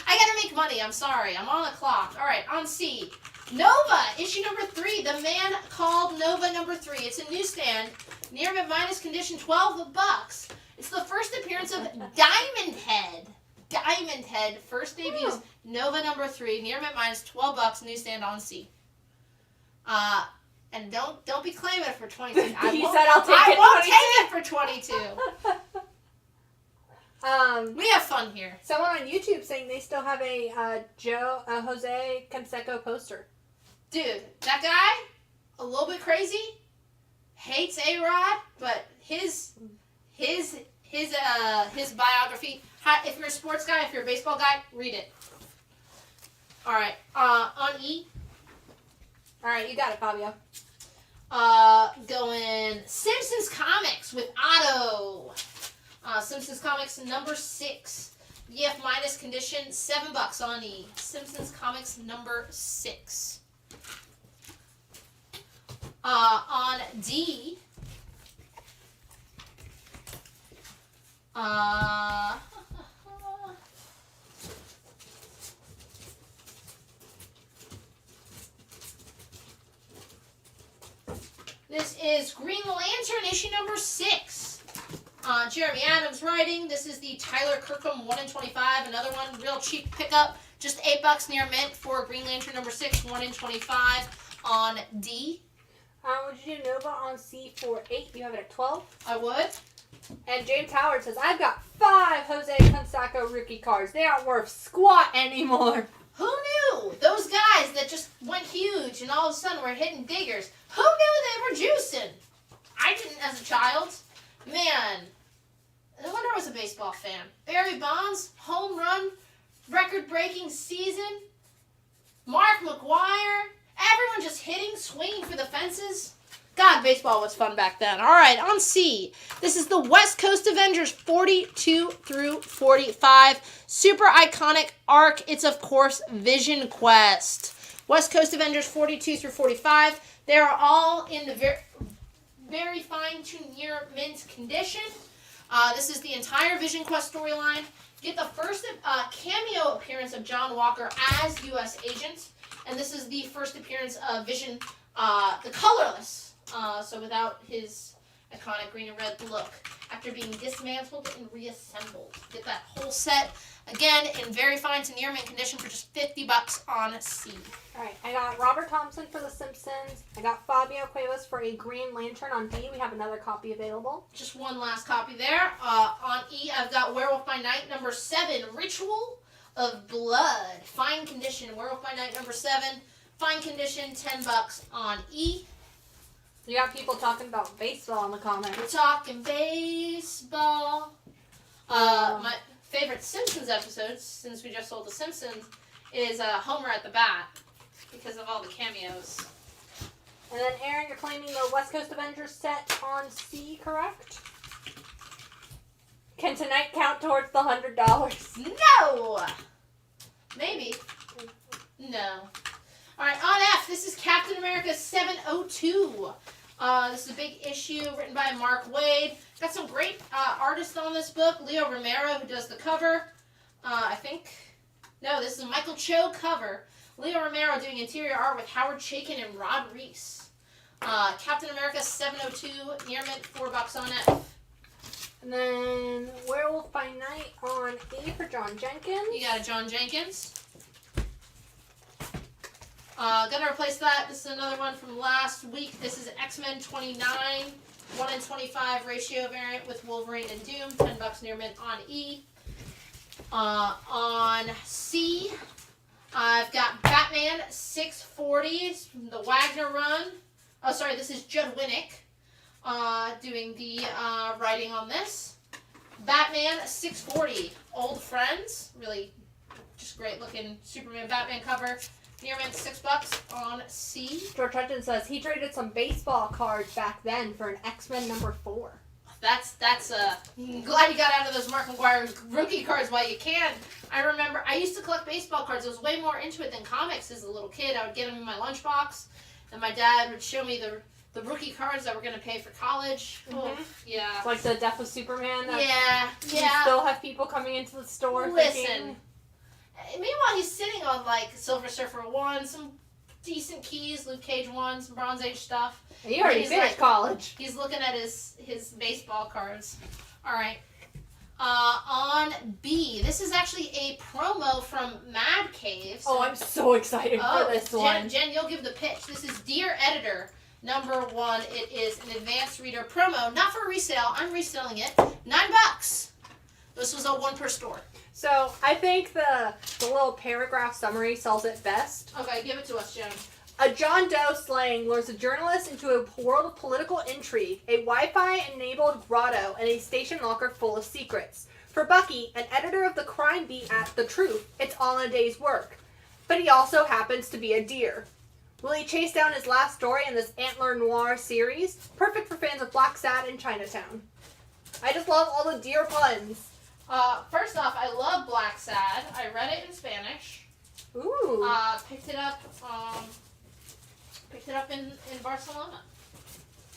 I gotta make money, I'm sorry. I'm on the clock. Alright, on C. Nova, issue number 3. The Man Called Nova number 3. It's a newsstand. Near mint minus condition, $12. It's the first appearance of Diamond Head. First debuts, Nova number 3. Near mint minus $12. Newsstand on C. And don't be claiming it for 22. He said I'll take it. I won't take it for 22. We have fun here. Someone on YouTube saying they still have a Jose Canseco poster. Dude, that guy, a little bit crazy, hates A-Rod, but his biography. If you're a sports guy, if you're a baseball guy, read it. All right, on E. All right, you got it, Fabio. Going Simpsons Comics with Otto. Simpsons Comics number 6. EF minus condition, $7 on E. Simpsons Comics number 6. On D. This is Green Lantern issue number 6. Jeremy Adams writing. This is the Tyler Kirkham 1 in 25. Another one, real cheap pickup. Just $8 near mint for Green Lantern number 6, 1 in 25 on D. Would you do Nova on C for 8? You have it at 12? I would. And James Howard says, I've got 5 Jose Canseco rookie cards. They aren't worth squat anymore. Who knew? Those guys that just went huge and all of a sudden were hitting diggers. Who knew they were juicing? I didn't as a child. Man, no wonder I was a baseball fan. Barry Bonds, home run, record-breaking season. Mark McGwire, everyone just hitting, swinging for the fences. God, baseball was fun back then. All right, on C. This is the West Coast Avengers 42 through 45. Super iconic arc. It's, of course, Vision Quest. West Coast Avengers 42 through 45. They are all in the very fine to near mint condition. This is the entire Vision Quest storyline. Get the first cameo appearance of John Walker as U.S. Agent. And this is the first appearance of Vision, the colorless. So without his iconic green and red look, after being dismantled and reassembled. Get that whole set, again, in very fine to near mint condition for just $50 on C. Alright, I got Robert Thompson for The Simpsons. I got Fabio Cuevas for a Green Lantern on D. We have another copy available. Just one last copy there. On E, I've got Werewolf by Night number 7, Ritual of Blood. Fine condition, Werewolf by Night number 7. Fine condition, $10 on E. You got people talking about baseball in the comments. We're talking baseball. My favorite Simpsons episodes, since we just sold The Simpsons, is Homer at the bat, because of all the cameos. And then, Aaron, you're claiming the West Coast Avengers set on C, correct? Can tonight count towards the $100? No! Maybe. No. Alright, on F, this is Captain America 702. This is a big issue written by Mark Waid. Got some great artists on this book. Leo Romero, who does the cover. I think. No, this is a Michael Cho cover. Leo Romero doing interior art with Howard Chaykin and Rod Reese. Captain America 702, near mint, $4 on F. And then Werewolf by Night on A for John Jenkins. You got a John Jenkins. Gonna replace that. This is another one from last week. This is X-Men 29, 1:25 ratio variant with Wolverine and Doom. $10 near mint on E. On C, I've got Batman 640, the Wagner run. Oh, sorry, this is Judd Winnick doing the writing on this. Batman 640, Old Friends. Really just great looking Superman Batman cover. Near mint, $6 on C. George Hutton says he traded some baseball cards back then for an X-Men number 4. That's I'm glad you got out of those Mark McGuire rookie cards while you can. I remember I used to collect baseball cards. I was way more into it than comics as a little kid. I would get them in my lunchbox, and my dad would show me the rookie cards that were going to pay for college. Mm-hmm. Oh, yeah. Like the Death of Superman. Yeah. You still have people coming into the store Listen. Meanwhile, he's sitting on, like, Silver Surfer 1, some decent keys, Luke Cage 1, some Bronze Age stuff. He already finished college. He's looking at his baseball cards. All right. On B, this is actually a promo from Mad Cave. So, I'm so excited for this one. Jen, you'll give the pitch. This is Dear Editor, number 1. It is an advanced reader promo, not for resale. I'm reselling it. $9. This was a 1 per store. So, I think the little paragraph summary sells it best. Okay, give it to us, Jen. A John Doe slaying lures a journalist into a world of political intrigue, a Wi-Fi-enabled grotto, and a station locker full of secrets. For Bucky, an editor of the crime beat at The Truth, it's all in a day's work. But he also happens to be a deer. Will he chase down his last story in this Antler Noir series? Perfect for fans of Black Sad and Chinatown. I just love all the deer puns. First off, I love Black Sad. I read it in Spanish. Ooh. Picked it up in Barcelona.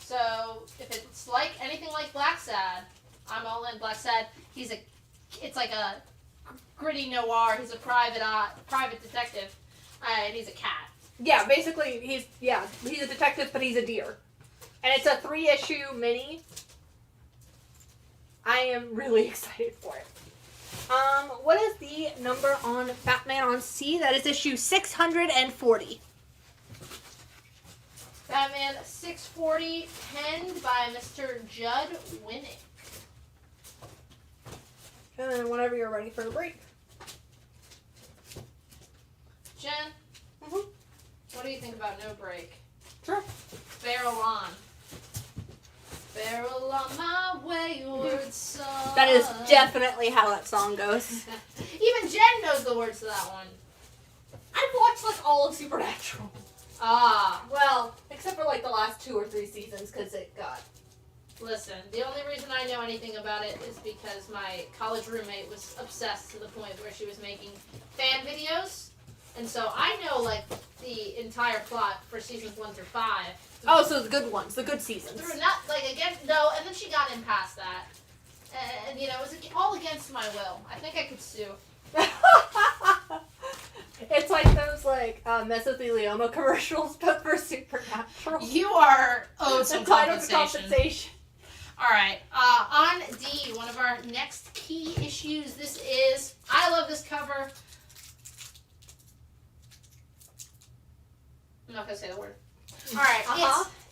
So if it's like anything like Black Sad, I'm all in. Black Sad. It's like a gritty noir. He's a private detective, and he's a cat. Yeah, basically he's a detective, but he's a deer, and it's a 3-issue mini. I am really excited for it. What is the number on Batman on C? That is issue 640. Batman 640, penned by Mr. Judd Winnick. And then whenever you're ready for a break. Jen, what do you think about No Break? Sure. Barrel on. Barrel on my wayward son. That is definitely how that song goes. Even Jen knows the words to that one. I've watched like all of Supernatural. Ah. Well, except for like the last 2 or 3 seasons because it got Listen, the only reason I know anything about it is because my college roommate was obsessed to the point where she was making fan videos. And so I know, like, the entire plot for seasons 1 through 5. Oh, so the good ones, the good seasons. Through not, like, no, and then she got in past that. And, you know, it was all against my will. I think I could sue. It's like those, like, mesothelioma commercials, but for Supernatural. You are owed some Entitled to compensation. Alright, on D, one of our next key issues. This is, I love this cover. I'm not going to say the word. Alright,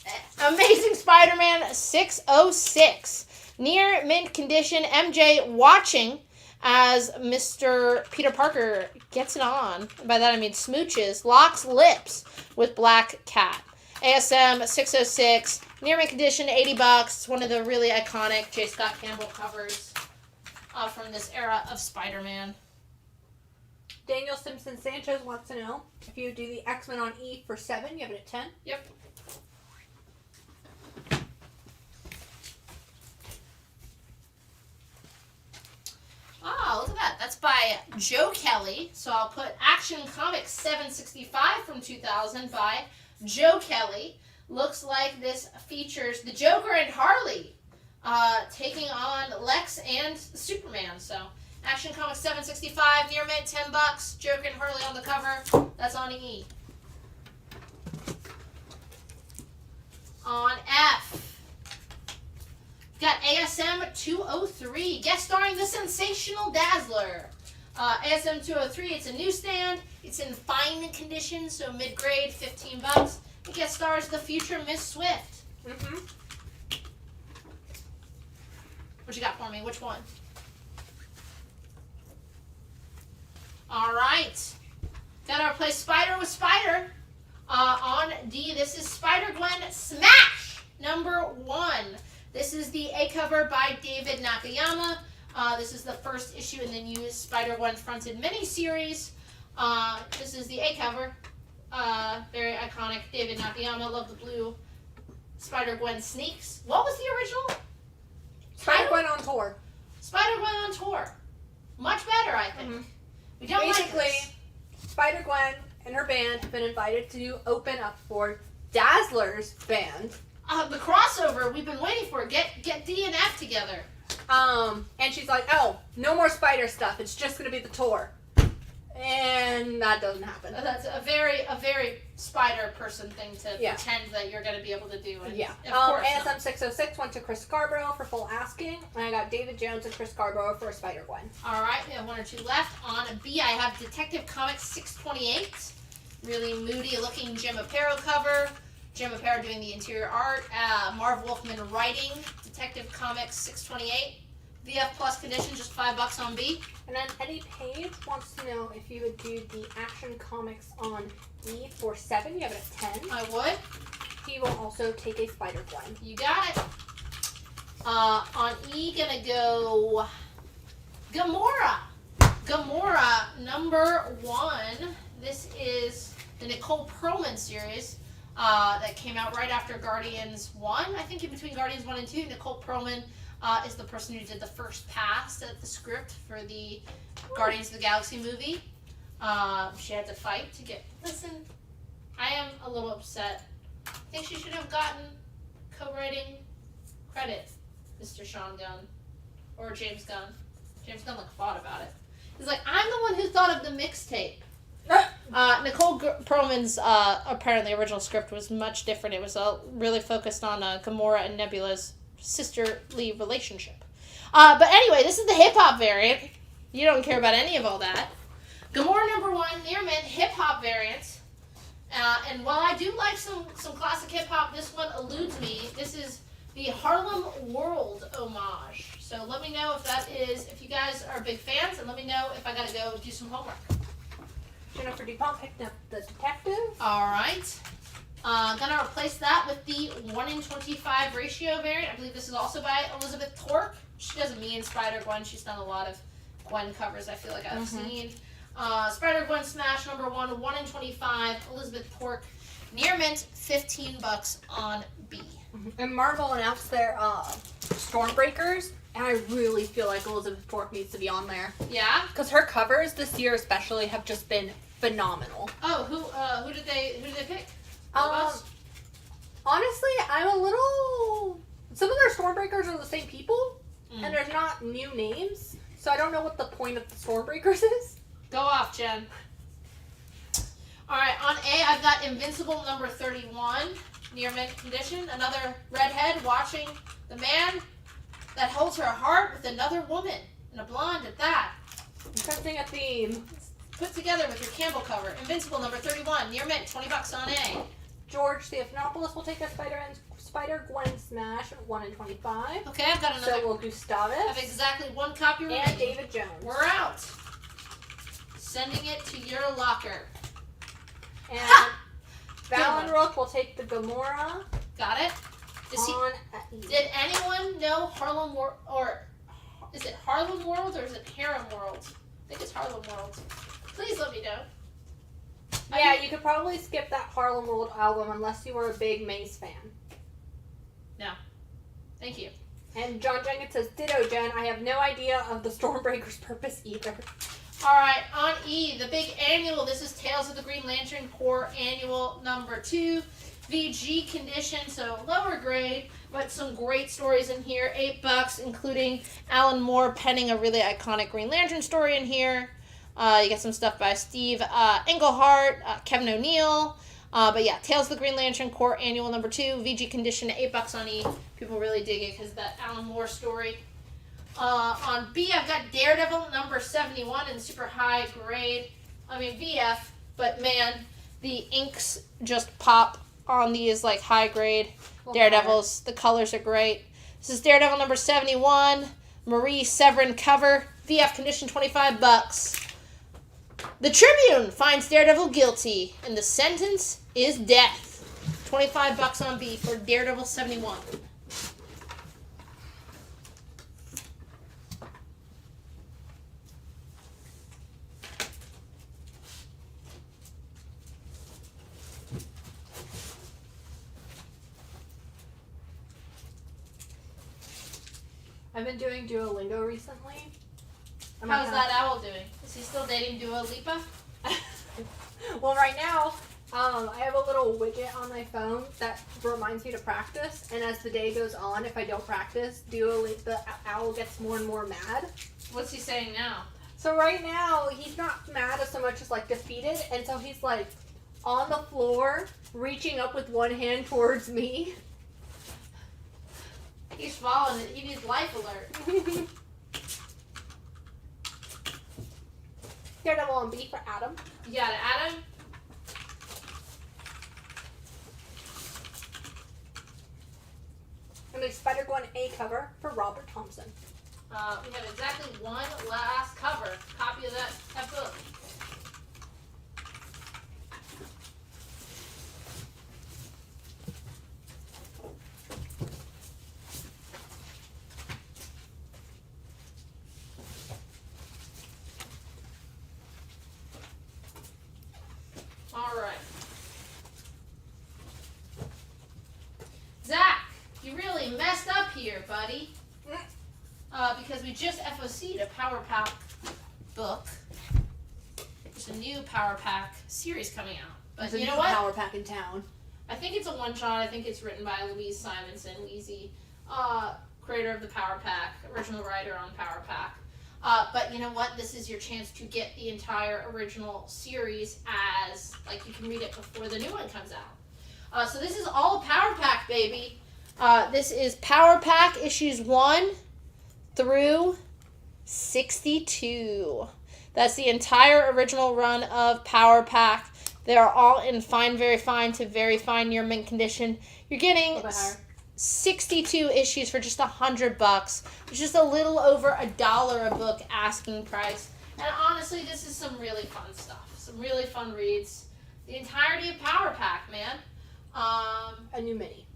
it's Amazing Spider-Man 606. Near mint condition, MJ watching as Mr. Peter Parker gets it on. By that I mean smooches, locks lips with Black Cat. ASM 606, near mint condition, $80. It's one of the really iconic J. Scott Campbell covers from this era of Spider-Man. Daniel Simpson Sanchez wants to know if you do the X-Men on E for 7, you have it at 10? Yep. Oh, look at that. That's by Joe Kelly. So I'll put Action Comics 765 from 2000 by Joe Kelly. Looks like this features the Joker and Harley taking on Lex and Superman. So Action Comics 765, near mint, $10. Joker and Harley on the cover. That's on E. On F. Got ASM 203, guest starring the sensational Dazzler. ASM 203, it's a newsstand. It's in fine condition, so mid-grade, $15. It guest stars the future Miss Swift. Mm-hmm. What you got for me? Which one? All right. Gotta replace Spider with Spider. On D, this is Spider-Gwen Smash #1. This is the A cover by David Nakayama. This is the first issue in the new Spider-Gwen fronted miniseries. This is the A cover. Very iconic. David Nakayama. Love the blue Spider-Gwen sneaks. What was the original? Spider-Gwen on tour. Spider-Gwen on tour. Much better, I think. Mm-hmm. We don't Basically, like this. Spider-Gwen and her band have been invited to open up for Dazzler's band. The crossover we've been waiting for. Get D and F together. And she's like, oh, no more Spider stuff. It's just gonna be the tour. And that doesn't happen. That's a very Spider person thing to pretend that you're gonna be able to do. And yeah. Of course ASM 606 went to Chris Scarborough for full asking, and I got David Jones and Chris Scarborough for Spider-Gwen. All right, we have 1 or 2 left. On B, I have Detective Comics 628. Really moody looking Jim Aparo cover. Jim Aparo doing the interior art. Marv Wolfman writing. Detective Comics 628. VF Plus condition, just $5 on B. And then Eddie Page wants to know if you would do the Action Comics on E for 7. You have it at 10. I would. He will also take a Spider-Gwen. You got it. On E, gonna go Gamora. Gamora #1. This is the Nicole Perlman series that came out right after Guardians 1. I think in between Guardians 1 and 2, Nicole Perlman is the person who did the first pass at the script for the Guardians of the Galaxy movie. She had to fight to get... Listen, I am a little upset. I think she should have gotten co-writing credit, Mr. Sean Gunn. Or James Gunn. James Gunn fought about it. He's like, I'm the one who thought of the mixtape. Nicole Perlman's apparently original script was much different. It was really focused on Gamora and Nebula's sisterly relationship. But anyway, this is the hip-hop variant. You don't care about any of all that. Gamora #1, near mint, hip-hop variant. And while I do like some classic hip-hop, this one eludes me. This is the Harlem World homage. So let me know if you guys are big fans, and let me know if I gotta go do some homework. Jennifer DuPont picked up the Detective. All right. Gonna replace that with the 1:25 ratio variant. I believe this is also by Elizabeth Torque. She does a me and Spider-Gwen. She's done a lot of Gwen covers I feel like I've seen. Spider-Gwen Smash #1, 1:25, Elizabeth Torque. Near mint, $15 on B. And Marvel announced their Stormbreakers, and I really feel like Elizabeth Pork needs to be on there. Yeah? Because her covers this year especially have just been phenomenal. Oh, who did they pick? Honestly, I'm a little... Some of their Stormbreakers are the same people, and there's not new names, so I don't know what the point of the Stormbreakers is. Go off, Jen. Alright, on A, I've got Invincible number 31, near mint condition. Another redhead watching the man that holds her heart with another woman, and a blonde at that. Interesting a theme. Put together with your Campbell cover. Invincible number 31, near mint, $20 on A. George Stephanopoulos will take a Spider-Gwen Smash, 1 in 25. Okay, I've got another. So will Gustavus. I have exactly one copy remaining. And David Jones. We're out. Sending it to your locker. And Valen Rook will take the Gamora. Got it. Did anyone know Harlem or is it Harlem World or is it Harem World? I think it's Harlem World. Please let me know. Yeah, you could probably skip that Harlem World album unless you were a big Mace fan. No. Thank you. And John Jenkins says, ditto, Jen. I have no idea of the Stormbreaker's purpose either. Alright, on E, the big annual. This is Tales of the Green Lantern Corps Annual number 2. VG condition, so lower grade, but some great stories in here. $8, including Alan Moore penning a really iconic Green Lantern story in here. You get some stuff by Steve Englehart, Kevin O'Neill. But yeah, Tales of the Green Lantern Corps Annual number 2, VG condition, $8 on E. People really dig it because of that Alan Moore story. On B, I've got Daredevil number 71 in super high grade. I mean VF, but man, the inks just pop on these like high grade Daredevils. The colors are great. This is Daredevil number 71, Marie Severin cover, VF condition, $25. The Tribune finds Daredevil guilty, and the sentence is death. $25 on B for Daredevil 71. I've been doing Duolingo recently. How's that owl doing? Is he still dating Dua Lipa? Well, right now, I have a little widget on my phone that reminds me to practice, and as the day goes on, if I don't practice, the owl gets more and more mad. What's he saying now? So right now, he's not mad as so much as like defeated, and so he's like on the floor, reaching up with one hand towards me. He's falling. He needs life alert. Daredevil on B for Adam. You got it, Adam? And a Spider-Gwen A cover for Robert Thompson. We have exactly one last cover. Copy of that book. Alright. Zach, you really messed up here, buddy. Because we just FOC'd a Power Pack book. There's a new Power Pack series coming out. But There's you a know new what? Power Pack in town. I think it's a one-shot. I think it's written by Louise Simonson, Wheezy, creator of the Power Pack, original writer on Power Pack. But you know what? This is your chance to get the entire original series as, like, you can read it before the new one comes out. So this is all Power Pack, baby. This is Power Pack issues 1 through 62. That's the entire original run of Power Pack. They are all in fine, very fine to very fine near mint condition. You're getting 62 issues for just $100. It's just a little over $1 a book asking price. And honestly, this is some really fun stuff. Some really fun reads. The entirety of Power Pack, man. A new mini.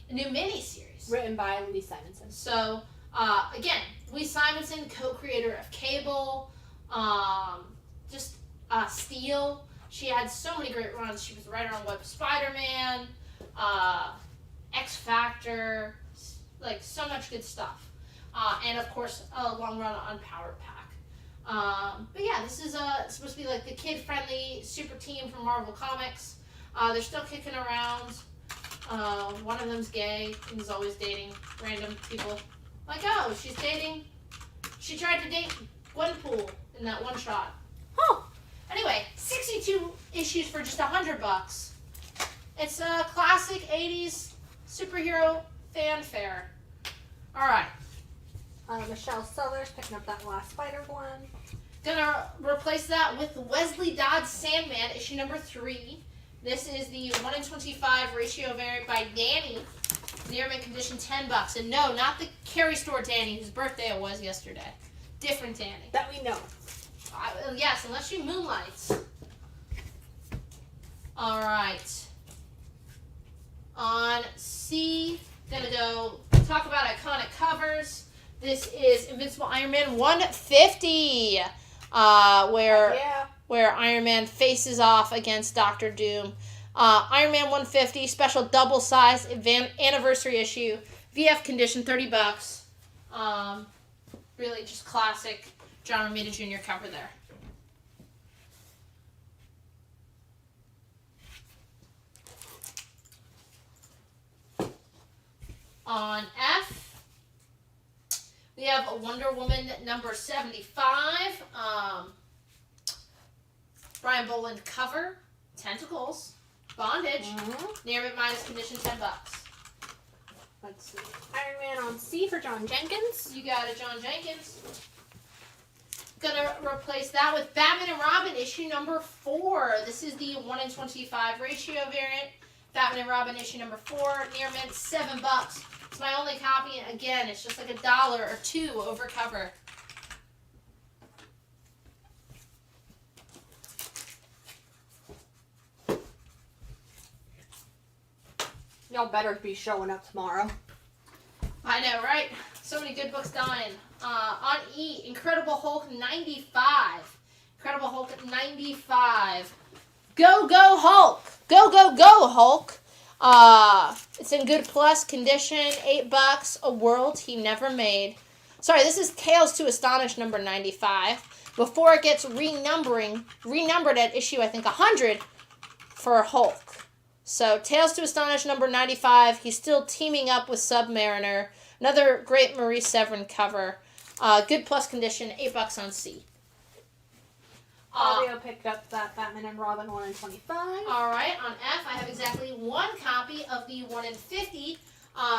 A new mini series. Written by Louise Simonson. So, again, Louise Simonson, co-creator of Cable, Steel. She had so many great runs. She was writer on Web Spider-Man, X Factor, like so much good stuff. And of course, a long run on Power Pack. But yeah, this is supposed to be like the kid-friendly super team from Marvel Comics. They're still kicking around. One of them's gay and is always dating random people. Like, oh, she's dating. She tried to date Gwenpool in that one shot. Huh. Anyway, 62 issues for just $100. It's a classic 80s superhero fanfare. All right. Michelle Sellers picking up that last Spider one. Gonna replace that with Wesley Dodd's Sandman, issue number 3. This is the 1 in 25 ratio variant by Danny. Near mint condition, $10. And no, not the Carrie Store Danny, whose birthday it was yesterday. Different Danny. That we know. Yes, unless she moonlights. All right. On C, gonna go talk about iconic covers. This is Invincible Iron Man 150, where Iron Man faces off against Doctor Doom. Iron Man 150 special double size anniversary issue, VF condition, $30. Really just classic John Romita Jr. cover there. On F, we have a Wonder Woman number 75. Brian Boland cover, tentacles, bondage, near mint minus condition, $10. Let's see. Iron Man on C for John Jenkins. You got it, John Jenkins. Gonna replace that with Batman and Robin issue number 4. This is the 1 in 25 ratio variant. Batman and Robin issue number 4, near mint, $7. It's my only copy, and again, it's just like $1 or $2 over cover. Y'all better be showing up tomorrow. I know, right? So many good books dying. On E, Incredible Hulk 95. Incredible Hulk 95. Go, go, Hulk! Go, go, go, Hulk! It's in good plus condition, $8. A world he never made. Sorry, this is Tales to Astonish number 95. Before it gets renumbered at issue, I think, 100 for Hulk. So, Tales to Astonish number 95. He's still teaming up with Submariner. Another great Marie Severin cover. Good plus condition, $8 on C. Fabio picked up that Batman and Robin 1 in 25. Alright, on F, I have exactly one copy of the 1 in 50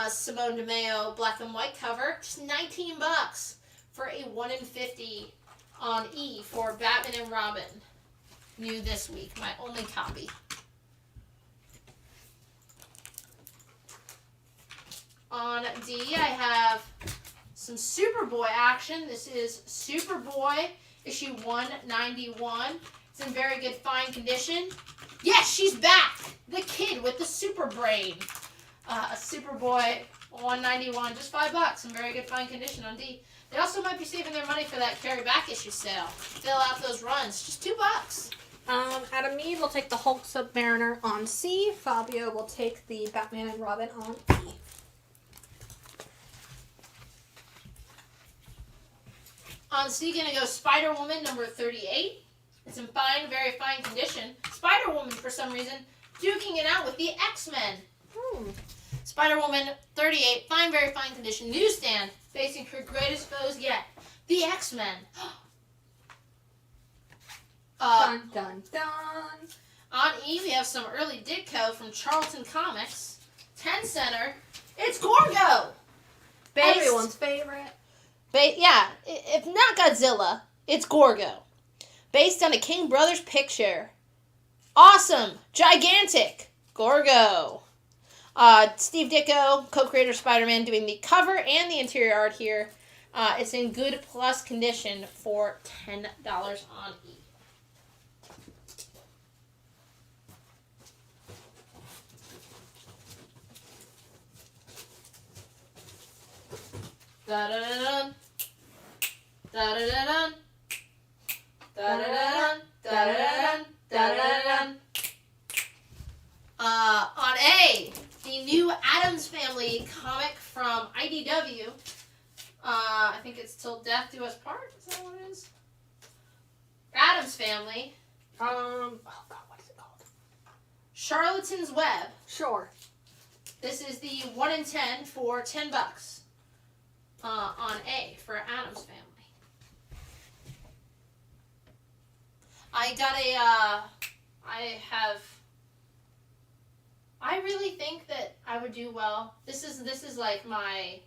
Simone DeMeo black and white cover. Just $19 for a 1 in 50 on E for Batman and Robin. New this week, my only copy. On D, I have some Superboy action. This is Superboy, issue 191. It's in very good fine condition. Yes, she's back! The kid with the super brain. Superboy 191, just $5 in very good fine condition on D. They also might be saving their money for that carry back issue sale. Fill out those runs, just $2. Adam Mead will take the Hulk Submariner on C. Fabio will take the Batman and Robin on E. On C, gonna go Spider-Woman number 38. It's in fine, very fine condition. Spider-Woman, for some reason, duking it out with the X-Men. Spider-Woman 38, fine, very fine condition. Newsstand, facing her greatest foes yet, the X-Men. Dun, dun, dun. On E, we have some early Ditko from Charlton Comics. 10 center, it's Gorgo! Everyone's favorite. Yeah, if not Godzilla, it's Gorgo. Based on a King Brothers picture. Awesome! Gigantic! Gorgo. Steve Ditko, co-creator of Spider-Man, doing the cover and the interior art here. It's in good plus condition for $10 on E. Da-da-da-dun. Da-da-da-dun. Da-da-da-dun. Da-da-da-dun. Dun-dun-dun-dun. On A, the new Addams Family comic from IDW. I think it's Till Death Do Us Part. Is that what it is? Addams Family. Oh God, what is it called? Charlatans Web. Sure. This is the 1 in 10 for $10. On A for Addams Family. I really think that I would do well. This is like my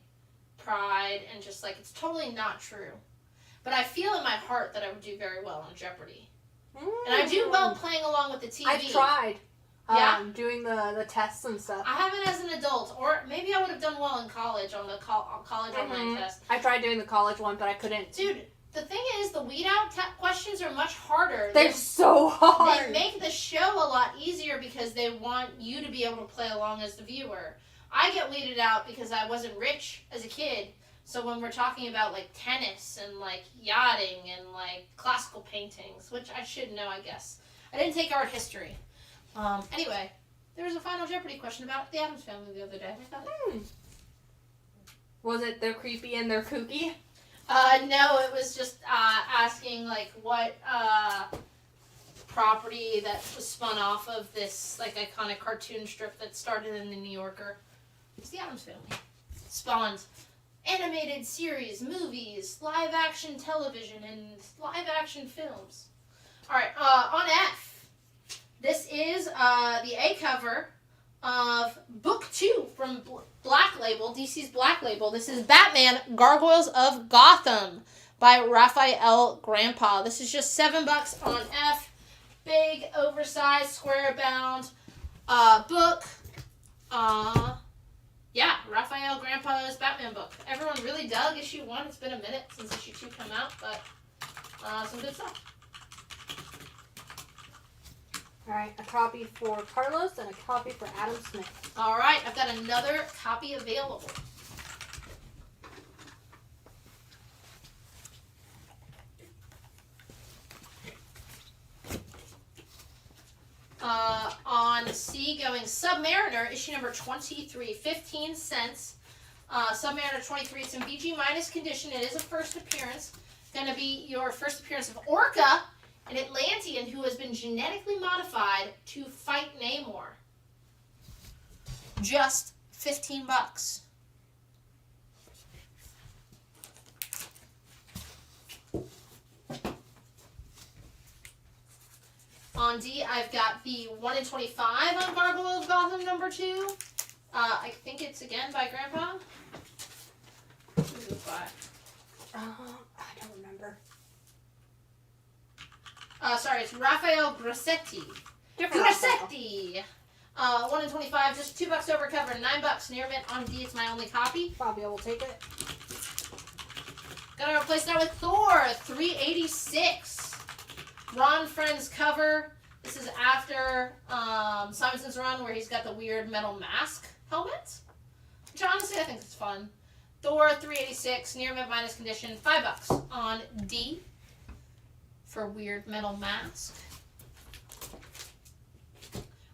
pride and just like, it's totally not true. But I feel in my heart that I would do very well on Jeopardy. And I do well playing along with the TV. I've tried. Yeah? Doing the tests and stuff. I haven't as an adult, or maybe I would have done well in college on the college online test. I tried doing the college one, but I couldn't. Dude, the thing is, the weed out questions are much harder. They're so hard. They make the show a lot easier because they want you to be able to play along as the viewer. I get weeded out because I wasn't rich as a kid. So when we're talking about like tennis and like yachting and like classical paintings, which I should know, I guess. I didn't take art history. Anyway, there was a Final Jeopardy question about the Addams Family the other day. Was it they're creepy and they're kooky? No, it was just asking like what property that was spun off of this like iconic cartoon strip that started in the New Yorker. It's the Addams Family. Spawned animated series, movies, live action television, and live action films. Alright, on F. This is the A cover of Book 2 from Black Label, DC's Black Label. This is Batman Gargoyles of Gotham by Raphael Grandpa. This is just $7 on F. Big, oversized, square-bound book. Yeah, Raphael Grandpa's Batman book. Everyone really dug issue 1. It's been a minute since issue 2 came out, but some good stuff. Alright, a copy for Carlos and a copy for Adam Smith. Alright, I've got another copy available. On C, going Submariner, issue number 23, 15 cents. Submariner 23, it's in BG minus condition. It is a first appearance. Going to be your first appearance of Orca, an Atlantean who has been genetically modified to fight Namor. Just $15. On D, I've got the 1 in 25 on Gargoyle of Gotham number 2. I think it's again by Grandpa. Who's it by? I don't remember. Sorry, it's Raphael Grassetti. Grassetti! 1 in 25, just $2 over cover, $9 near mint. On D, it's my only copy. Probably will take it. Gonna replace that with Thor, 386. Ron Friend's cover. This is after Simonson's run where he's got the weird metal mask helmet. Which honestly I think is fun. Thor, 386, near mint minus condition, $5 on D for weird metal mask.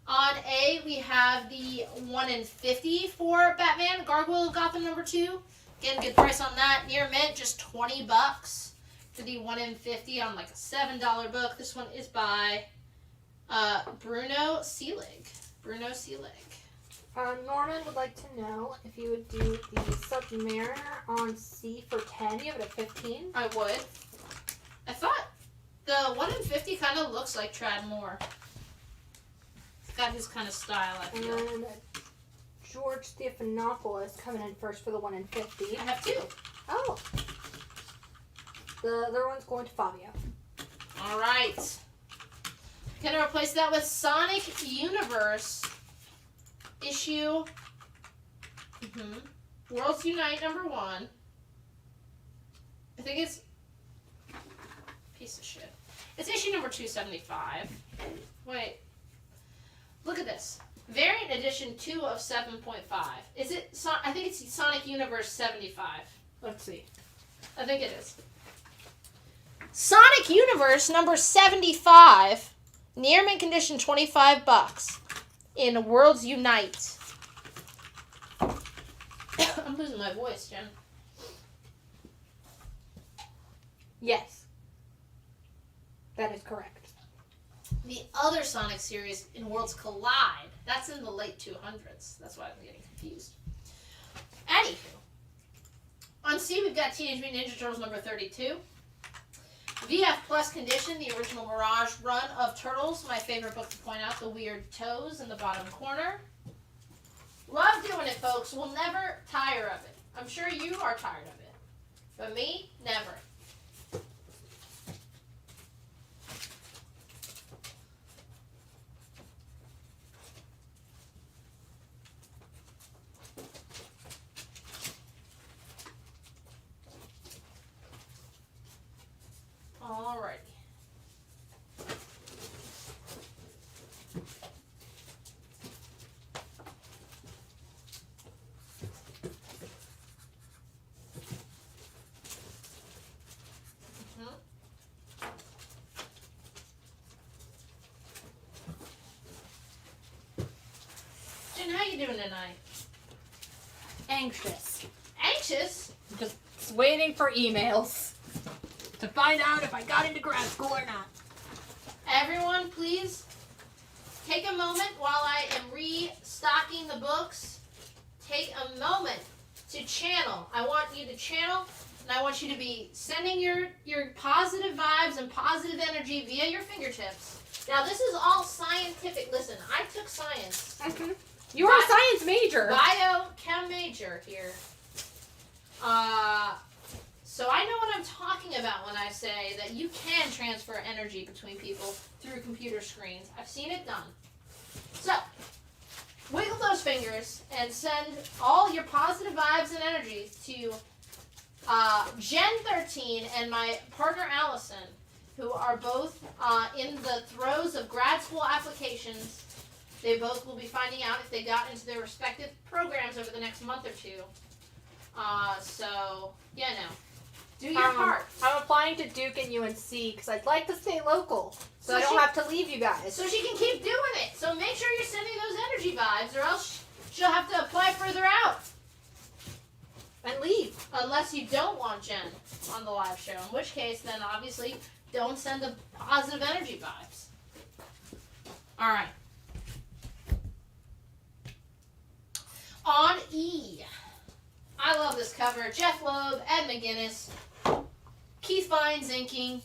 On A, we have the 1 in 50 for Batman, Gargoyle of Gotham number 2. Again, good price on that. Near mint, just $20 for the 1 in 50 on like a $7 book. This one is by Bruno Seelig. Norman would like to know if you would do the Submariner on C for 10. You have it at 15. I would. I thought the 1 in 50 kind of looks like Trad Moore. It's got his kind of style, I feel. And George Stephanopoulos coming in first for the 1 in 50. I have 2. Oh. The other one's going to Fabio. All right. Gonna replace that with Sonic Universe issue. Worlds Unite number 1. I think it's piece of shit. It's issue number 275. Wait. Look at this. Variant edition 2 of 7.5. Is it? I think it's Sonic Universe 75. Let's see. I think it is. Sonic Universe number 75 Near mint condition, $25. In Worlds Unite. I'm losing my voice, Jen. Yes. That is correct. The other Sonic series in Worlds Collide, that's in the late 200s. That's why I'm getting confused. Anywho, on C we've got Teenage Mutant Ninja Turtles number 32. VF Plus condition, the original Mirage run of Turtles. My favorite book to point out, the weird toes in the bottom corner. Love doing it, folks. We'll never tire of it. I'm sure you are tired of it. But me, never. Alrighty. Jen, how you doing tonight? Anxious. Anxious? Just waiting for emails to find out if I got into grad school or not. Everyone, please take a moment while I am restocking the books. Take a moment to channel. I want you to channel, and I want you to be sending your positive vibes and positive energy via your fingertips. Now, this is all scientific. Listen, I took science. You are a science major. Biochem major here. So I know what I'm talking about when I say that you can transfer energy between people through computer screens. I've seen it done. So, wiggle those fingers and send all your positive vibes and energy to Jen13 and my partner Allison, who are both in the throes of grad school applications. They both will be finding out if they got into their respective programs over the next month or two. So, yeah, no. Do your part. I'm applying to Duke and UNC because I'd like to stay local, so I don't have to leave you guys. So she can keep doing it. So make sure you're sending those energy vibes, or else she'll have to apply further out. And leave. Unless you don't want Jen on the live show, in which case, then obviously don't send the positive energy vibes. All right. On E. I love this cover. Jeff Loeb, Ed McGuinness, Keith Vines inking,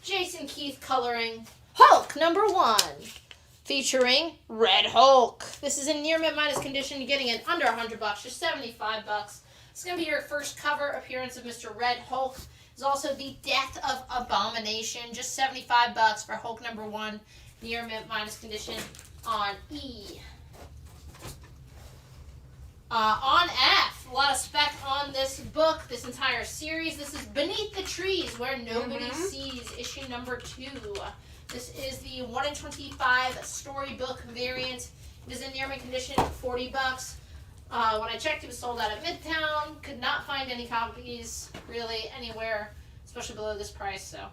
Jason Keith coloring, Hulk #1, featuring Red Hulk. This is in near mint minus condition. You're getting it under $100, just $75. It's going to be your first cover appearance of Mr. Red Hulk. It's also the Death of Abomination, just $75 for Hulk #1, near mint minus condition on E. On F, a lot of spec on this book, this entire series. This is Beneath the Trees, Where Nobody Sees, issue #2. This is the 1 in 25 storybook variant. It is in near mint condition, $40. When I checked, it was sold out at Midtown. Could not find any copies really anywhere, especially below this price. So,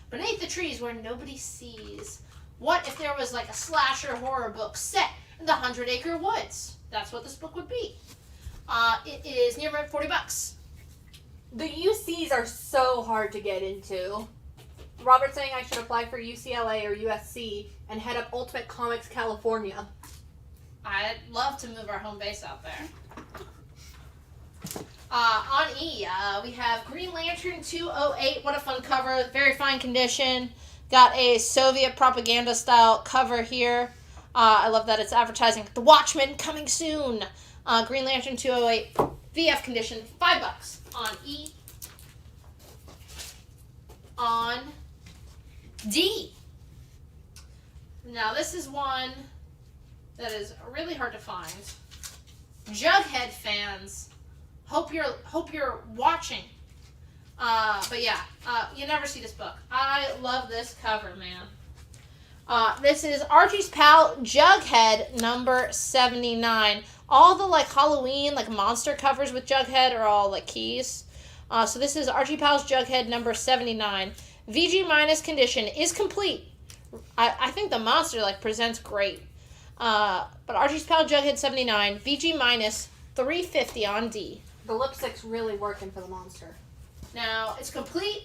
Beneath the Trees, Where Nobody Sees. What if there was like a slasher horror book set in the 100 Acre Woods? That's what this book would be. It is near mint $40. The UCs are so hard to get into. Robert's saying I should apply for UCLA or USC and head up Ultimate Comics California. I'd love to move our home base out there. On E, we have Green Lantern 208. What a fun cover. Very fine condition. Got a Soviet propaganda style cover here. I love that it's advertising The Watchmen coming soon. Green Lantern 208 VF condition, $5 on E. On D. Now this is one that is really hard to find. Jughead fans, hope you're watching. But yeah, you never see this book. I love this cover, man. This is Archie's Pal Jughead #79. All the like Halloween, like monster covers with Jughead are all like keys. So this is Archie Pal's Jughead #79. VG minus condition is complete. I think the monster like presents great. But Archie's Pal Jughead 79, VG minus 350 on D. The lipstick's really working for the monster. Now it's complete,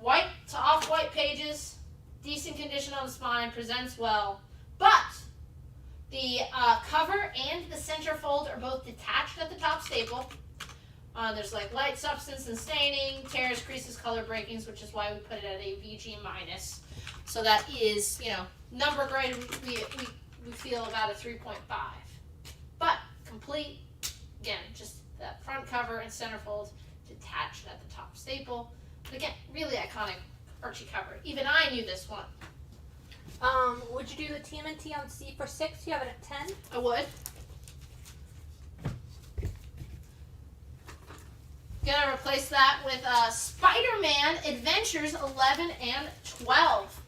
white to off-white pages, decent condition on the spine, presents well, but the cover and the centerfold are both detached at the top staple. There's like light substance and staining, tears, creases, color breakings, which is why we put it at a VG minus. So that is, number grade we feel about a 3.5. But complete, again, just that front cover and centerfold detached at the top staple. But again, really iconic Archie cover. Even I knew this one. Would you do the TMNT on C for 6? You have it at 10? I would. Gonna replace that with Spider-Man Adventures 11 and 12.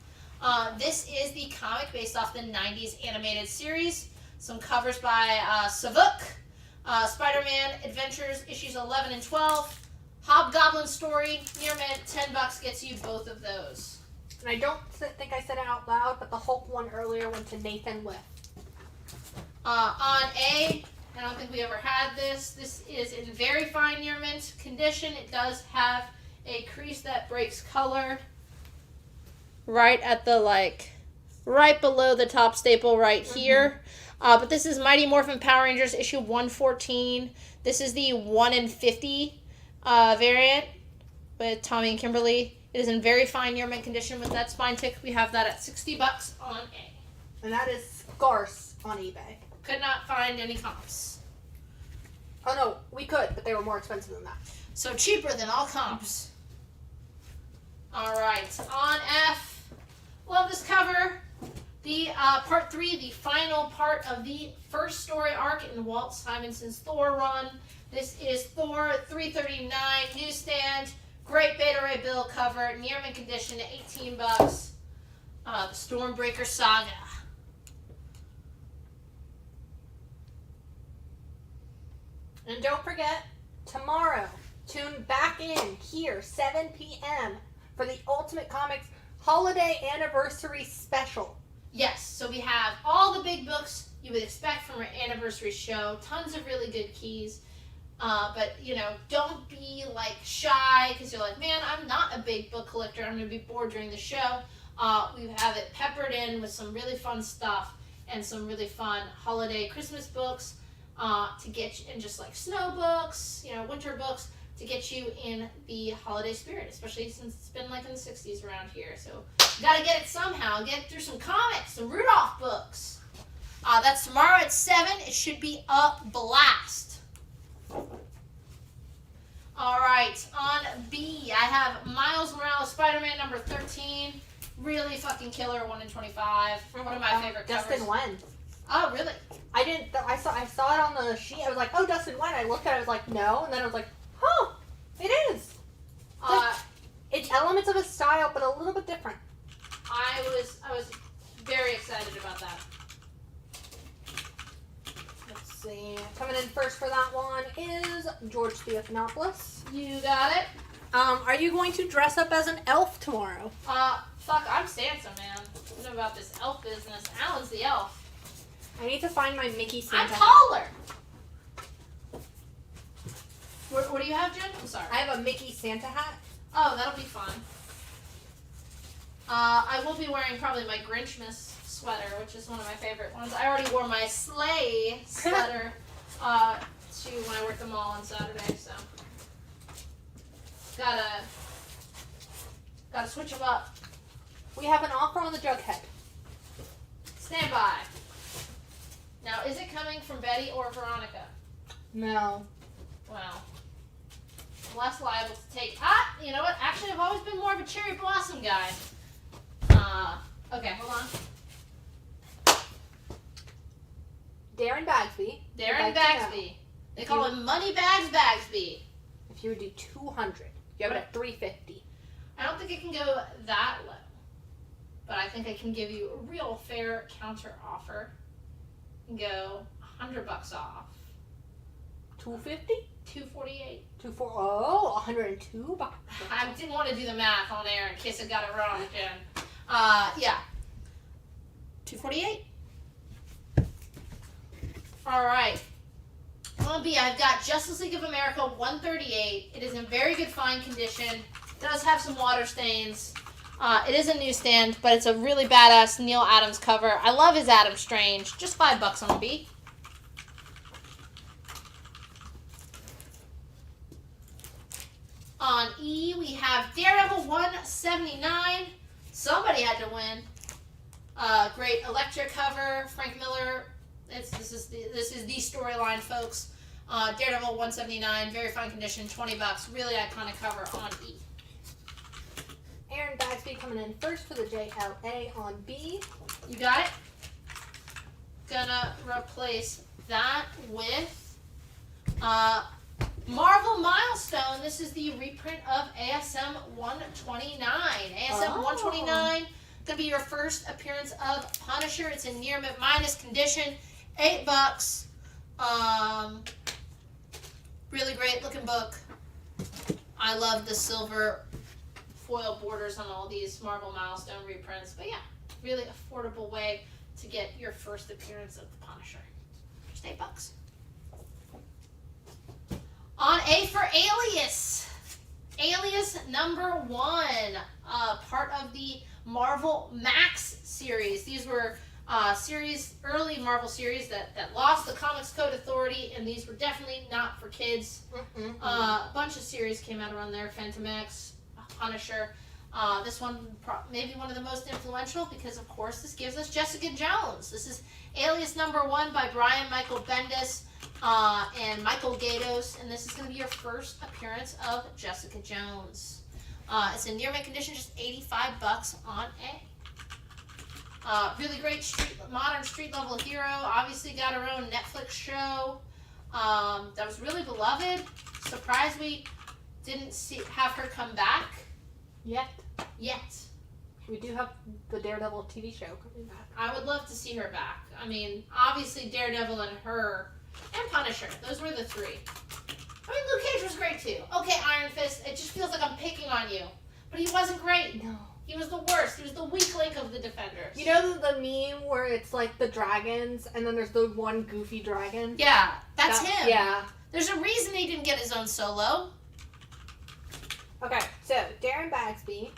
This is the comic based off the 90s animated series. Some covers by Savuk. Spider-Man Adventures issues 11 and 12. Hobgoblin story, near mint, $10 gets you both of those. And I don't think I said it out loud, but the Hulk one earlier went to Nathan Whiff. On A, I don't think we ever had this. This is in very fine near mint condition. It does have a crease that breaks color right at the right below the top staple right here. But this is Mighty Morphin Power Rangers issue 114. This is the 1 in 50 variant with Tommy and Kimberly. It is in very fine near mint condition with that spine tick. We have that at $60 on A. And that is scarce on eBay. Could not find any comps. Oh no, we could, but they were more expensive than that. So cheaper than all comps. Alright, on F. Love this cover. The part 3, the final part of the first story arc in Walt Simonson's Thor run. This is Thor 339 newsstand. Great Beta Ray Bill cover, near mint condition at $18. The Stormbreaker Saga. And don't forget, tomorrow, tune back in here, 7 p.m. for the Ultimate Comics Holiday Anniversary Special. Yes, so we have all the big books you would expect from our anniversary show. Tons of really good keys. But, don't be, shy, because you're like, man, I'm not a big book collector. I'm going to be bored during the show. We have it peppered in with some really fun stuff and some really fun holiday Christmas books to get you, and just, snow books, winter books, to get you in the holiday spirit, especially since it's been, in the 60s around here. So, you got to get it somehow. Get through some comics, some Rudolph books. That's tomorrow at 7. It should be a blast. Alright, on B, I have Miles Morales Spider-Man number 13. Really fucking killer, 1 in 25. One of my favorite covers. Dustin Wen. Oh, really? I saw it on the sheet. I was like, oh, Dustin Wen. I looked at it, I was like, no. And then I was like, huh, it is. It's elements of his style, but a little bit different. I was very excited about that. Let's see. Coming in first for that one is George Theophanopoulos. You got it. Are you going to dress up as an elf tomorrow? Fuck, I'm Santa, man. I don't know about this elf business. Alan's the elf. I need to find my Mickey Santa. I'm taller. What do you have, Jen? I'm sorry. I have a Mickey Santa hat. Oh, that'll be fun. I will be wearing probably my Grinchmas sweater, which is one of my favorite ones. I already wore my sleigh sweater to when I worked the mall on Saturday, so gotta switch them up. We have an offer on the Jughead. Stand by. Now, is it coming from Betty or Veronica? No. Well, less liable to take. You know what? Actually, I've always been more of a cherry blossom guy. Okay, hold on. Darren Bagsby. Darren Bagsby. They call him Moneybags Bagsby. If you would do 200, you have it at 350. I don't think it can go that low, but I think I can give you a real fair counter offer and go $100 off. 250? 248. 102 bucks. I didn't want to do the math on air in case I got it wrong again. Yeah. 248. All right. On B, I've got Justice League of America 138. It is in very good fine condition. It does have some water stains. It is a newsstand, but it's a really badass Neil Adams cover. I love his Adam Strange. Just $5 on B. On E, we have Daredevil 179. Somebody had to win. Great Electra cover. Frank Miller. This is the storyline, folks. Daredevil 179, very fine condition, $20. Really iconic cover on E. Aaron Bagsby coming in first for the JLA on B. You got it? Gonna replace that with Marvel Milestone. This is the reprint of ASM 129. ASM 129, gonna be your first appearance of Punisher. It's in near minus condition, $8. Really great looking book. I love the silver foil borders on all these Marvel Milestone reprints. But yeah, really affordable way to get your first appearance of the Punisher. Just $8. On A for Alias. Alias #1, part of the Marvel Max series. These were early Marvel series that lost the Comics Code Authority, and these were definitely not for kids. A bunch of series came out around there. Phantom X, Punisher. This one maybe one of the most influential because, of course, this gives us Jessica Jones. This is Alias #1 by Brian Michael Bendis and Michael Gaydos, and this is going to be your first appearance of Jessica Jones. It's in near mint condition, just $85 on A. Really great modern street level hero. Obviously got her own Netflix show that was really beloved. Surprised we didn't have her come back yet. We do have the Daredevil TV show coming back. I would love to see her back. I mean, obviously Daredevil and her and Punisher. Those were the three. I mean, Luke Cage was great too. Okay, Iron Fist. It just feels like I'm picking on you, but he wasn't great. No. He was the worst. He was the weak link of the Defenders. You know the meme where it's like the dragons and then there's the one goofy dragon? Yeah, that's him. Yeah. There's a reason he didn't get his own solo. Okay, so Darren Bagsby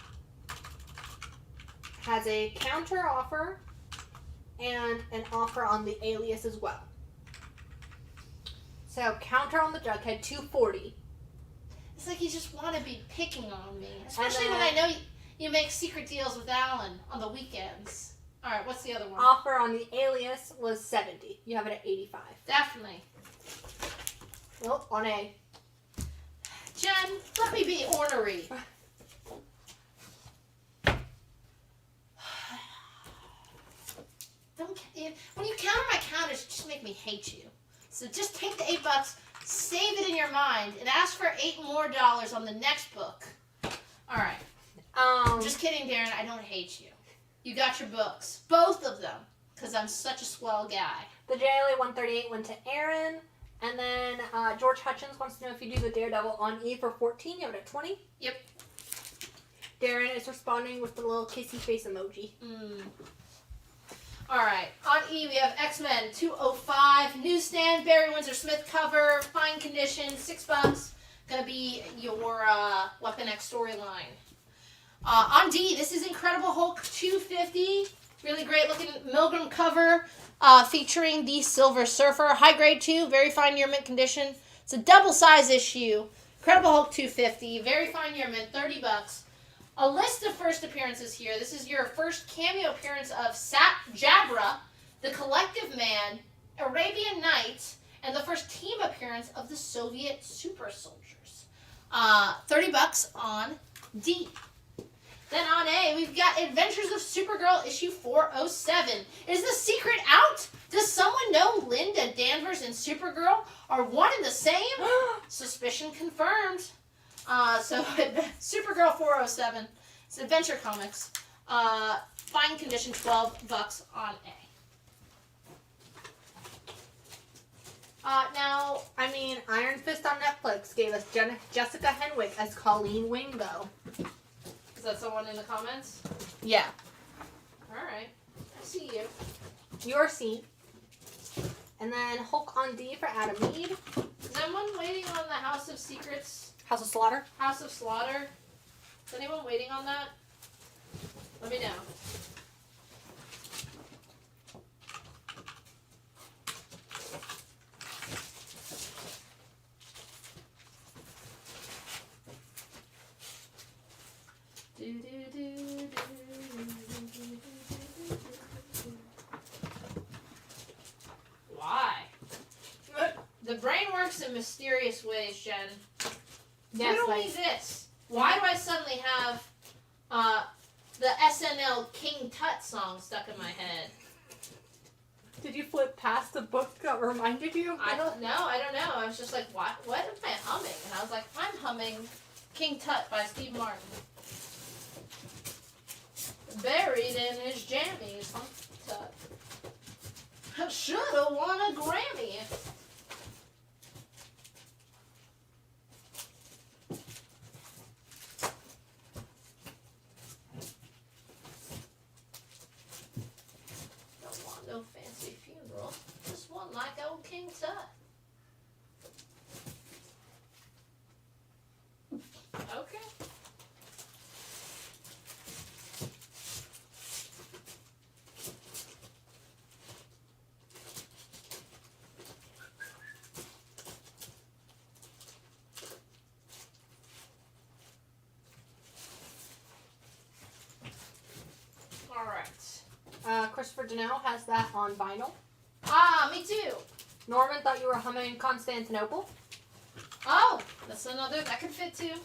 has a counter offer and an offer on the Alias as well. So counter on the Jughead, $240. It's like you just want to be picking on me, especially when I know you make secret deals with Alan on the weekends. All right, what's the other one? Offer on the Alias was $70. You have it at $85. Definitely. Well, on A. Jen, let me be ornery. When you counter my counters, just make me hate you. So just take the $8, save it in your mind, and ask for $8 more on the next book. All right. Just kidding, Darren. I don't hate you. You got your books, both of them, because I'm such a swell guy. The JLA 138 went to Aaron, and then George Hutchins wants to know if you do the Daredevil on E for $14. You have it at $20. Yep. Darren is responding with the little kissy face emoji. All right. On E, we have X-Men 205 newsstand, Barry Windsor Smith cover, fine condition, $6. Gonna be your Weapon X storyline. On D, this is Incredible Hulk 250. Really great looking Milgram cover featuring the Silver Surfer. High grade 2, very fine near mint condition. It's a double size issue. Incredible Hulk 250, very fine near mint, $30. A list of first appearances here. This is your first cameo appearance of Jabra, the Collective Man, Arabian Nights, and the first team appearance of the Soviet Super Soldiers. $30 on D. Then on A, we've got Adventures of Supergirl issue 407. Is the secret out? Does someone know Linda Danvers and Supergirl are one and the same? Suspicion confirmed. So Supergirl 407. It's Adventure Comics. Fine condition, $12 on A. Now, I mean, Iron Fist on Netflix gave us Jessica Henwick as Colleen Wingbow. Is that someone in the comments? Yeah. Alright. I see you. Your C. And then Hulk on D for Adam Mead. Is anyone waiting on the House of Secrets? House of Slaughter. House of Slaughter? Is anyone waiting on that? Let me know. Why? The brain works in mysterious ways, Jen. Yes, Riddle like- me this. Why do I suddenly have the SNL King Tut song stuck in my head? Did you flip past the book that reminded you? I don't know. I was just like, what am I humming? And I was like, I'm humming King Tut by Steve Martin. Buried in his jammies, huh? Tut. I should've won a Grammy. Don't want no fancy funeral. Just one like old King Tut. Okay. All right. Christopher Donnell has that on vinyl. Ah, me too. Norman thought you were humming Constantinople. Oh, that's another that could fit too.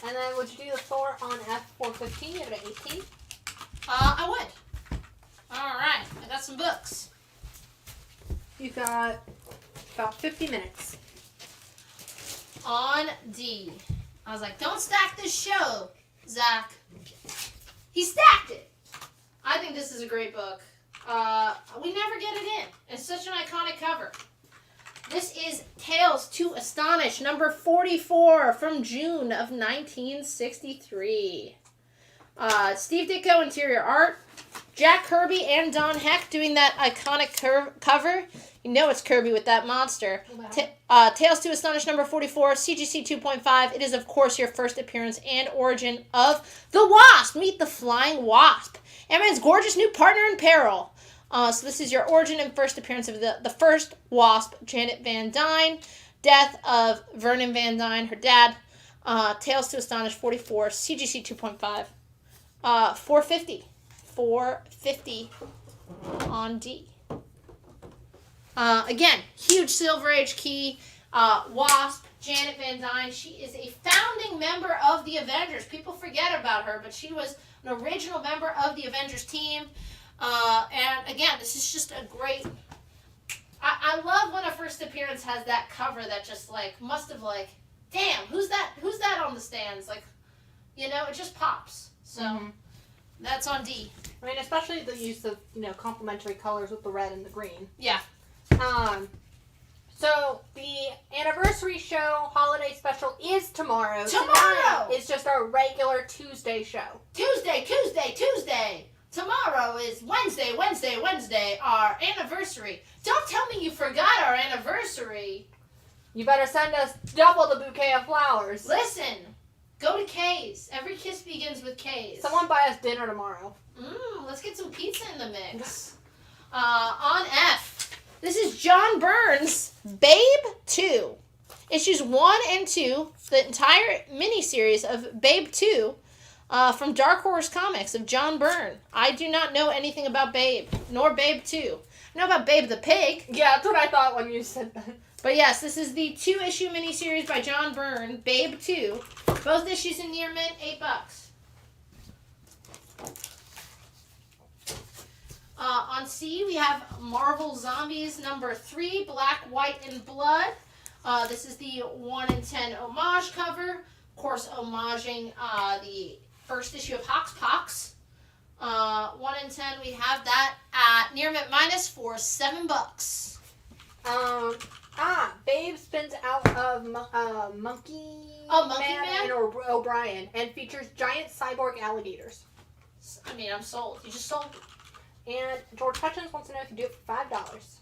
And then would you do the Thor on F415? You have it at 18. I would. All right, I got some books. You've got about 50 minutes. On D. I was like, don't stack this show, Zach. He stacked it. I think this is a great book. We never get it in. It's such an iconic cover. This is Tales to Astonish, number 44 from June of 1963. Steve Ditko, interior art. Jack Kirby and Don Heck doing that iconic cover. You know it's Kirby with that monster. Tales to Astonish number 44, CGC 2.5. It is, of course, your first appearance and origin of the Wasp. Meet the Flying Wasp. Ant-Man's gorgeous new partner in peril. So this is your origin and first appearance of the first Wasp, Janet Van Dyne. Death of Vernon Van Dyne, her dad. Tales to Astonish 44, CGC 2.5. 450. 450 on D. Again, huge Silver Age key. Wasp, Janet Van Dyne. She is a founding member of the Avengers. People forget about her, but she was an original member of the Avengers team. And again, this is just a great... I love when a first appearance has that cover that just like, must have like, damn, who's that on the stands? Like, you know, it just pops. So, that's on D. I mean, especially the use of, complementary colors with the red and the green. Yeah. So the anniversary show holiday special is tomorrow. Tomorrow! Tonight is just our regular Tuesday show. Tuesday. Tomorrow is Wednesday, our anniversary. Don't tell me you forgot our anniversary. You better send us double the bouquet of flowers. Listen, go to K's. Every kiss begins with K's. Someone buy us dinner tomorrow. Let's get some pizza in the mix. On F, this is John Byrne's Babe 2. Issues 1 and 2, the entire miniseries of Babe 2, from Dark Horse Comics of John Byrne. I do not know anything about Babe, nor Babe 2. I know about Babe the Pig. Yeah, that's what I thought when you said that. But yes, this is the 2-issue miniseries by John Byrne, Babe 2. Both issues in near mint, $8. On C, we have Marvel Zombies number 3, Black, White, and Blood. This is the 1 in 10 homage cover. Of course, homaging the first issue of Hox Pox. 1 in 10, we have that at near mint minus for $7. Babe spins out of Monkey Man and O'Brien and features giant cyborg alligators. I mean, I'm sold. You just sold me. And George Hutchins wants to know if you do it for $5.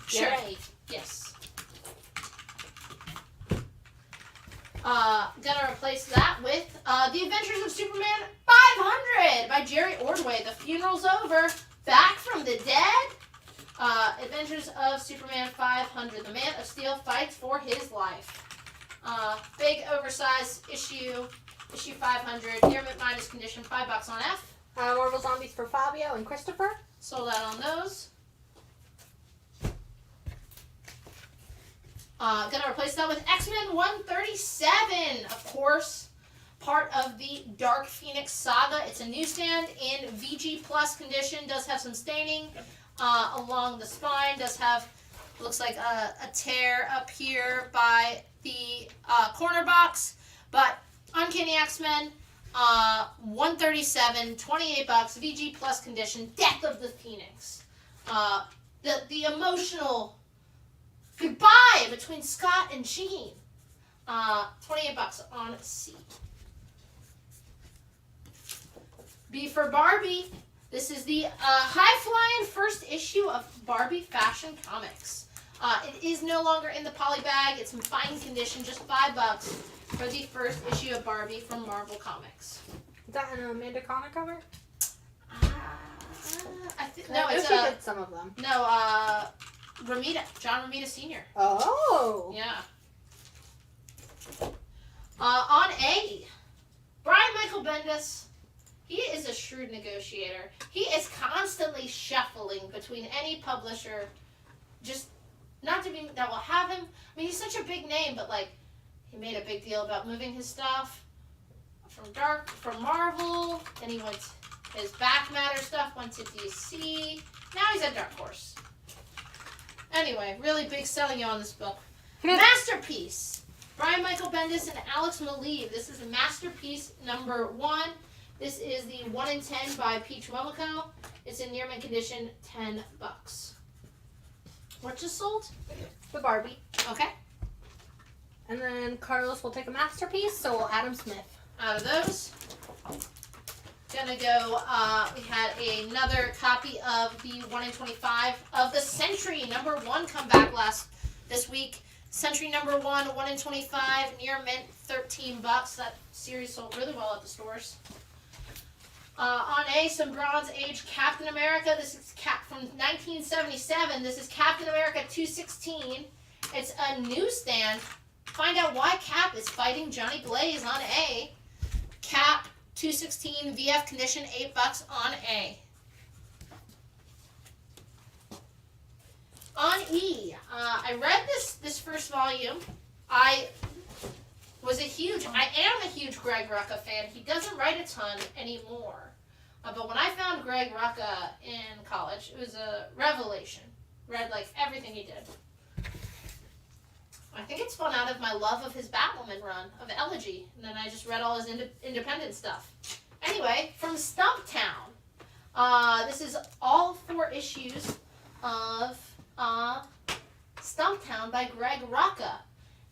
Sure. Yay. Yes. Gonna replace that with The Adventures of Superman 500 by Jerry Ordway. The funeral's over. Back from the dead. Adventures of Superman 500. The Man of Steel fights for his life. Big oversized issue 500. Near mint minus condition, $5 on F. Marvel Zombies for Fabio and Christopher. Sold out on those. Gonna replace that with X-Men 137, of course, part of the Dark Phoenix saga. It's a newsstand in VG Plus condition. Does have some staining along the spine. Does have, looks like a tear up here by the corner box. But Uncanny X-Men 137, $28, VG Plus condition. Death of the Phoenix. The emotional goodbye between Scott and Jean. $28 on C. B for Barbie. This is the high-flying first issue of Barbie Fashion Comics. It is no longer in the poly bag. It's in fine condition, just $5 for the first issue of Barbie from Marvel Comics. Is that an Amanda Connor cover? I think No, it's she did some of them. No, John Romita Sr. Oh. Yeah. On A, Brian Michael Bendis. He is a shrewd negotiator. He is constantly shuffling between any publisher, just not to be that will have him. I mean, he's such a big name, but like, he made a big deal about moving his stuff from Marvel. Then he went his Back Matter stuff went to DC. Now he's at Dark Horse. Anyway, really big selling you on this book. Masterpiece. Brian Michael Bendis and Alex Maleev. This is Masterpiece number 1. This is the 1 in 10 by Peach Momoko. It's in near mint condition, $10. What just sold? The Barbie. Okay. And then Carlos will take a Masterpiece, so will Adam Smith. Out of those. Gonna go, we had another copy of the 1 in 25 of the Century number 1 come back this week. Century number 1 in 25, near mint, $13. That series sold really well at the stores. On A, some Bronze Age Captain America. This is from 1977. This is Captain America 216. It's a newsstand. Find out why Cap is fighting Johnny Blaze on A. Cap 216 VF condition, $8 on A. On E, I read this first volume. I am a huge Greg Rucka fan. He doesn't write a ton anymore. But when I found Greg Rucka in college, it was a revelation. Read like everything he did. I think it spun out of my love of his Batwoman run of Elegy, and then I just read all his independent stuff. Anyway, from Stumptown, this is all 4 issues of Stumptown by Greg Rucka,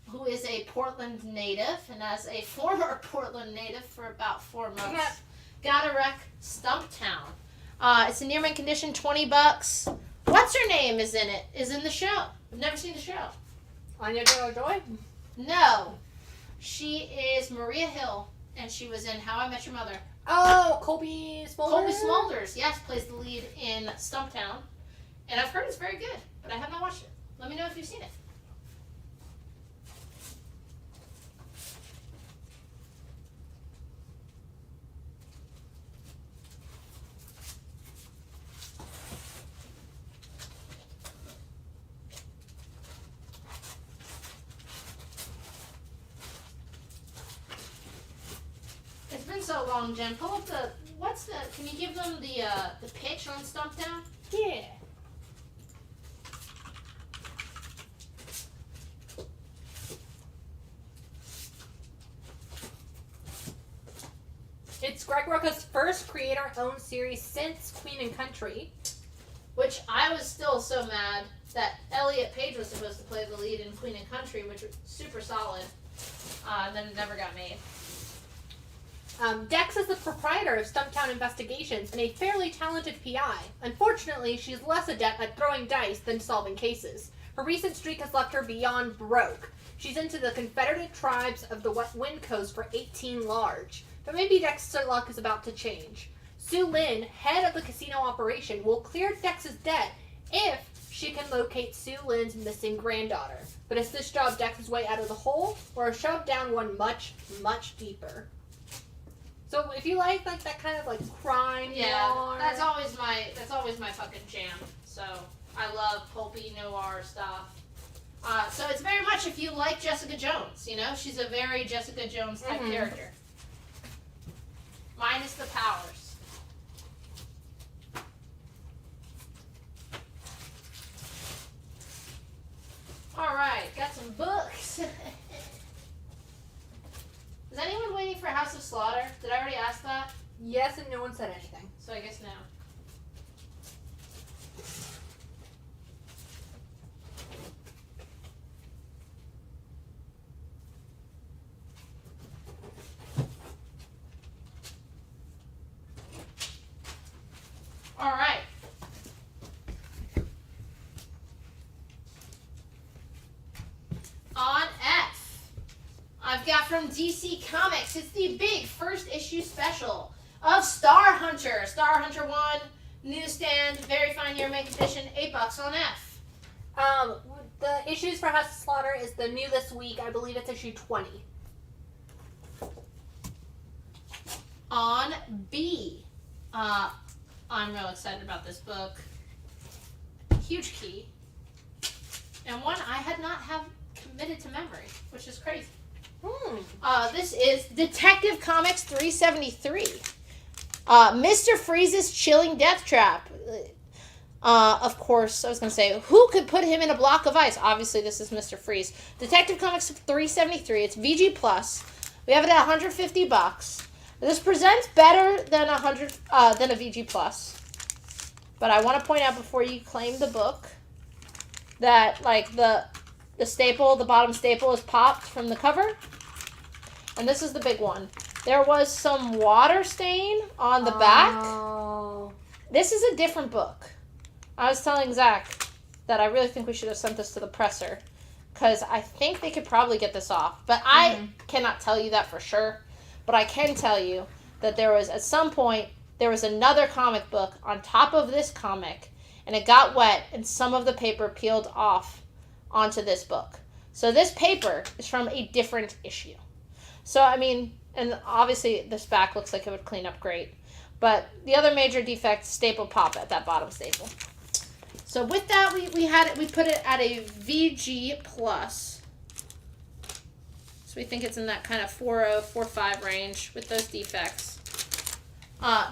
who is a Portland native, and as a former Portland native for about 4 months, gotta wreck Stumptown. It's in near mint condition, $20. What's her name is in the show. I've never seen the show. Anya Taylor-Joy? No. She is Maria Hill, and she was in How I Met Your Mother. Oh, Colby Smulders? Colby Smulders, yes, plays the lead in Stumptown. And I've heard it's very good, but I have not watched it. Let me know if you've seen it. It's been so long, Jen. Pull up can you give them the pitch on Stumptown? Yeah. It's Greg Rucka's first creator-owned series since Queen and Country. Which I was still so mad that Elliot Page was supposed to play the lead in Queen and Country, which was super solid. And then it never got made. Dex is the proprietor of Stumptown Investigations and a fairly talented PI. Unfortunately, she's less adept at throwing dice than solving cases. Her recent streak has left her beyond broke. She's into the Confederate tribes of the Wind Coast for 18 large. But maybe Dex's luck is about to change. Sue Lin, head of the casino operation, will clear Dex's debt if she can locate Sue Lin's missing granddaughter. But is this job Dex's way out of the hole, or a shove down one much, much deeper? So if you like that kind of like crime noir, that's always my fucking jam. So I love pulpy noir stuff. So it's very much if you like Jessica Jones, you know, she's a very Jessica Jones type character. Minus the powers. All right, got some books. Is anyone waiting for House of Slaughter? Did I already ask that? Yes, and no one said anything. So I guess no. All right. On F, I've got from DC Comics. It's the big first issue special of Star Hunter. Star Hunter 1, newsstand, very fine year make edition, $8 on F. The issues for House of Slaughter is the new this week. I believe it's issue 20. On B, I'm real excited about this book. Huge key. And one I had not have committed to memory, which is crazy. This is Detective Comics 373. Mr. Freeze's Chilling Death Trap. Of course, I was going to say, who could put him in a block of ice? Obviously, this is Mr. Freeze. Detective Comics 373. It's VG+. We have it at $150. This presents better than a VG+. But I want to point out before you claim the book that, like, the staple, the bottom staple is popped from the cover. And this is the big one. There was some water stain on the back. This is a different book. I was telling Zach that I really think we should have sent this to the presser, because I think they could probably get this off. But I cannot tell you that for sure. But I can tell you that there was, at some point, there was another comic book on top of this comic, and it got wet, and some of the paper peeled off onto this book. So this paper is from a different issue. So, I mean, and obviously this back looks like it would clean up great. But the other major defect, staple pop at that bottom staple. So with that, we put it at a VG+. So we think it's in that kind of 4.0, 4.5 range with those defects.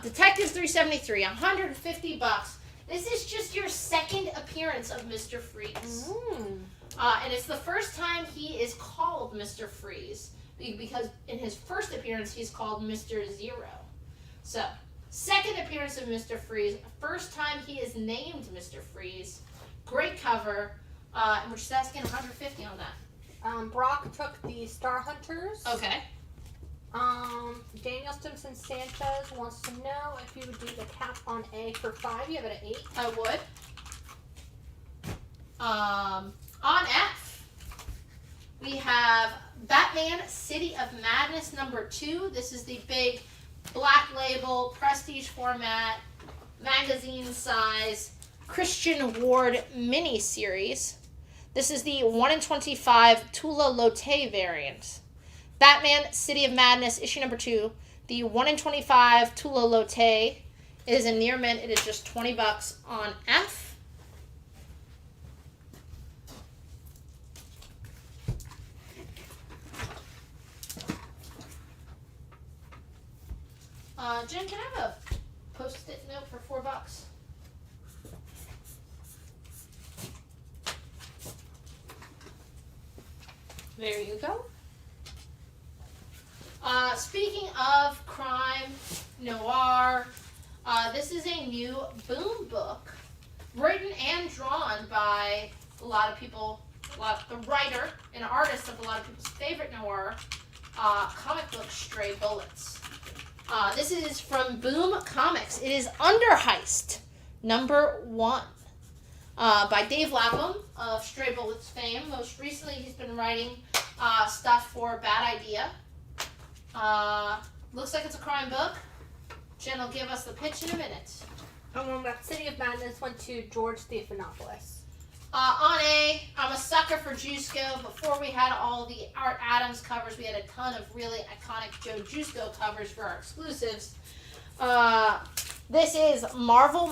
Detective 373, $150. This is just your second appearance of Mr. Freeze. And it's the first time he is called Mr. Freeze, because in his first appearance, he's called Mr. Zero. So, second appearance of Mr. Freeze, first time he is named Mr. Freeze. Great cover, and we're just asking $150 on that. Brock took the Star Hunters. Okay. Daniel Stimson Sanchez wants to know if you would do the cap on A for 5. You have it at 8. I would. On F, we have Batman City of Madness #2. This is the big black label, prestige format, magazine size, Christian Ward mini series. This is the 1 in 25 Tula Lotte variant. Batman City of Madness issue #2. The 1 in 25 Tula Lotte. It is a near mint. It is just $20 on F. Jen, can I have a post-it note for $4? There you go. Speaking of crime, noir, this is a new Boom book, written and drawn by a lot of people, the writer and artist of a lot of people's favorite noir comic book, Stray Bullets. This is from Boom Comics. It is Under Heist, #1, by Dave Lapham of Stray Bullets fame. Most recently, he's been writing stuff for Bad Idea. Looks like it's a crime book. Jen will give us the pitch in a minute. That City of Madness went to George Stephanopoulos. I'm a sucker for Jusko. Before we had all the Art Adams covers, we had a ton of really iconic Joe Jusko covers for our exclusives. This is the Marvel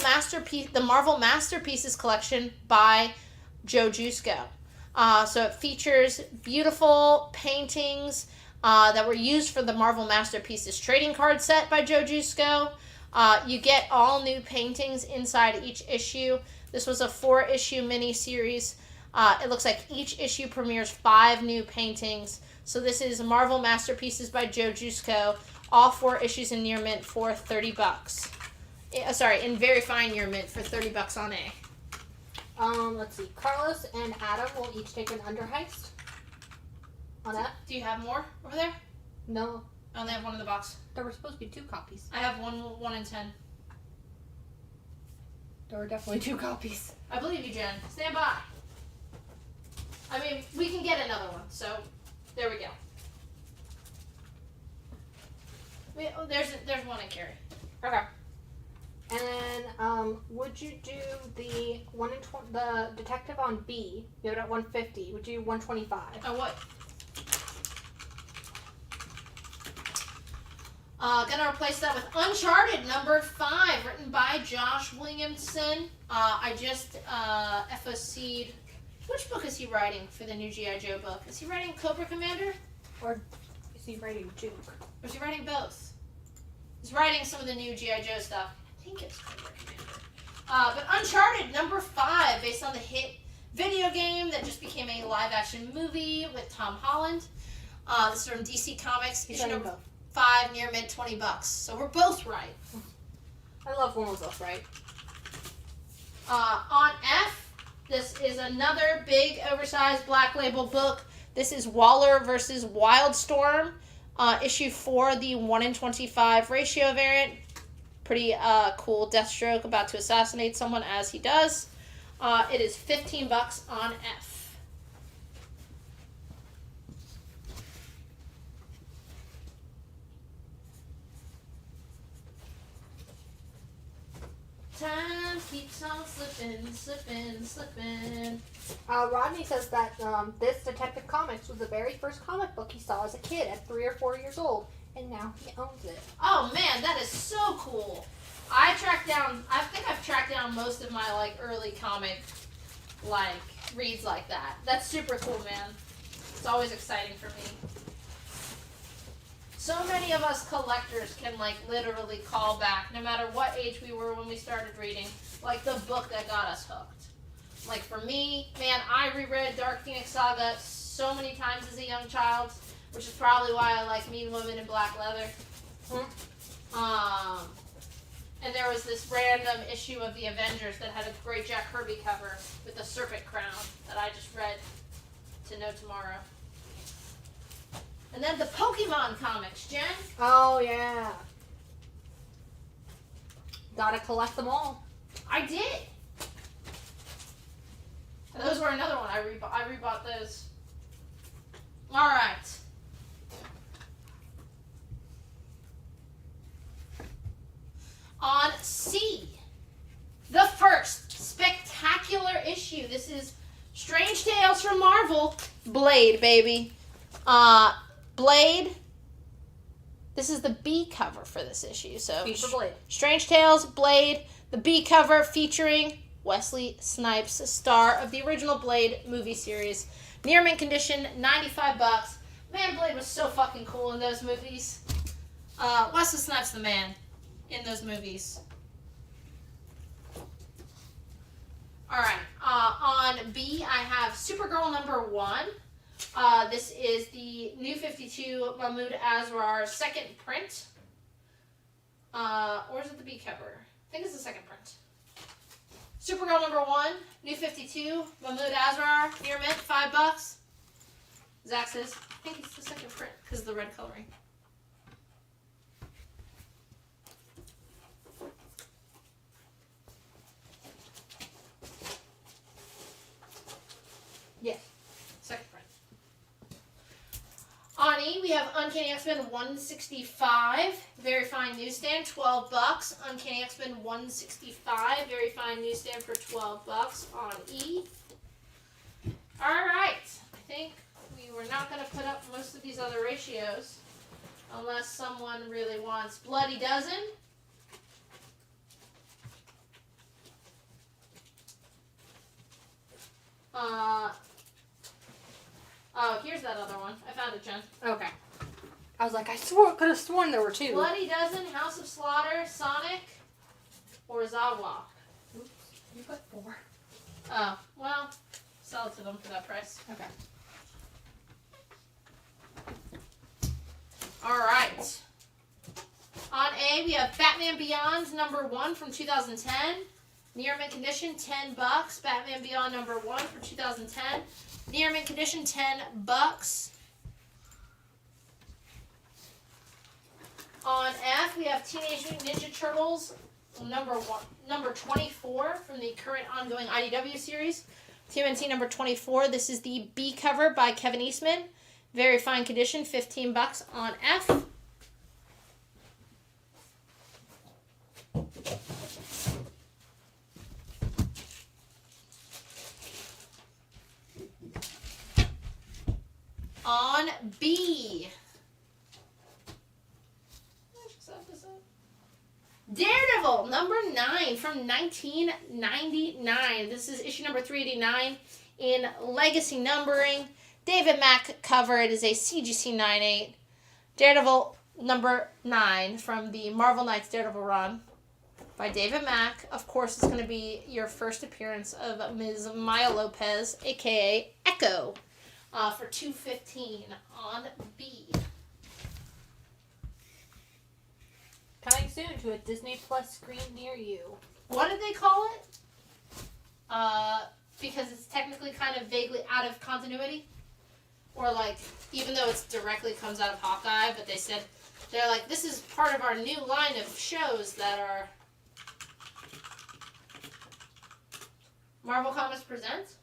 Masterpieces collection by Joe Jusko. So it features beautiful paintings that were used for the Marvel Masterpieces trading card set by Joe Jusko. You get all new paintings inside each issue. This was a 4-issue mini-series. It looks like each issue premieres 5 new paintings. So this is Marvel Masterpieces by Joe Jusko. All 4 issues in near mint for $30. In very fine near mint for $30 on A. Let's see. Carlos and Adam will each take an Under Heist. On F. Do you have more over there? No. I only have one in the box. There were supposed to be 2 copies. I have one in 10. There were definitely 2 copies. I believe you, Jen. Stand by. I mean, we can get another one, so there we go. There's one I carry. Okay. And then, would you do the the detective on B? You have it at 150. Would you do 125? Oh, what? Gonna replace that with Uncharted #5, written by Josh Williamson. I just FOC'd. Which book is he writing for the new G.I. Joe book? Is he writing Cobra Commander? Or is he writing Juke? Or is he writing both? He's writing some of the new G.I. Joe stuff. I think it's Cobra Commander. But Uncharted #5, based on the hit video game that just became a live-action movie with Tom Holland. This is from DC Comics. He's writing both. 5 near mint $20. So we're both right. I love when we're both right. On F, this is another big oversized Black Label book. This is Waller versus Wildstorm, issue 4, the 1-in-25 ratio variant. Pretty cool Deathstroke about to assassinate someone as he does. It is $15 on F. Time keeps on slipping. Rodney says that this Detective Comics was the very first comic book he saw as a kid at 3 or 4 years old, and now he owns it. Oh man, that is so cool. I think I've tracked down most of my early comic reads like that. That's super cool, man. It's always exciting for me. So many of us collectors can literally call back, no matter what age we were when we started reading, the book that got us hooked. For me, man, I reread Dark Phoenix Saga so many times as a young child, which is probably why I like Mean Women in Black Leather. And there was this random issue of the Avengers that had a great Jack Kirby cover with the serpent crown that I just read to know tomorrow. And then the Pokemon comics, Jen. Oh, yeah. Gotta collect them all. I did. And those were another one. I rebought those. All right. On C, the first spectacular issue. This is Strange Tales from Marvel. Blade, baby. Blade. This is the B cover for this issue. So B for Blade. Strange Tales, Blade, the B cover featuring Wesley Snipes, star of the original Blade movie series. Near mint condition, $95. Man, Blade was so fucking cool in those movies. Wesley Snipes the man in those movies. Alright, on B, I have Supergirl #1. This is the New 52 Mahmoud Asrar second print. Or is it the B cover? I think it's the second print. Supergirl #1, New 52, Mahmoud Asrar, near mint, $5. Zach says, I think it's the second print because of the red coloring. we have Uncanny X-Men 165, very fine newsstand, $12. Uncanny X-Men 165, very fine newsstand for $12 on E. Alright, I think we were not going to put up most of these other ratios unless someone really wants Bloody Dozen. Oh, here's that other one. I found it, Jen. Okay. I was like, could have sworn there were two. Bloody Dozen, House of Slaughter, Sonic, or Zawa. Oops, you put 4. Oh, well, sell it to them for that price. Okay. Alright. On A, we have Batman Beyond #1 from 2010. Near mint condition, $10. Batman Beyond #1 from 2010. Near mint condition, $10. On F, we have Teenage Mutant Ninja Turtles number 24 from the current ongoing IDW series. TMNT number 24. This is the B cover by Kevin Eastman. Very fine condition, $15 on F. On B. Daredevil, #9 from 1999. This is issue number 389 in legacy numbering. David Mack cover. It is a CGC 9/8. Daredevil #9 from the Marvel Knights Daredevil run by David Mack. Of course, it's going to be your first appearance of Ms. Maya Lopez, a.k.a. Echo, for $2.15 on B. Coming soon to a Disney Plus screen near you. What did they call it? Because it's technically kind of vaguely out of continuity? Or like, even though it directly comes out of Hawkeye, but they're like, this is part of our new line of shows that are Marvel Comics Presents?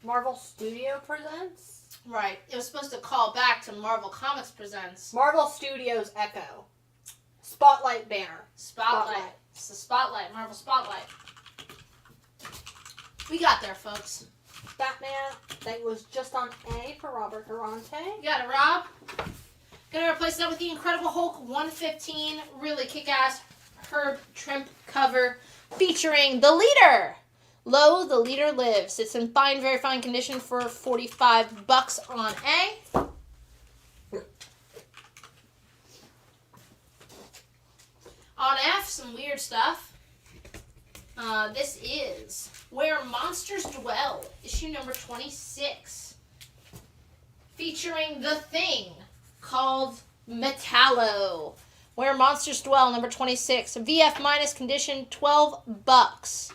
Marvel Studio Presents? Right. It was supposed to call back to Marvel Comics Presents. Marvel Studios Echo. Spotlight banner. Spotlight. It's the Spotlight. Marvel Spotlight. We got there, folks. Batman, that was just on A for Robert Durante. You got it, Rob. Gonna replace that with the Incredible Hulk 115. Really kick-ass Herb Trimp cover featuring the leader. Lo, the leader lives. It's in fine, very fine condition for $45 on A. On F, some weird stuff. This is Where Monsters Dwell, issue number 26. Featuring The Thing, called Metallo. Where Monsters Dwell, number 26. VF minus condition, $12.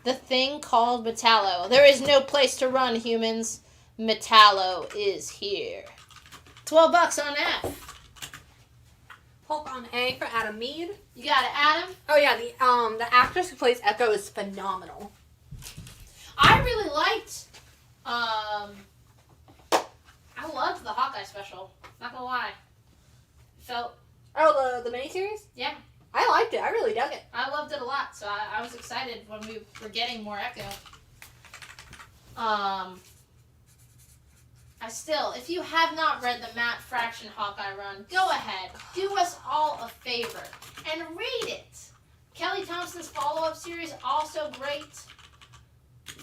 The Thing called Metallo. There is no place to run, humans. Metallo is here. $12 on F. Hulk on A for Adam Mead. You got it, Adam? Oh yeah, the actress who plays Echo is phenomenal. I really liked, I loved the Hawkeye special. Not gonna lie. Felt... Oh, the miniseries? Yeah. I liked it. I really dug it. I loved it a lot, so I was excited when we were getting more Echo. If you have not read the Matt Fraction Hawkeye run, go ahead, do us all a favor, and read it. Kelly Thompson's follow-up series, also great.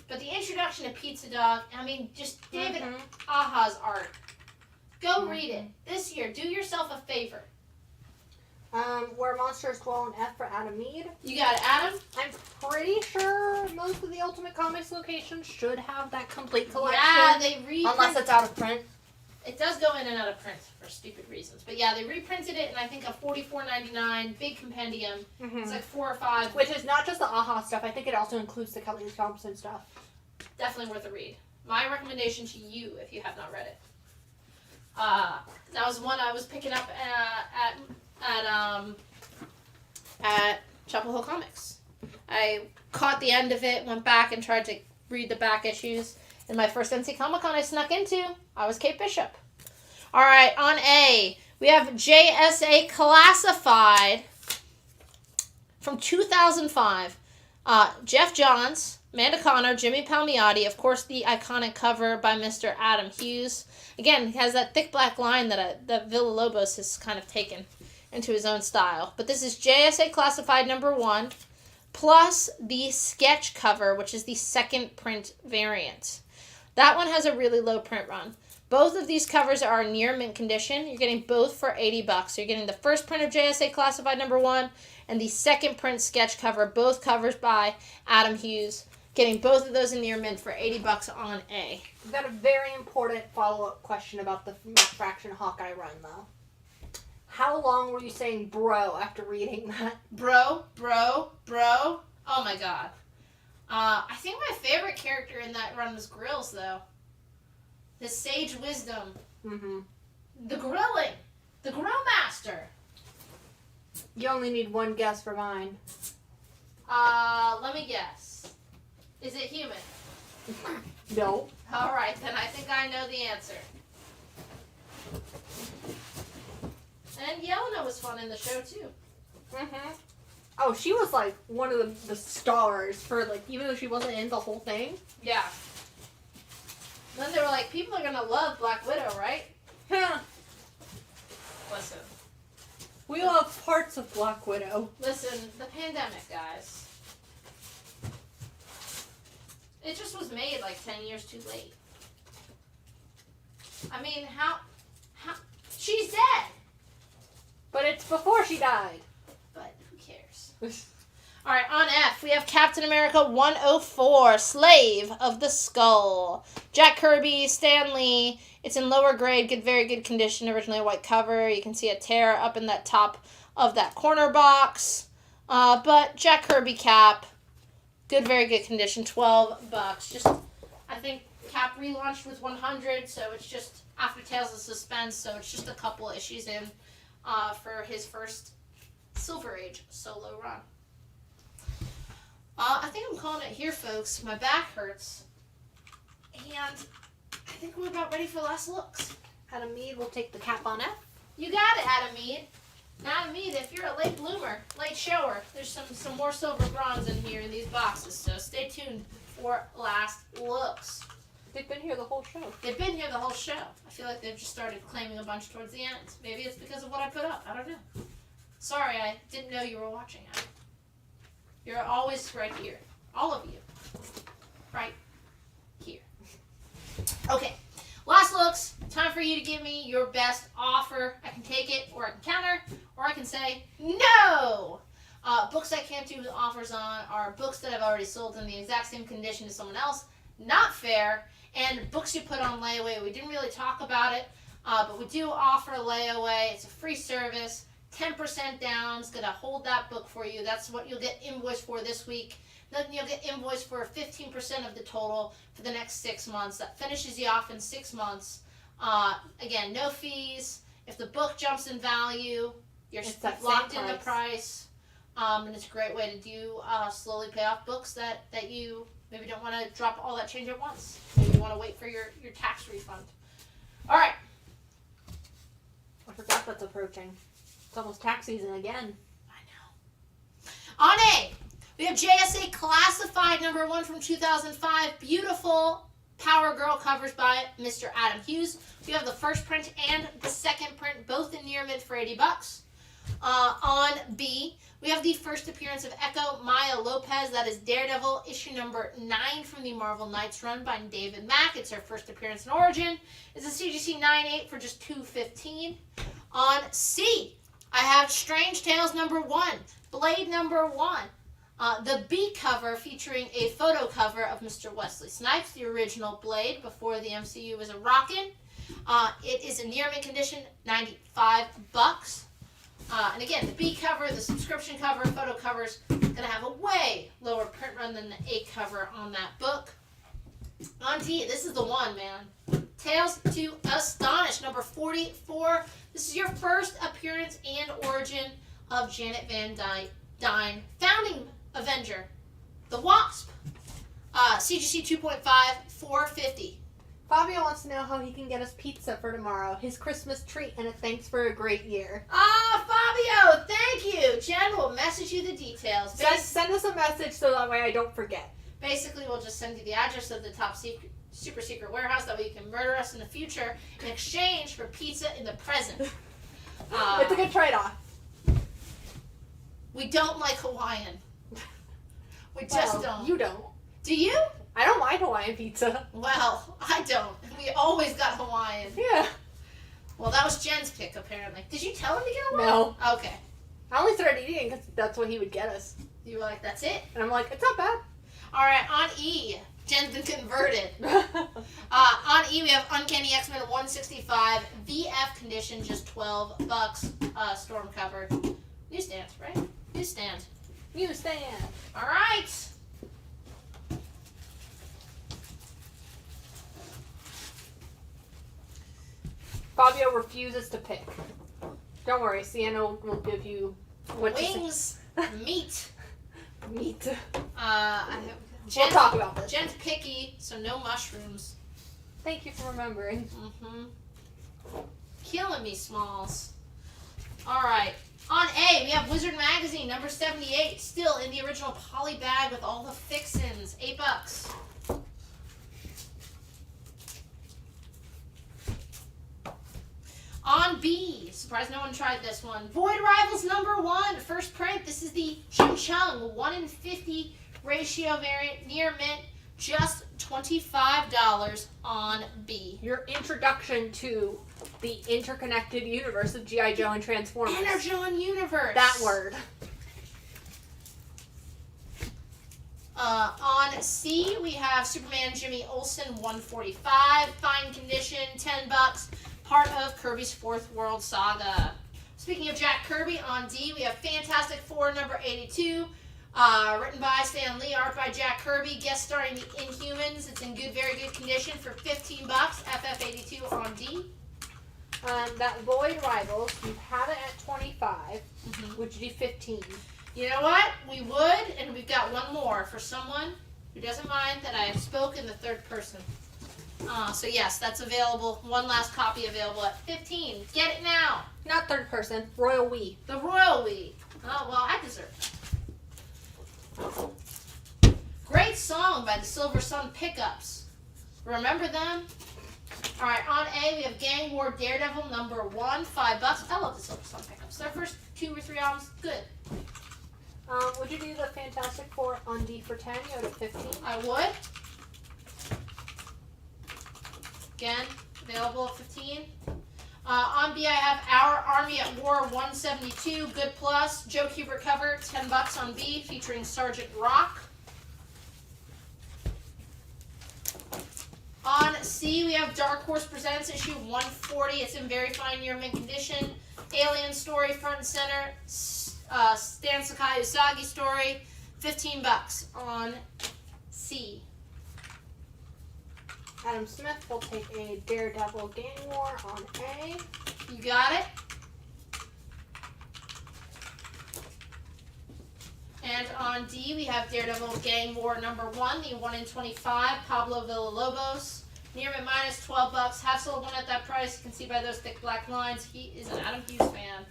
But the introduction to Pizza Dog, just David Aha's art. Go read it. This year, do yourself a favor. Where Monsters Dwell on F for Adam Mead. You got it, Adam? I'm pretty sure most of the Ultimate Comics locations should have that complete collection. Yeah, they reprint. Unless it's out of print. It does go in and out of print for stupid reasons. But yeah, they reprinted it in I think a $44.99 big compendium. It's like 4 or 5. Which is not just the AHA stuff. I think it also includes the Kelly Thompson stuff. Definitely worth a read. My recommendation to you if you have not read it. That was one I was picking up at Chapel Hill Comics. I caught the end of it, went back and tried to read the back issues, In my first NC Comic Con I snuck into, I was Kate Bishop. All right, on A, we have JSA Classified from 2005. Jeff Johns, Amanda Connor, Jimmy Palmiotti, of course the iconic cover by Mr. Adam Hughes. Again, he has that thick black line that Villalobos has kind of taken into his own style. But this is JSA Classified number 1, plus the sketch cover, which is the second print variant. That one has a really low print run. Both of these covers are near mint condition. You're getting both for $80. So you're getting the first print of JSA Classified number 1 and the second print sketch cover, both covers by Adam Hughes. Getting both of those in near mint for $80 on A. We've got a very important follow-up question about the Fraction Hawkeye run, though. How long were you saying bro after reading that? Bro. Oh my god. I think my favorite character in that run was Grills, though. His sage wisdom. Mm-hmm. The grilling. The grill master. You only need one guess for mine. Let me guess. Is it human? No. Alright, then I think I know the answer. And Yelena was fun in the show, too. Mm-hmm. Oh, she was, like, one of the stars for, like, even though she wasn't in the whole thing. Yeah. Then they were like, people are gonna love Black Widow, right? Huh. Listen. We love parts of Black Widow. Listen, the pandemic, guys. It just was made like 10 years too late. I mean, how she's dead! But it's before she died. But who cares? Alright, on F, we have Captain America 104, Slave of the Skull. Jack Kirby, Stan Lee. It's in lower grade, very good condition. Originally a white cover. You can see a tear up in that top of that corner box. But Jack Kirby cap. Very good condition. $12. Just, I think Cap relaunched with 100, so it's just after Tales of Suspense, so it's just a couple issues in for his first Silver Age solo run. I think I'm calling it here, folks. My back hurts. And I think we're about ready for last looks. Adam Mead will take the cap on F. You got it, Adam Mead. Adam Mead, if you're a late bloomer, late shower, there's some more silver bronze in here in these boxes, so stay tuned for last looks. They've been here the whole show. They've been here the whole show. I feel like they've just started claiming a bunch towards the end. Maybe it's because of what I put up. I don't know. Sorry, I didn't know you were watching. You're always right here. All of you. Right here. Okay. Last looks. Time for you to give me your best offer. I can take it, or I can counter, or I can say no. Books I can't do offers on are books that I've already sold in the exact same condition as someone else. Not fair. And books you put on layaway. We didn't really talk about it, but we do offer layaway. It's a free service. 10% down is going to hold that book for you. That's what you'll get invoiced for this week. Then you'll get invoiced for 15% of the total for the next 6 months. That finishes you off in 6 months. Again, no fees. If the book jumps in value, you're locked in the price. And it's a great way to do slowly pay off books that you maybe don't want to drop all that change at once. Maybe you want to wait for your tax refund. All right. I forgot that's approaching. It's almost tax season again. I know. On A, we have JSA Classified number 1 from 2005. Beautiful Power Girl covers by Mr. Adam Hughes. We have the first print and the second print, both in near mint for $80. On B, we have the first appearance of Echo Maya Lopez. That is Daredevil, issue number 9 from the Marvel Knights run by David Mack. It's her first appearance in Origin. It's a CGC 9.8 for just $2.15. On C, I have Strange Tales number 1, Blade number 1. The B cover featuring a photo cover of Mr. Wesley Snipes, the original Blade before the MCU was a rockin'. It is in near mint condition, $95. And again, the B cover, the subscription cover, photo covers, gonna have a way lower print run than the A cover on that book. On D, this is the one, man. Tales to Astonish, number 44. This is your first appearance and origin of Janet Van Dyne, founding Avenger, the Wasp. CGC 2.5, $4.50. Fabio wants to know how he can get us pizza for tomorrow. His Christmas treat and a thanks for a great year. Fabio, thank you. Jen will message you the details. Send us a message so that way I don't forget. Basically, we'll just send you the address of the top secret, super secret warehouse. That way you can murder us in the future in exchange for pizza in the present. It's a good trade-off. We don't like Hawaiian. We just don't. You don't. Do you? I don't mind Hawaiian pizza. Well, I don't. We always got Hawaiian. Yeah. Well, that was Jen's pick, apparently. Did you tell him to get Hawaiian? No. Okay. I only started eating because that's what he would get us. You were like, that's it? And I'm like, it's not bad. All right, on E. Jen's been converted. On E, we have Uncanny X-Men 165, VF condition, just $12, storm covered. Newsstand, right? Newsstand. Newsstand. All right. Fabio refuses to pick. Don't worry, Sienna will give you what Wings, meat. Meat. We'll talk about this. Jen's picky, so no mushrooms. Thank you for remembering. Killing me, Smalls. All right. On A, we have Wizard Magazine, number 78, still in the original poly bag with all the fixins, $8. On B, surprised no one tried this one. Void Rivals number 1, first print. This is the Ching Chung 1 in 50 ratio variant, near mint, just $25 on B. Your introduction to the interconnected universe of G.I. Joe and Transformers. Energon Universe. That word. On C, we have Superman Jimmy Olsen 145, fine condition, $10. Part of Kirby's Fourth World Saga. Speaking of Jack Kirby, on D, we have Fantastic Four number 82. Written by Stan Lee, art by Jack Kirby, guest starring the Inhumans. It's in very good condition for $15. FF82 on D. That Void Rivals, you have it at 25. Would you do 15? You know what? We would, and we've got one more for someone who doesn't mind that I spoke in the third person. So yes, that's available. One last copy available at 15. Get it now. Not third person. Royal We. The Royal We. Oh, well, I deserve that. Great song by the Silver Sun Pickups. Remember them? All right, on A, we have Gang War Daredevil number 1, $5. I love the Silver Sun Pickups. Their first 2 or 3 albums, good. Would you do the Fantastic Four on D for 10? You have it at 15. I would. Again, available at 15. On B, I have Our Army at War 172, good plus. Joe Kubert cover, $10 on B, featuring Sergeant Rock. On C, we have Dark Horse Presents issue 140. It's in very fine near mint condition. Alien story front and center. Stan Sakai Usagi story, $15 on C. Adam Smith will take a Daredevil Gang War on A. You got it. And on D, we have Daredevil Gang War number 1, the 1 in 25, Pablo Villalobos. Near mint minus $12. Have sold one at that price. You can see by those thick black lines. He is an Adam Hughes fan.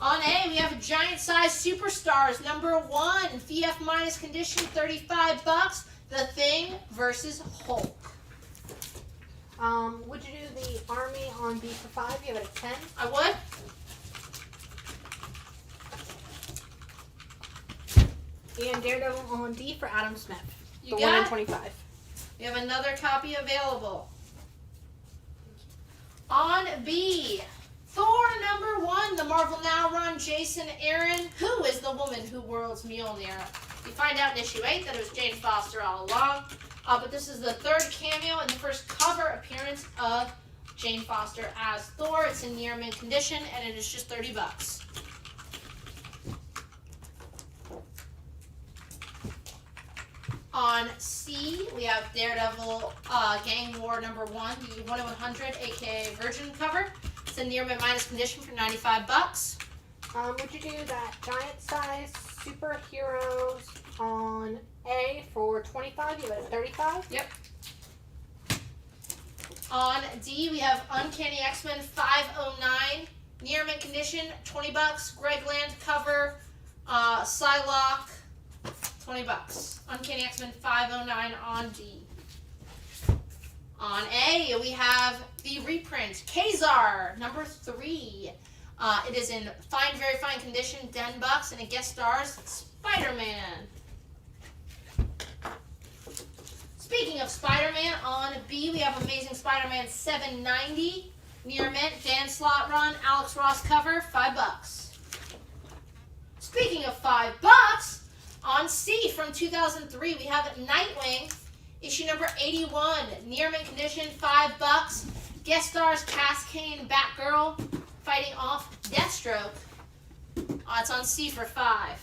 On A, we have Giant Size Superstars number 1, VF minus condition, $35. The Thing versus Hulk. Would you do the Army on B for 5? You have it at 10. I would. And Daredevil on D for Adam Smith. You the got 1 in it? 25. We have another copy available. On B, Thor number 1, the Marvel Now run, Jason Aaron. Who is the woman who whirls Mjolnir? You find out in issue 8 that it was Jane Foster all along. But this is the 3rd cameo and the first cover appearance of Jane Foster as Thor. It's in near mint condition and it is just $30. On C, we have Daredevil Gang War number 1, the 1 in 100, aka Virgin cover. It's in near mint minus condition for $95. Would you do that Giant Size superheroes on A for 25. You have it at 35. Yep. On D, we have Uncanny X-Men 509. Near mint condition, $20. Greg Land cover, Psylocke, $20. Uncanny X-Men 509 on D. On A, we have the reprint, Kazar, number 3. It is in fine, very fine condition, $10, and it guest stars Spider-Man. Speaking of Spider-Man, on B, we have Amazing Spider-Man 790. Near mint, Dan Slott run, Alex Ross cover, $5. Speaking of $5, on C from 2003, we have Nightwing, issue number 81. Near mint condition, $5. Guest stars Cass Kane, Batgirl, fighting off Deathstroke. It's on C for $5.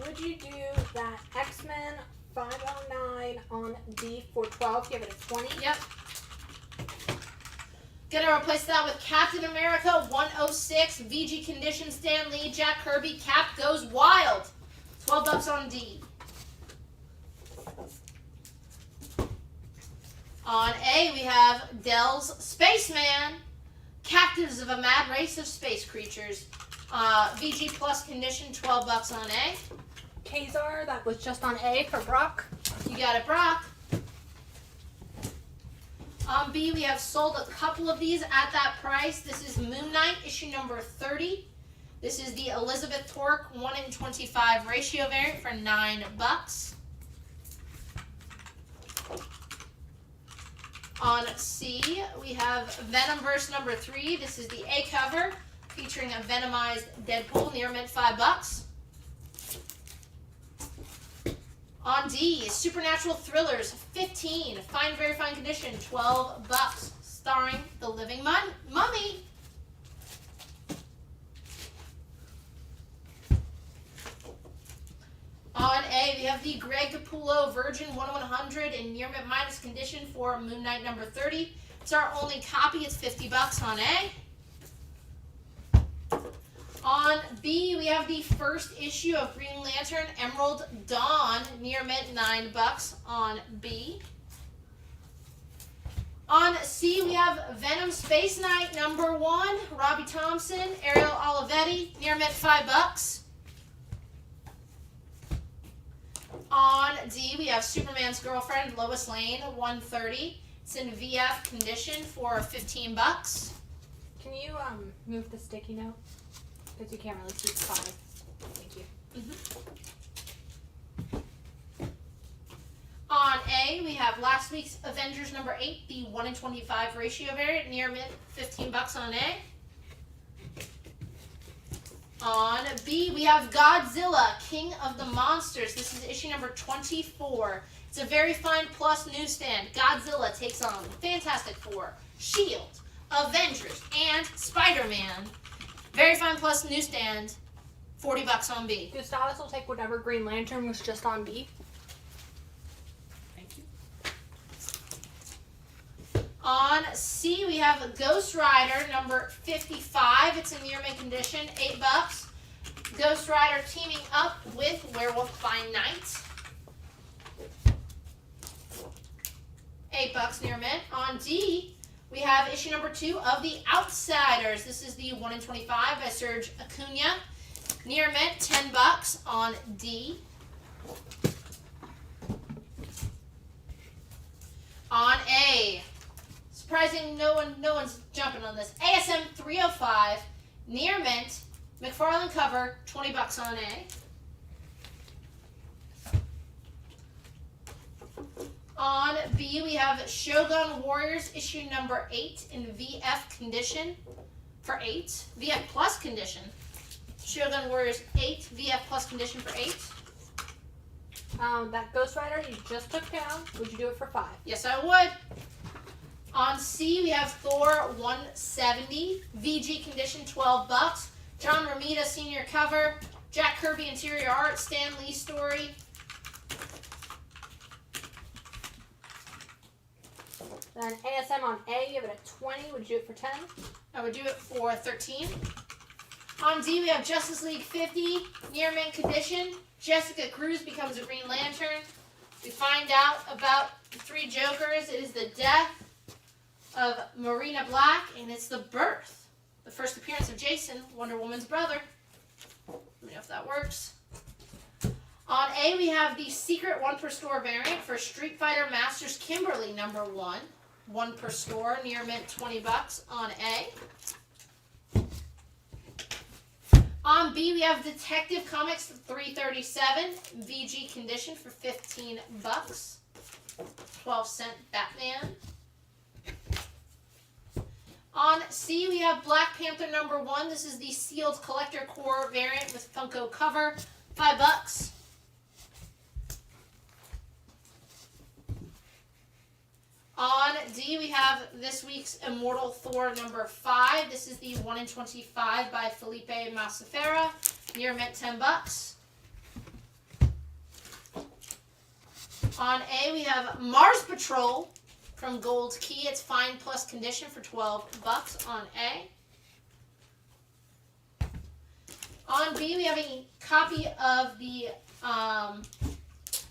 Would you do that X-Men 509 on D for 12? Give it a 20. Yep. Gonna replace that with Captain America 106, VG condition, Stan Lee, Jack Kirby, Cap Goes Wild. $12 on D. On A, we have Dell's Spaceman, Captives of a Mad Race of Space Creatures. VG plus condition, $12 on A. Kazar, that was just on A for Brock. You got it, Brock. On B, we have sold a couple of these at that price. This is Moon Knight, issue number 30. This is the Elizabeth Torque 1:25 ratio variant for $9. On C, we have Venomverse number 3. This is the A cover featuring a Venomized Deadpool, near mint, $5. On D, Supernatural Thrillers 15, fine, very fine condition, $12, starring the living mummy. On A, we have the Greg Capullo Virgin 1/100 in near mint minus condition for Moon Knight number 30. It's our only copy. It's $50 on A. On B, we have the first issue of Green Lantern Emerald Dawn, near mint, $9 on B. On C, we have Venom Space Knight number 1, Robbie Thompson, Ariel Olivetti, near mint, $5. On D, we have Superman's Girlfriend, Lois Lane, 130. It's in VF condition for $15. Can you move the sticky note? Because you can't really see the 5. Thank you. On A, we have last week's Avengers number 8, the 1:25 ratio variant, near mint, $15 on A. On B, we have Godzilla, King of the Monsters. This is issue number 24. It's a very fine plus newsstand. Godzilla takes on the Fantastic Four, S.H.I.E.L.D., Avengers, and Spider-Man. Very fine plus newsstand, $40 on B. Gustavus will take whatever Green Lantern was just on B. Thank you. On C, we have Ghost Rider number 55. It's in near mint condition, $8. Ghost Rider teaming up with Werewolf by Night. $8 near mint. On D, we have issue number 2 of The Outsiders. This is the 1:25 by Serge Acuna. Near mint, $10 on D. On A, surprising, no one's jumping on this. ASM 305, near mint, McFarlane cover, $20 on A. On B, we have Shogun Warriors issue number 8 in VF condition for $8. VF plus condition. Shogun Warriors 8, VF plus condition for $8. That Ghost Rider you just took down, would you do it for $5? Yes, I would. On C, we have Thor 170, VG condition, $12. John Romita senior cover, Jack Kirby interior art, Stan Lee story. Then ASM on A, give it a 20. Would you do it for 10? I would do it for $13. On D, we have Justice League 50, near mint condition. Jessica Cruz becomes a Green Lantern. We find out about the 3 Jokers. It is the death of Marina Black, and it's the birth, the first appearance of Jason, Wonder Woman's brother. Let me know if that works. On A, we have the secret 1 per store variant for Street Fighter Masters Kimberly #1. 1 per store, near mint, $20 on A. On B, we have Detective Comics 337, VG condition for $15. 12-cent Batman. On C, we have Black Panther #1. This is the sealed collector core variant with Funko cover, $5. On D, we have this week's Immortal Thor #5. This is the 1 in 25 by Felipe Masafera, near mint, $10. On A, we have Mars Patrol from Gold Key. It's fine plus condition for $12 on A. On B, we have a copy of the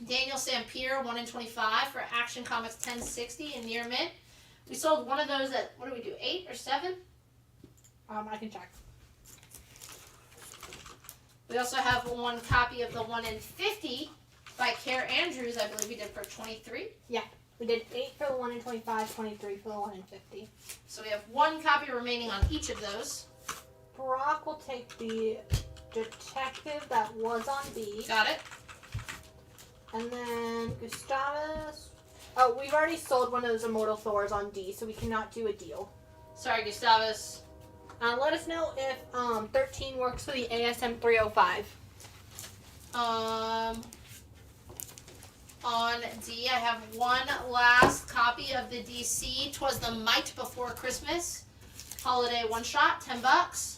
Daniel Sampier 1 in 25 for Action Comics 1060 in near mint. We sold one of those at, what do we do, 8 or 7? I can check. We also have one copy of the 1 in 50 by Care Andrews. I believe we did for 23. Yeah, we did 8 for the 1 in 25, 23 for the 1 in 50. So we have 1 copy remaining on each of those. Brock will take the detective that was on B. Got it. And then Gustavus. Oh, we've already sold one of those Immortal Thors on D, so we cannot do a deal. Sorry, Gustavus. Let us know if 13 works for the ASM 305. On D, I have one last copy of the DC 'Twas the Might Before Christmas holiday one-shot, $10.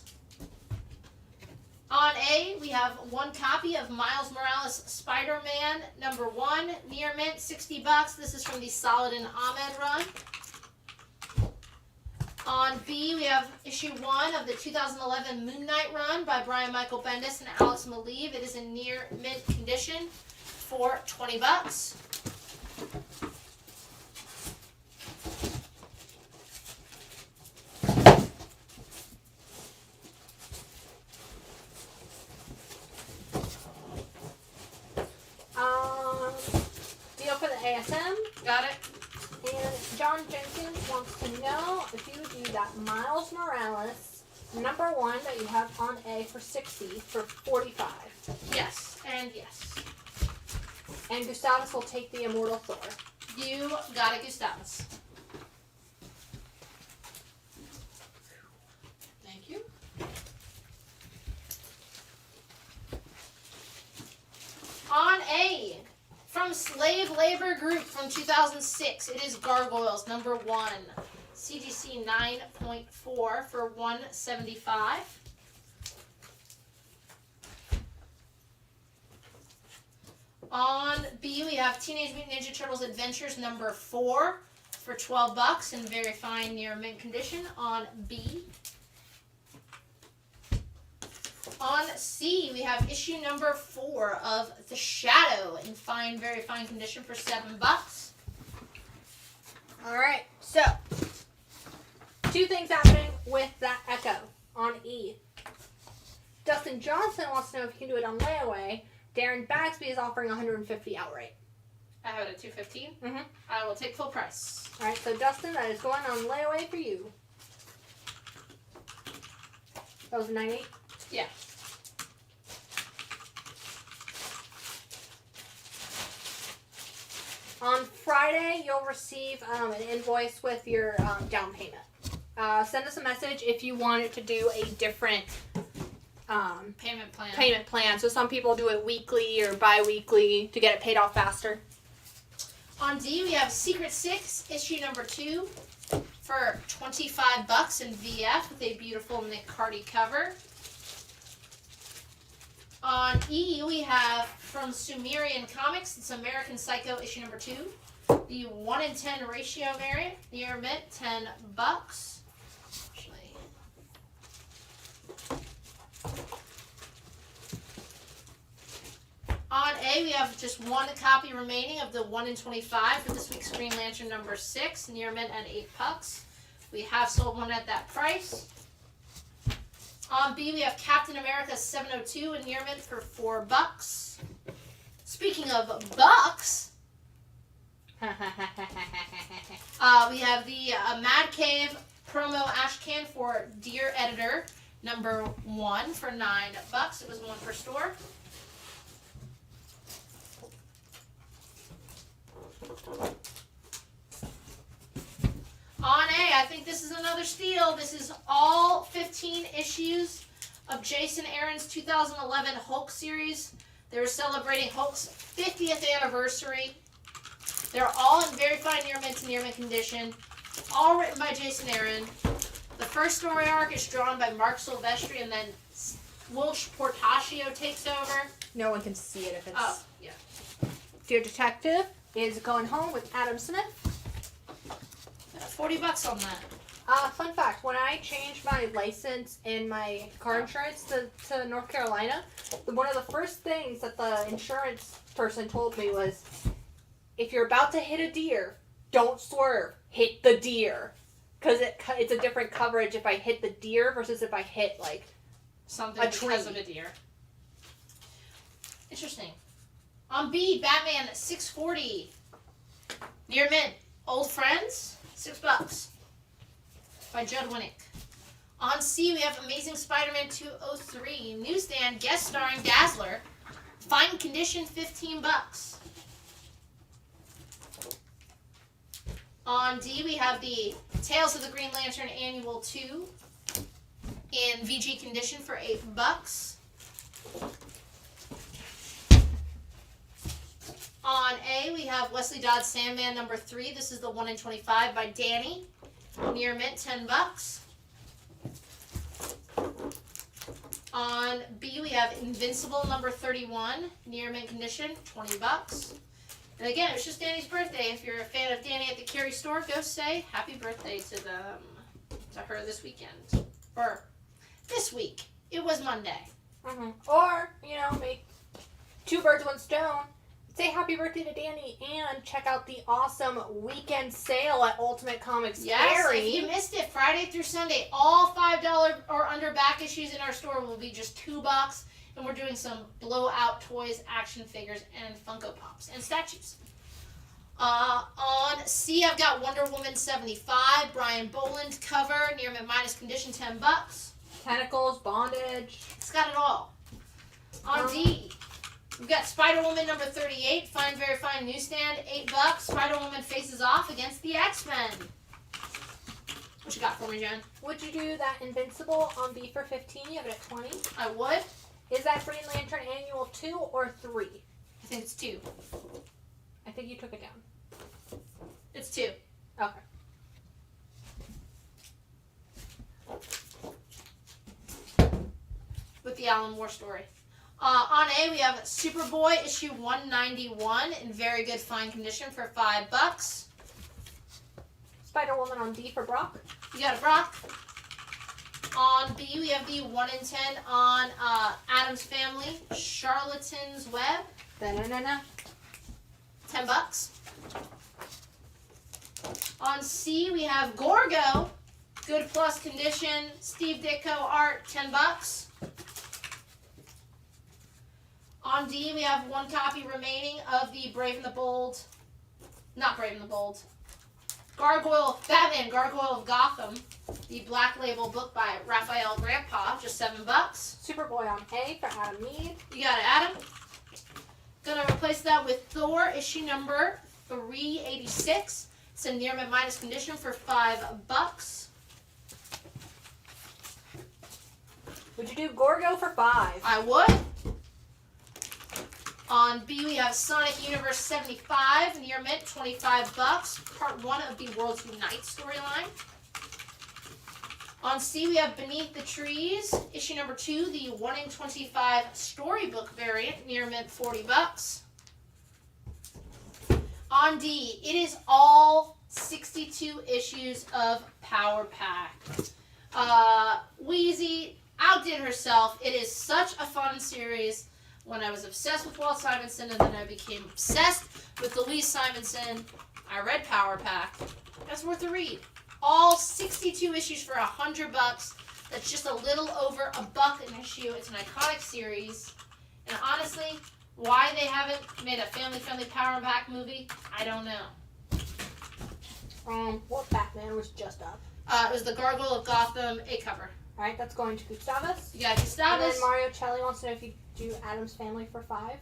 On A, we have one copy of Miles Morales Spider-Man #1, near mint, $60. This is from the Saladin Ahmed run. On B, we have issue 1 of the 2011 Moon Knight run by Brian Michael Bendis and Alex Maleev. It is in near mint condition for $20. Deal for the ASM. Got it. And John Jenkins wants to know if you would do that Miles Morales #1 that you have on A for 60 for 45. Yes, and yes. And Gustavus will take the Immortal Thor. You got it, Gustavus. Thank you. On A, from Slave Labor Group from 2006, it is Gargoyles #1, CGC 9.4 for $175. On B, we have Teenage Mutant Ninja Turtles Adventures #4 for $12 in very fine near mint condition on B. On C, we have issue #4 of The Shadow in fine, very fine condition for $7. Alright, so 2 things happening with that Echo on E. Dustin Johnson wants to know if you can do it on layaway. Darren Bagsby is offering $150 outright. I have it at $215. Mm-hmm. I will take full price. Alright, so Dustin, that is going on layaway for you. That was 98? Yeah. On Friday, you'll receive an invoice with your down payment. Send us a message if you wanted to do a different payment plan. So some people do it weekly or bi-weekly to get it paid off faster. On D, we have Secret 6, issue #2 for $25 in VF with a beautiful Nick Cardy cover. On E, we have from Sumerian Comics, it's American Psycho issue #2, the 1 in 10 ratio variant, near mint, $10. Actually, On A, we have just one copy remaining of the 1 in 25 for this week's Green Lantern number 6, near mint at $8. We have sold one at that price. On B, we have Captain America 702 in near mint for $4. Speaking of bucks, we have the Mad Cave promo ash can for Dear Editor number 1 for $9. It was one per store. On A, I think this is another steal. This is all 15 issues of Jason Aaron's 2011 Hulk series. They're celebrating Hulk's 50th anniversary. They're all in very fine near mint to near mint condition. All written by Jason Aaron. The first story arc is drawn by Mark Silvestri, and then Wilsh Portacio takes over. No one can see it if it's... Oh, yeah. Dear Detective is going home with Adam Smith. $40 on that. Fun fact, when I changed my license and my car insurance to North Carolina, one of the first things that the insurance person told me was, if you're about to hit a deer, don't swerve, hit the deer. Because it's a different coverage if I hit the deer versus if I hit, like, something a tree. because of a deer. Interesting. On B, Batman 640. Near mint, Old Friends, $6. By Judd Winnick. On C, we have Amazing Spider-Man 203. Newsstand, guest starring Dazzler. Fine condition, $15. On D, we have the Tales of the Green Lantern Annual 2 in VG condition for $8. On A, we have Wesley Dodd's Sandman number 3. This is the 1 in 25 by Danny. Near mint, $10. On B, we have Invincible number 31. Near mint condition, $20. And again, it was just Danny's birthday. If you're a fan of Danny at the Cary store, go say happy birthday to her this weekend. Or this week. It was Monday. Mm-hmm. Or, make 2 birds, 1 stone. Say happy birthday to Danny and check out the awesome weekend sale at Ultimate Comics. Yes, if you missed it, Friday through Sunday, all $5 or under back issues in our store will be just $2. And we're doing some blowout toys, action figures, and Funko Pops, and statues. On C, I've got Wonder Woman 75, Brian Boland cover, near mint minus condition, $10. Tentacles, bondage. It's got it all. On D, we've got Spider-Woman number 38, fine, very fine newsstand, $8. Spider-Woman faces off against the X-Men. What you got for me, Jen? Would you do that Invincible on B for 15? You have it at 20. I would. Is that Green Lantern Annual 2 or 3? I think it's 2. I think you took it down. It's 2. Okay. With the Alan Moore story. On A, we have Superboy issue 191 in very good fine condition for $5. Spider-Woman on D for Brock. You got a Brock. On B, we have the 1 in 10 on Addams Family, Charlatan's Web. Da-na-na-na. $10. On C, we have Gorgo, good plus condition, Steve Ditko art, $10. On D, we have 1 copy remaining of the Brave and the Bold, not Brave and the Bold, Batman Gargoyle of Gotham, the Black Label book by Raphael Grandpa, just $7. Superboy on A for Adam Mead. You got it, Adam. Gonna replace that with Thor issue number 386. It's in near mint minus condition for $5. Would you do Gorgo for 5? I would. On B, we have Sonic Universe 75, near mint, $25. Part 1 of the Worlds Unite storyline. On C, we have Beneath the Trees, issue number 2, the 1 in 25 storybook variant, near mint, $40. On D, it is all 62 issues of Power Pack. Wheezy outdid herself. It is such a fun series. when I was obsessed with Walt Simonson, and then I became obsessed with Louise Simonson. I read Power Pack. That's worth a read. All 62 issues for $100. That's just a little over $1 an issue. It's an iconic series. And honestly, why they haven't made a family-friendly Power Pack movie, I don't know. What Batman was just up? It was the Gargoyle of Gotham 8 cover. Alright, that's going to Gustavus. You got And Gustavus. then Mario Celli wants to know if you do Adam's Family for 5.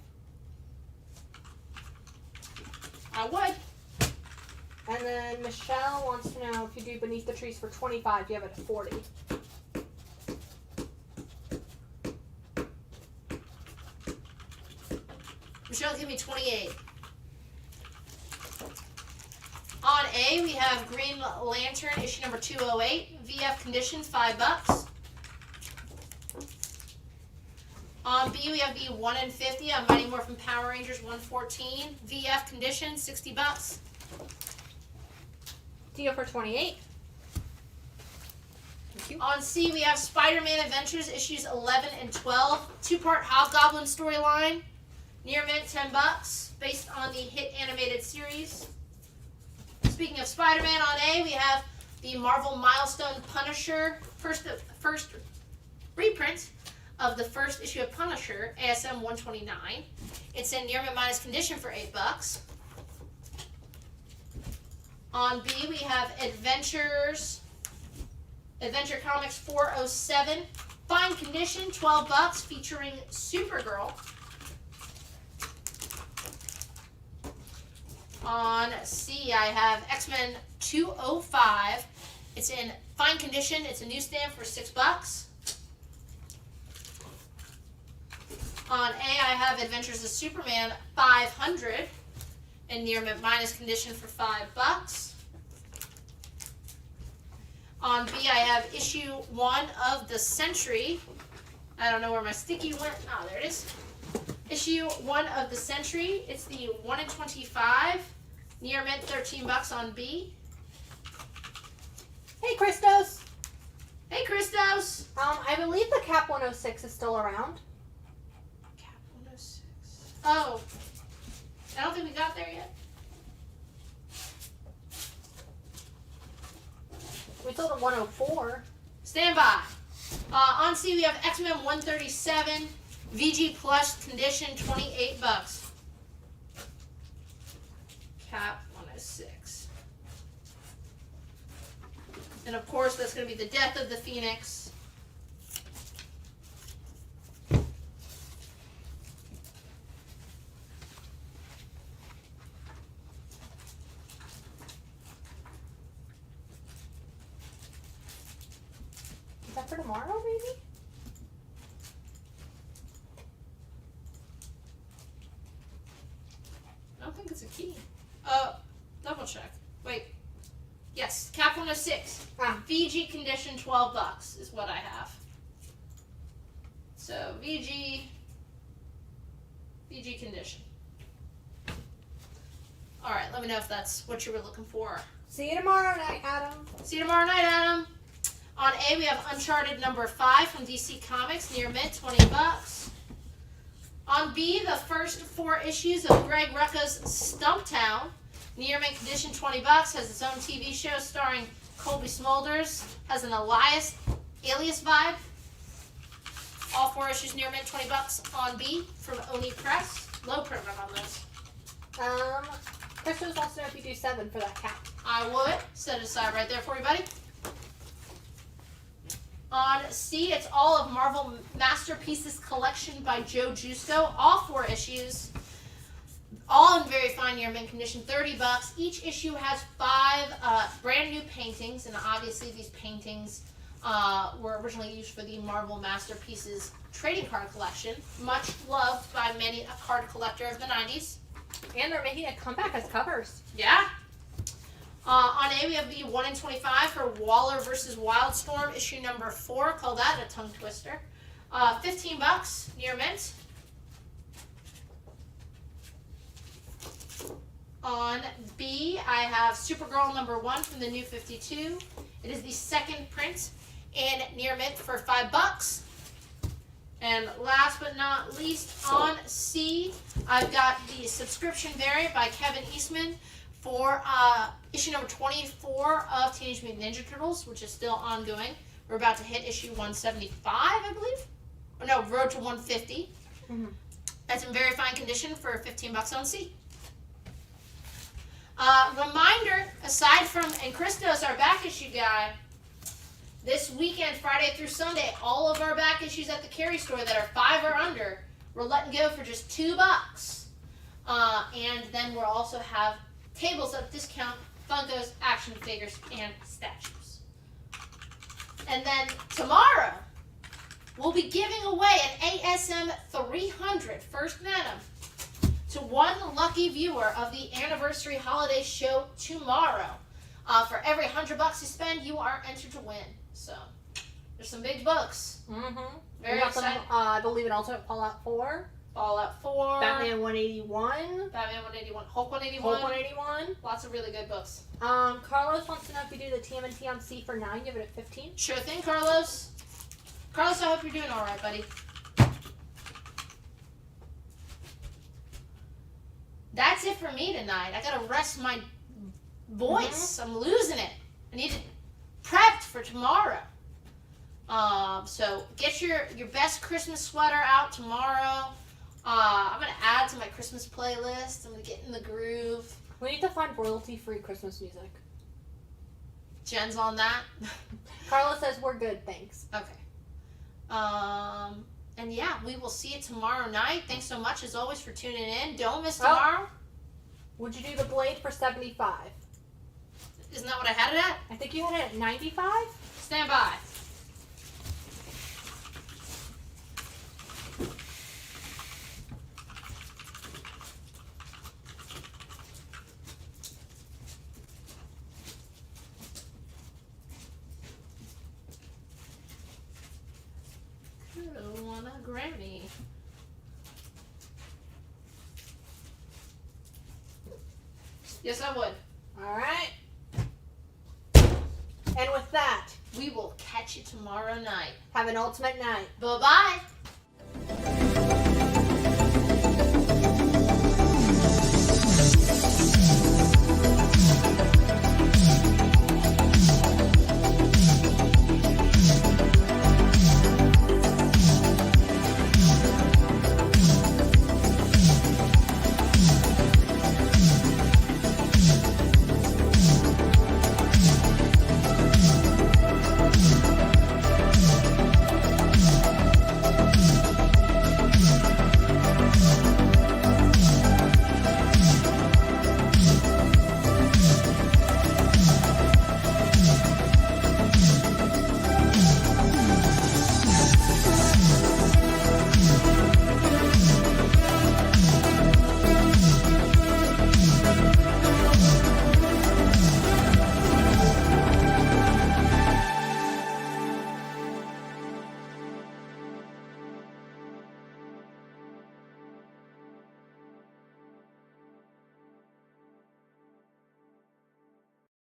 I would. And then Michelle wants to know if you do Beneath the Trees for 25, you have it at 40. Michelle, give me 28. On A, we have Green Lantern, issue number 208. VF condition, $5. On B, we have the 1 in 50 on Mighty Morphin Power Rangers 114. VF condition, $60. Deal for 28. On C, we have Spider-Man Adventures, issues 11 and 12. 2-part Hobgoblin storyline. Near mint, $10, based on the hit animated series. Speaking of Spider-Man, on A, we have the Marvel Milestone Punisher, first reprint of the first issue of Punisher, ASM 129. It's in near mint minus condition for $8. On B, we have Adventure Comics 407, fine condition, $12, featuring Supergirl. On C, I have X-Men 205. It's in fine condition. It's a newsstand for $6. On A, I have Adventures of Superman 500 in near mint minus condition for $5. On B, I have issue 1 of the Century. I don't know where my sticky went. Oh, there it is. Issue 1 of the Century. It's the 1 in 25. Near mint, $13 on B. Hey, Christos. Hey, Christos. I believe the Cap 106 is still around. Cap 106. Oh, I don't think we got there yet. We sold a 104. Stand by. On C, we have X-Men 137. VG Plus condition, $28. Cap 106. And of course, that's going to be the Death of the Phoenix. Is that for tomorrow, maybe? I don't think it's a key. Double check. Wait. Yes, Cap 106. VG condition, $12 is what I have. So VG condition. All right, let me know if that's what you were looking for. See you tomorrow night, Adam. See you tomorrow night, Adam. On A, we have Uncharted number 5 from DC Comics, near mint, $20. On B, the first 4 issues of Greg Rucka's Stumptown, near mint condition, $20, has its own TV show starring Colby Smulders, has an alias vibe. All 4 issues near mint, $20 on B from Oni Press. Low print run on this. Christos wants to know if you do 7 for that cap. I would. Set it aside right there for you, buddy. On C, it's all of Marvel Masterpieces collection by Joe Justo. All 4 issues. All in very fine near mint condition, $30. Each issue has 5 brand new paintings, and obviously these paintings were originally used for the Marvel Masterpieces trading card collection, much loved by many a card collector of the 90s. And they're making a comeback as covers. Yeah. On A, we have the 1 in 25 for Waller vs. Wildstorm, issue number 4. Call that a tongue twister. $15 near mint. On B, I have Supergirl number 1 from the New 52. It is the second print in near mint for $5. And last but not least, on C, I've got the subscription variant by Kevin Eastman for issue number 24 of Teenage Mutant Ninja Turtles, which is still ongoing. We're about to hit issue 175, I believe. Or no, road to 150. Mm-hmm. That's in very fine condition for $15 on C. Reminder, aside from, and Christo's our back issue guy, this weekend, Friday through Sunday, all of our back issues at the Carry Store that are 5 or under, we're letting go for just $2. And then we'll also have tables at discount, Funkos, action figures, and statues. And then tomorrow, we'll be giving away an ASM 300 First Venom to one lucky viewer of the anniversary holiday show tomorrow. For every $100 you spend, you are entered to win. So, there's some big books. Mm-hmm. Very we got some, exciting. I believe, an alternate Fallout 4. Fallout 4. Batman 181. Batman 181. Hulk 181. Hulk 181. Lots of really good books. Carlos wants to know if you do the TMNT on C for 9, give it a 15. Sure thing, Carlos. Carlos, I hope you're doing all right, buddy. That's it for me tonight. I gotta rest my voice. I'm losing it. I need it prepped for tomorrow. So get your best Christmas sweater out tomorrow. I'm gonna add to my Christmas playlist. I'm gonna get in the groove. We need to find royalty-free Christmas music. Jen's on that. Carlos says we're good, thanks. Okay. And yeah, we will see you tomorrow night. Thanks so much as always for tuning in. Don't miss tomorrow. Would you do the Blade for 75? Isn't that what I had it at? I think you had it at 95? Stand by. Could want a Grammy. Yes, I would. Alright. And with that, We will catch you tomorrow night. have an ultimate night. Bye-bye.